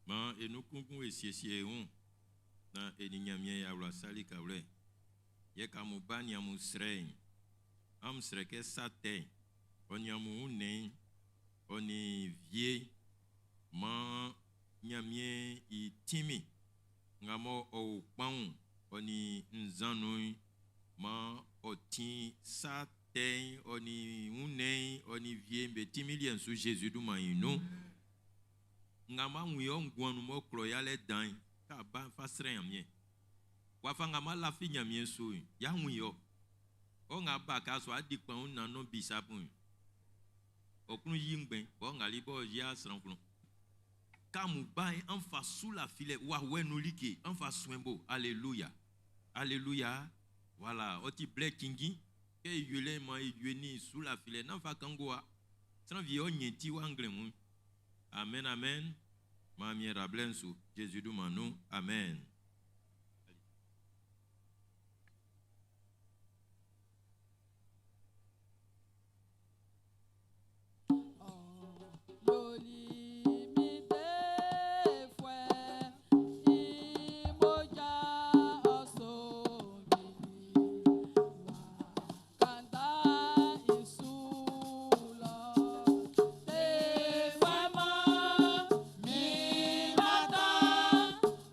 Ma e nous kungun e siesie on na e ninyamie ya wla sali kawle ye kamu bani amu srein am sreke sate oni amu unen oni vie ma nyamie I timi ngamo o paun oni nzanu ma oti sate oni unen oni vie be timilien sous Jésus du maino ngama nguyo ngwanu mo kroyale dan ka ba fasre yamye wa fa ngama la fi nyamye so ya nguyo o ngaba ka so adikpan na no bisapun okunu yingben o ngali bo ya sranfun kamu ba en fa sous la file wa wenu like en fa swembo alléluia alléluia voilà oti black kingi ke yule ma yuni sous la file na fa kangoa tran vie o nyenti wa anglemu. Amen, amen. Mamie Rablensu, Jésus du Manou, amen.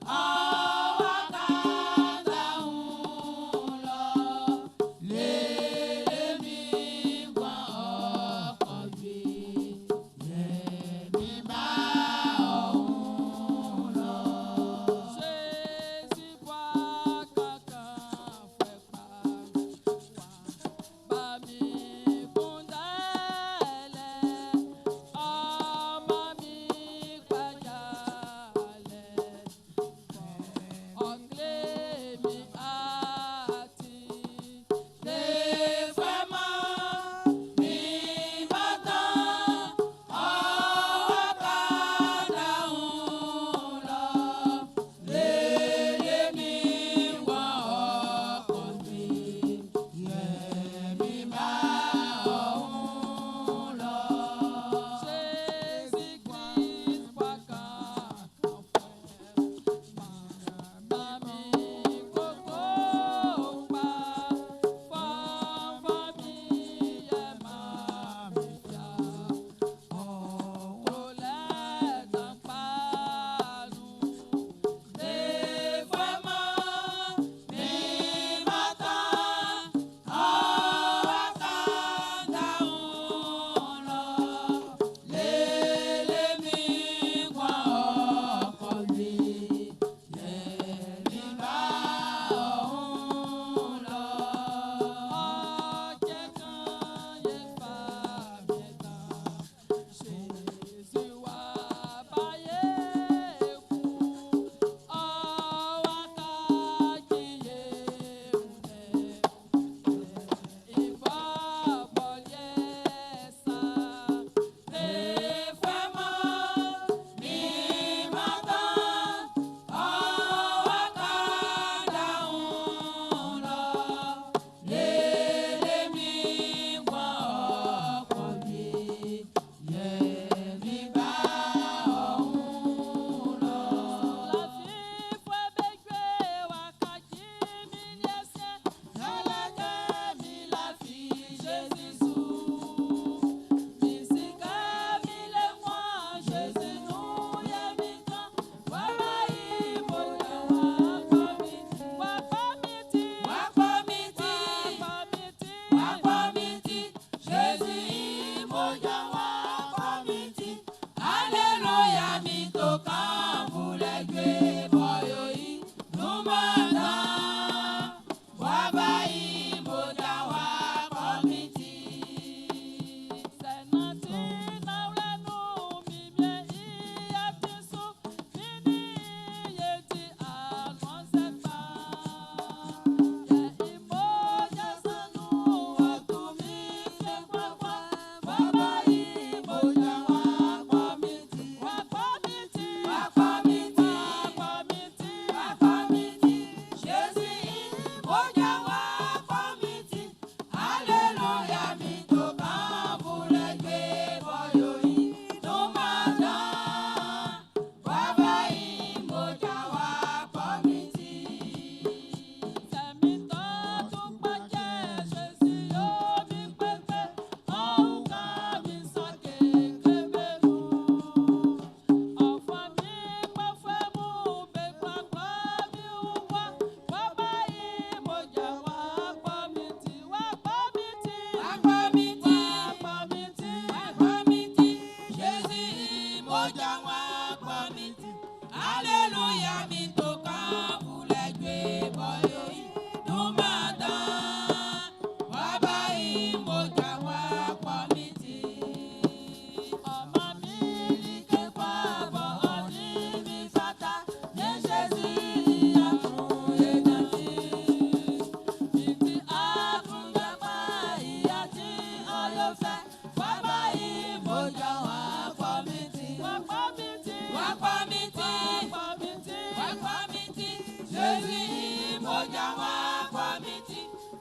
Ah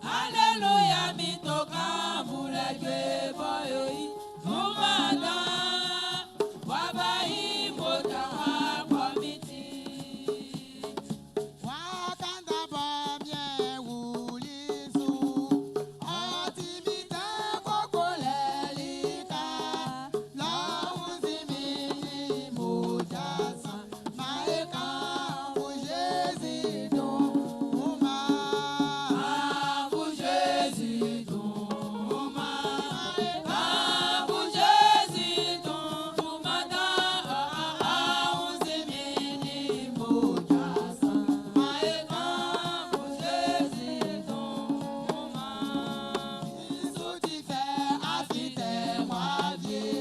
Alléluia, mi toka voulait que boy, Moumada, Wabaï, Moda, Wamiti. Wakanda bomye wulisu, otimita kokolelika, lauzimini mojasa, maeka u Jésus duma, Abu Jésus duma, Abu Jésus duma, Auzimini mojasa, maeka Abu Jésus duma. Jésus t'y fait affiter moi Dieu,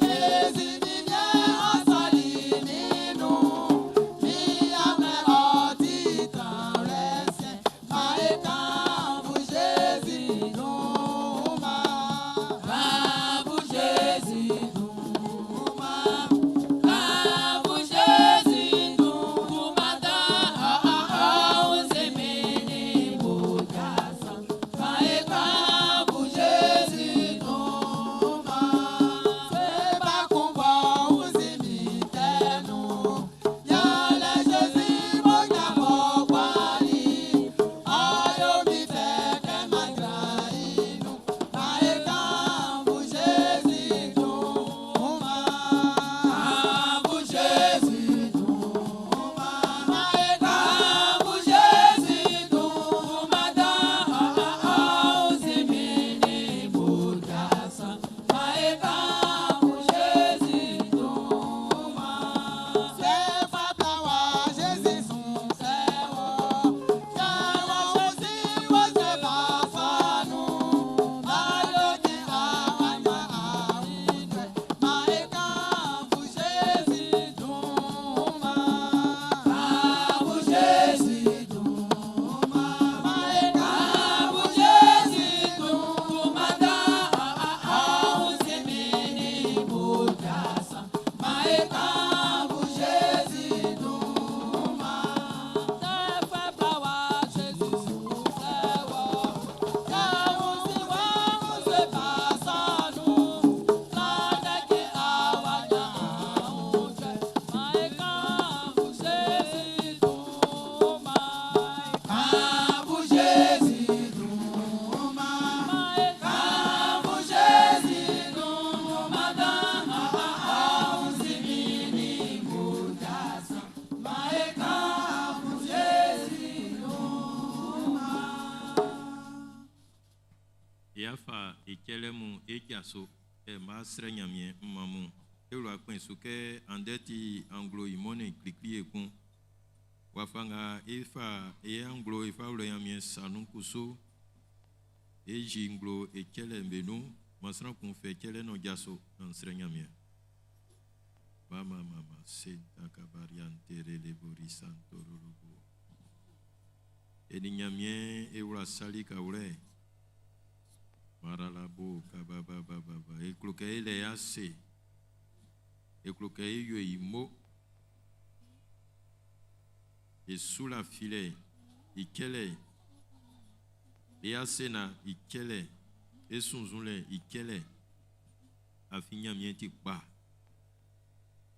Jésus m'y vient en salimino, mi amè oti tan resen, maeka Abu Jésus duma, Abu Jésus duma, Abu Jésus duma, Auzimini mojasa, maeka Abu Jésus duma. c'est pas qu'on va vous imiter nous, y'a les Jésus mon gamo kwali, ayo mi fait que malgré nous, maeka Abu Jésus duma, Abu Jésus duma, maeka Abu Jésus duma, Auzimini mojasa, maeka Abu Jésus duma. c'est pas plawa Jésus son servo, y'a aussi vous c'est pas ça nous, ayo ti awanya awidwe, maeka Abu Jésus duma, Abu Jésus duma, maeka Abu Jésus duma, Auzimini mojasa, maeka Abu Jésus duma. Tefe bawa Jésus susewo, Jésus wa se pasa nu, ladeke awanya aunje, maeka Abu Jésus duma, Abu Jésus duma, maeka Abu Jésus duma, Auzimini mojasa, maeka Abu Jésus duma. Yafa ekelemu ekiaso ma srenyamie mamu elo akwen suke andeti anglo imone klikli ekun wafanga efa anglo efa lo yamie sanu kuso eji anglo ekele mbenu masra kun fe kele no jaso an srenyamie mama senta kabariante relebori santo rurubu eninyamie ewra sali kaure maralabo kababa ekloke ile yase ekloke yo imo et sous la filet ikele yase na ikele esunzule ikele afinya mienti pa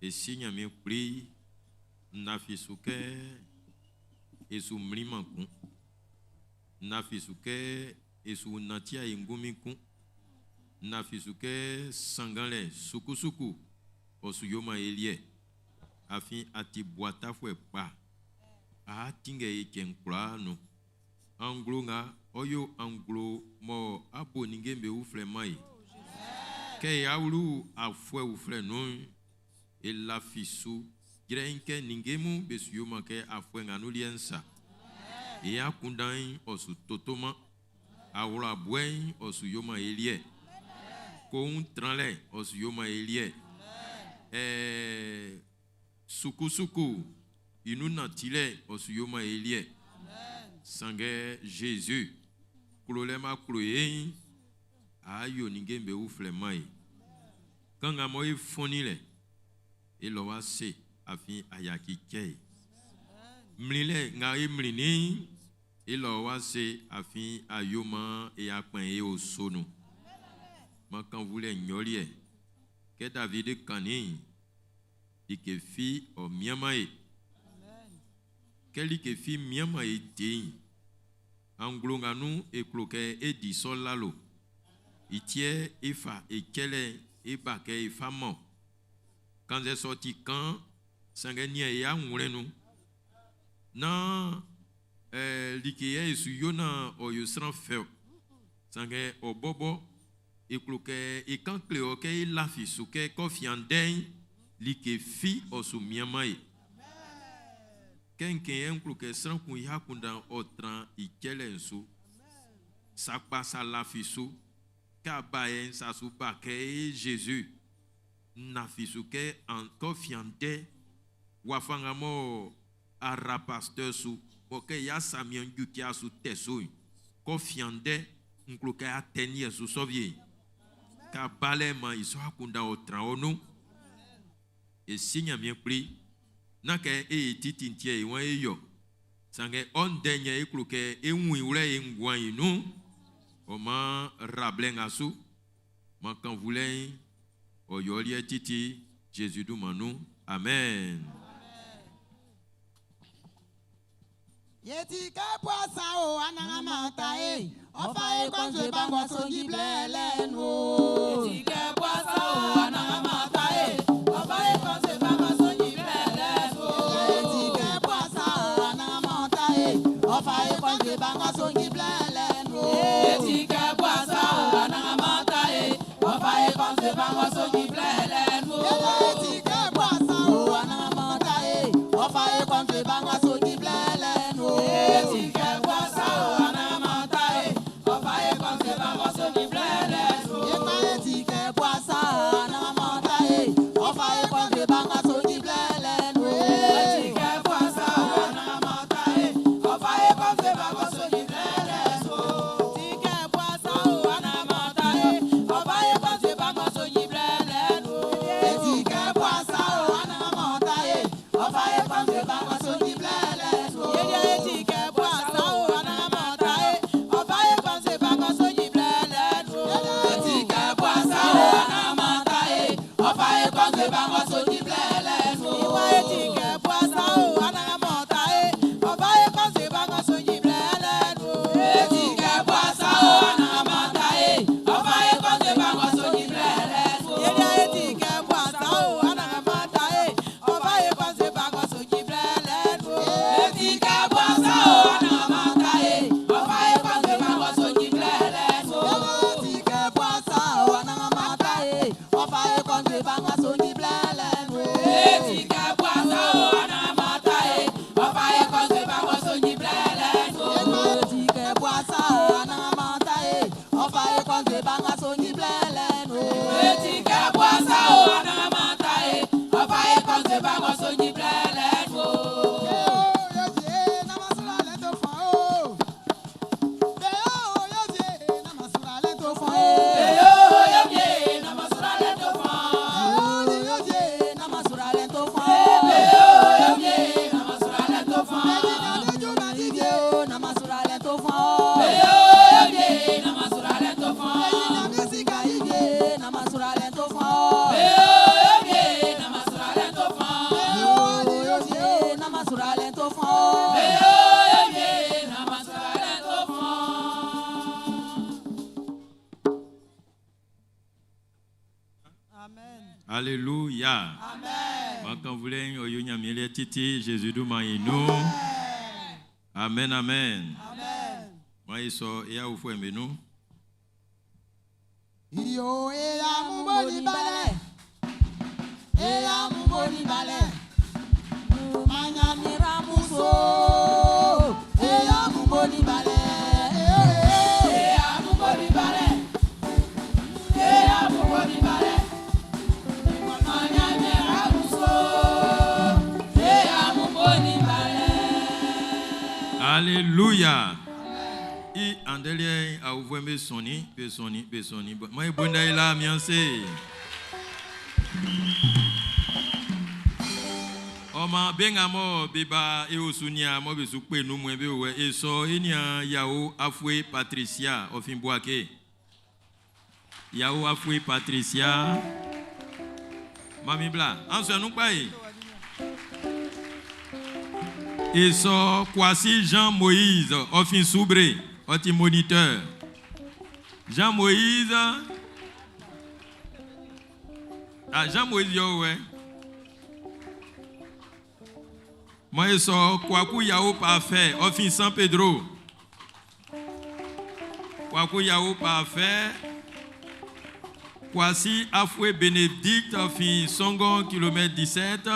esinya mi pri nafisuke esu mlimankun nafisuke esu natia ingumikun nafisuke sangale sukusuku osuyoma elie afin ati boita fue pa a tinge ekenkura no anglo nga oyo anglo mo abo ningembe ufle mai ke yaulu afwe ufle no ela fisu grenke ningemu besuyoma ke afwe nganu liensa e akundan osu totoma awula bwen osuyoma elie ko un tranle osuyoma elie sukusuku inuna tile osuyoma elie sange Jésus kulolema kuloye ayo ningembe ufle mai kanga moi fonile elowa se afin ayaki kei mlile nga mlini Et là, on c'est afin à Yoma et à Pain au sono. Mais quand vous voulez ignorer que David Kani, il que fit au Miamae. Quel que fit Miamae dit, Anglonganu et Cloquet et dit Solalo. Il tient et fa et quel est et baquet et femme. Quand j'ai sorti quand, Sangania et Amourenou. Non. Likéa et Suyona ou Yusran Fer. Sangé au Bobo et Cloquet et quand Cléoquet la fi souke confiandin liké fi au soumiamae. Quelqu'un un Cloquet sans qu'on y a kundan otran et kelensu. Ça passe à la fi sou. Kabayen sa soupake Jésus. Na fi souke en confiandin. Wafangamo à rapasteur sou. Ok, ya samian yukia sous tesouille. Confiande, n'cloque a tenir sous sovier. Car balema ils sont akunda au traono. Et signe bien pris. N'a que e titintie wan yo. Sangue on denye e cloque e oui oule e ngwan nous. Oma rablen asu. Man quand voulez o yoli titi Jésus du manou. Amen. Yeti ke poisa o ananga mata e ofa e konje bango songi blele no. Yeti ke poisa o ananga mata e ofa e konje bango songi blele no. Yeti ke poisa o ananga mata e ofa e konje bango songi blele no. Yeti ke poisa o ananga mata e ofa e konje bango songi blele no. Yeti ke poisa o ananga mata e ofa e konje bango songi blele no. Eti ke poisa o anamata e ofa e konse bango songi blele so. Eti ke poisa o anamata e ofa e konse bango songi blele no. Eti ke poisa o anamata e ofa e konse bango songi blele so. Eti ke poisa o anamata e ofa e konse bango songi blele no. Eti ke poisa o anamata e ofa e konse bango songi blele so. Eti ke poisa o anamata e ofa e konse bango songi blele no. Eti ke poisa o anamata e ofa e konse bango songi blele no. Eti ke poisa o anamata e ofa e konse bango songi blele no. Eti ke poisa o anamata e ofa e konse bango songi blele no. Eti ke poisa o anamata e ofa e konse bango songi blele no. Eti ke poisa o anamata e ofa e konse bango songi blele no. Eti ke poisa o anamata e ofa e konse bango songi blele no. Eti ke poisa o anamata e ofa e konse bango songi blele no. Eti ke poisa o anamata e ofa e konse bango songi blele no. Eti ke poisa o anamata e ofa e konse bango songi blele no. Alléluia. Amen. Quand vous voulez, oyonyamile titi Jésus du maïnou. Amen, amen. Amen. Moi, il sort et à vous faire nous. Yo e ya muboni bale, e ya muboni bale, manya mira muso, e ya muboni bale, e ya muboni bale, e ya muboni bale, manya mira muso, e ya muboni bale. Alléluia. Et en derrière, à ouvrir mes soni. Moi, je suis là, miancé. Oma bengamo beba e osunia mo be sukpe no mo be we e so enia yao afwe Patricia ofimboake. Yao afwe Patricia. Mami bla, anso nou pa e. Et so Kwasi Jean Moïse ofin soubre oti moniteur. Jean Moïse. Ah Jean Moïse yo ouais. Moi so Kwaku Yao parfait ofin San Pedro. Kwaku Yao parfait. Kwasi Afwe Bénédicte ofin Songon kilomètre 17.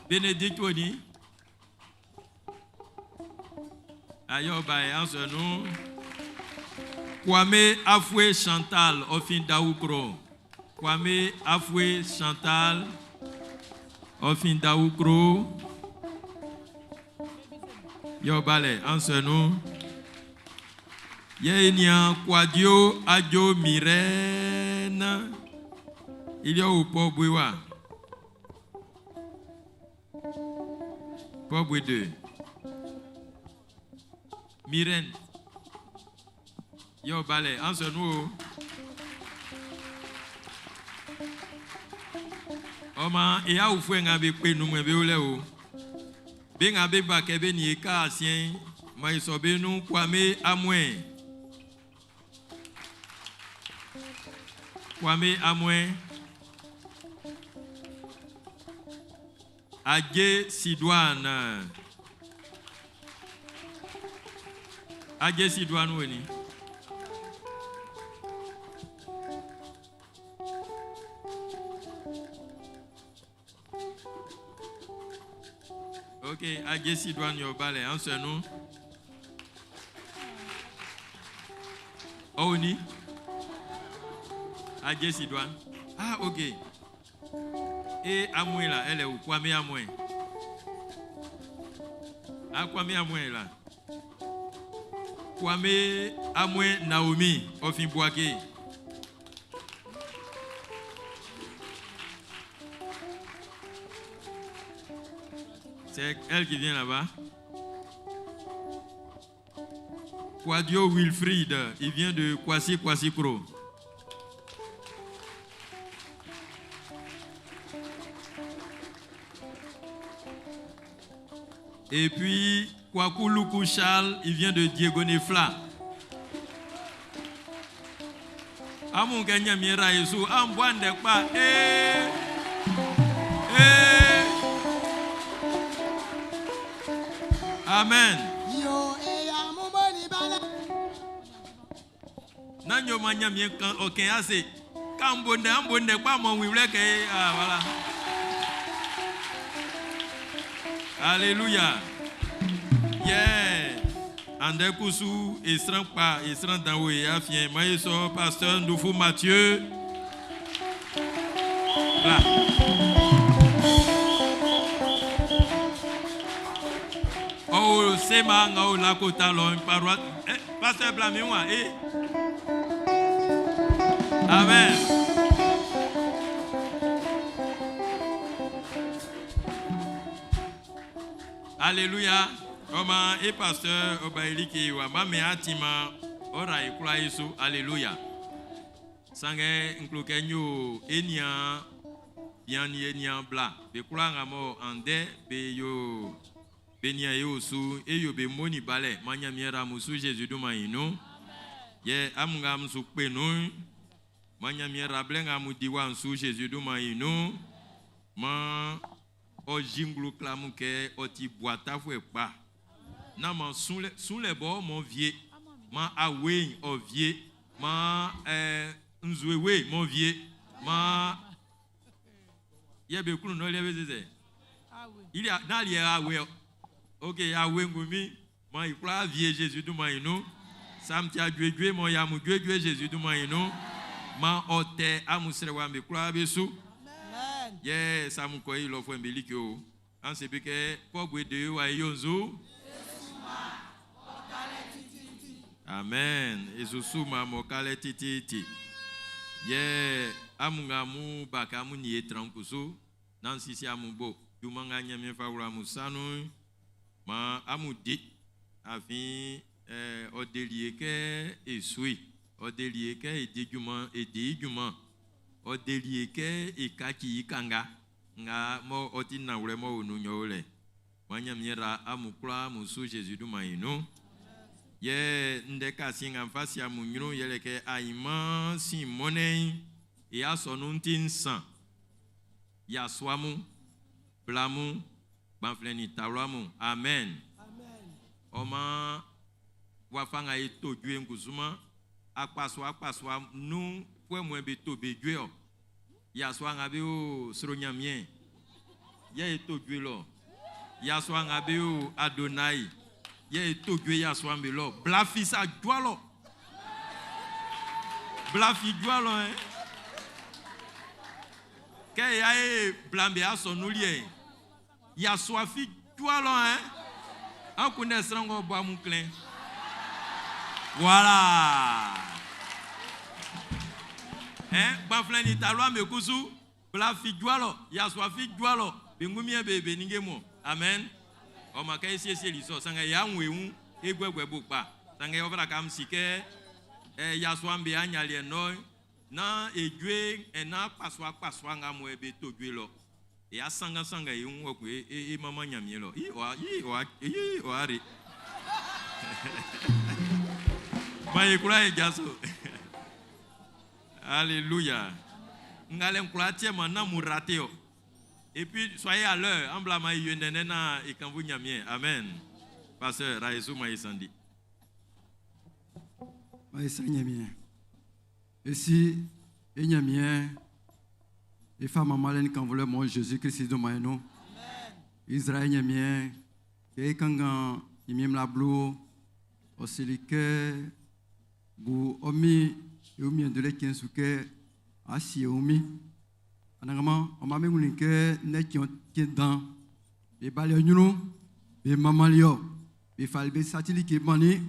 Bénédicte Oni. Ayo bae anse nou. Kwame Afwe Chantal ofin Daoukro. Kwame Afwe Chantal ofin Daoukro. Yo bale anse nou. Ye nia Kwadio Adjo Mirene. Il y a au port Bouiwa. Port Bouiwa 2. Mirene. Yo bale anse nou. Oma e a ou fwe ngabe kwe nou mwen be ou le ou. Be ngabe bakebe ni e ka asyen. Ma e sobe nou Kwame Amwen. Kwame Amwen. Adje Sidouane. Adje Sidouane weni. Ok, Adje Sidouane yo bale, anse nou. Oni. Adje Sidouane. Ah, ok. Et Amoué là, elle est où? Kwame Amoué. Ah, Kwame Amoué là. Kwame Amoué Naomi, Ofin Boake. C'est elle qui vient là-bas. Kwadio Wilfried, il vient de Kwasi Kro. Et puis, Kwaku Luku Charles, il vient de Diego Nefla. Amon Ganya Mira Yesu, Amboan de Kwa, Amen. Nanyo manya mien kan oken ase. Kambonde ambonde Kwa mon wivle ke voilà. Alléluia. Yeah. Ande kusu esran pa esran danwo e afien. Moi so pasteur Ndoufou Mathieu. Là. Oh, c'est ma ngao la kota lo paroisse. Pasteur blâme moi Amen. Alléluia. Comment et pasteur Obaïliki wa mame atima ora ikula Yesu. Alléluia. Sange nklokenyo enia biani enia bla. Be kula ngamo ande be yo benia yo su e yo be moni bale manya miera musu Jésus do maino. Ye amnga msu pe no. Manya miera blenga mudiwa msu Jésus do maino. Ma o jinglu klamuke oti boita fwe pa. Na man sous les bords mon vieux. Ma awe o vieux. Ma nzwewe mon vieux. Ma yebe kunu no lebe zeze. Il y a dans les awe. OK, awe ngumi. Ma ikla vieux Jésus du maino. Sam tia dwedwe mon yamu dwedwe Jésus du maino. Ma ote amusrewa me kla besu. Yeah, ça m'a coï l'offre un bélico. En ce que pour boire de ou à yonzo. Amen. Et sous ma mokale titi. Yeah, amungamu bakamu ni etrankusu. Nancy Siamubo, Dumanga Nyamifa Musanu, Ma Amudi, Afin, Odelieke et Sui, Odelieke et Diguman et Diguman, Odelieke et Kaki Kanga, Nga Mo Otina Remo Nunyole, Manyamira Amukla, Musu Jésus du Maïno. Ye ndeka singa fasi ya munyo yeleke aima si money ya sonuntin san ya swamu blamu banfleni tawamu amen oma wafanga ito jwe nguzuma akpaswa nu fwe mwebe to bejwe ya swanga be o sronyamien ye ito jwe lo ya swanga be o Adonai ye to gwe ya swambe lo blafi sa dwalo blafi dwalo ke ya blambe a sonulie ya swafi dwalo an kune srango bo amuklen voilà baflani talwa mekusu blafi dwalo ya swafi dwalo bengumie bebe ningemo amen. O ma ka esi liso sanga ya nwewu egwegwe bukpa sanga yo vra kam sike ya swambe anyale no na ejwe na paswa nga mo ebe to dwe lo ya sanga yun oku e mama nyamie lo i o ari baye kula e jaso alléluia ngale nkula tiema na murateo. Et puis, soyez à l'heure. Amblama yunenena et quand vous nyamien. Amen. Pasteur, Raïsou Maïsandi. Maïsandi nyamien. Et si, et nyamien, et femme à malène quand vous le mon Jésus-Christ de Maïno. Israël nyamien, et quand nyamien la blou, au silike, bou omi, et omi de l'équipe, assis omi. Anangama, on m'a mis que n'est dans les balayons, les mamalio, les falbes satellite mani,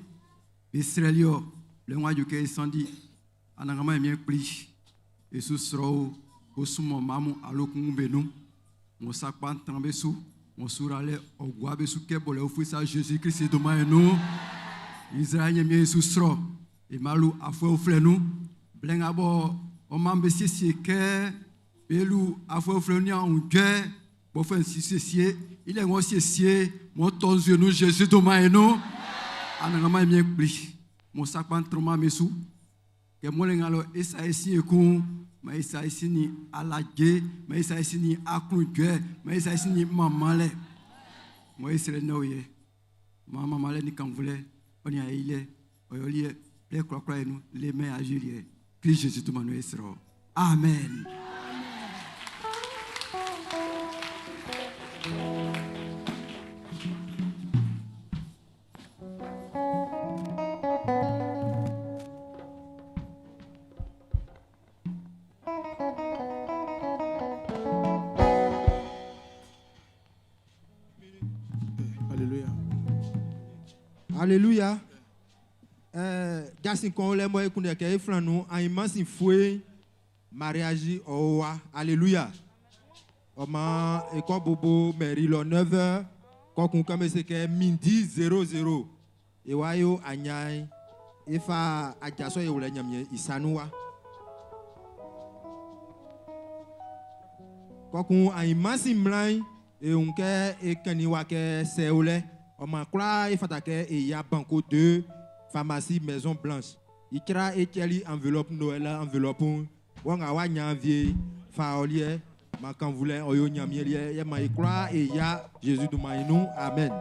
les srelio, le mois du quai incendie. Anangama est bien pli, et sous sro, au sumo mamu à l'okumbenu, mon sac pan tambesou, mon sourale au guabesou kebole au fils à Jésus-Christ de Maïno, Israël est bien sous sro, et malou à fouet au flenou, blengabo, on m'a mis si que. Belou a fait fleurir en guerre pour faire un cessier. Il est un cessier. Mon ton genou Jésus de Maïno. Anangama est bien pris. Mon sac pantroma mesou. Que moi l'engalo essa ici écou. Mais essa ici ni à la guerre. Mais essa ici ni à couper. Mais essa ici ni maman le. Moi ici le noyer. Maman malé ni quand voulait. On y a il est. On y est. Les croix nous les mains à Julie. Christ Jésus de Maïno sera. Amen. Alléluia. Jasin kon le mo ekunde ke iflanu aimansi fue mariage owa. Alléluia. Oma ekon bobo meri lo 9h ko kun kame se ke midi 00. E wayo anyai ifa ajaso ye wule nyamye isanuwa. Ko kun aimansi mlai e unke ekani wa ke seule. On m'a croit il faut que il y a banco de pharmacie Maison Blanche. Il crée et quelle enveloppe Noël enveloppe on a wa janvier faolier ma quand voulait oyo nyamielier il m'a croit et il y a Jésus de Maïnou. Amen.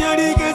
Yori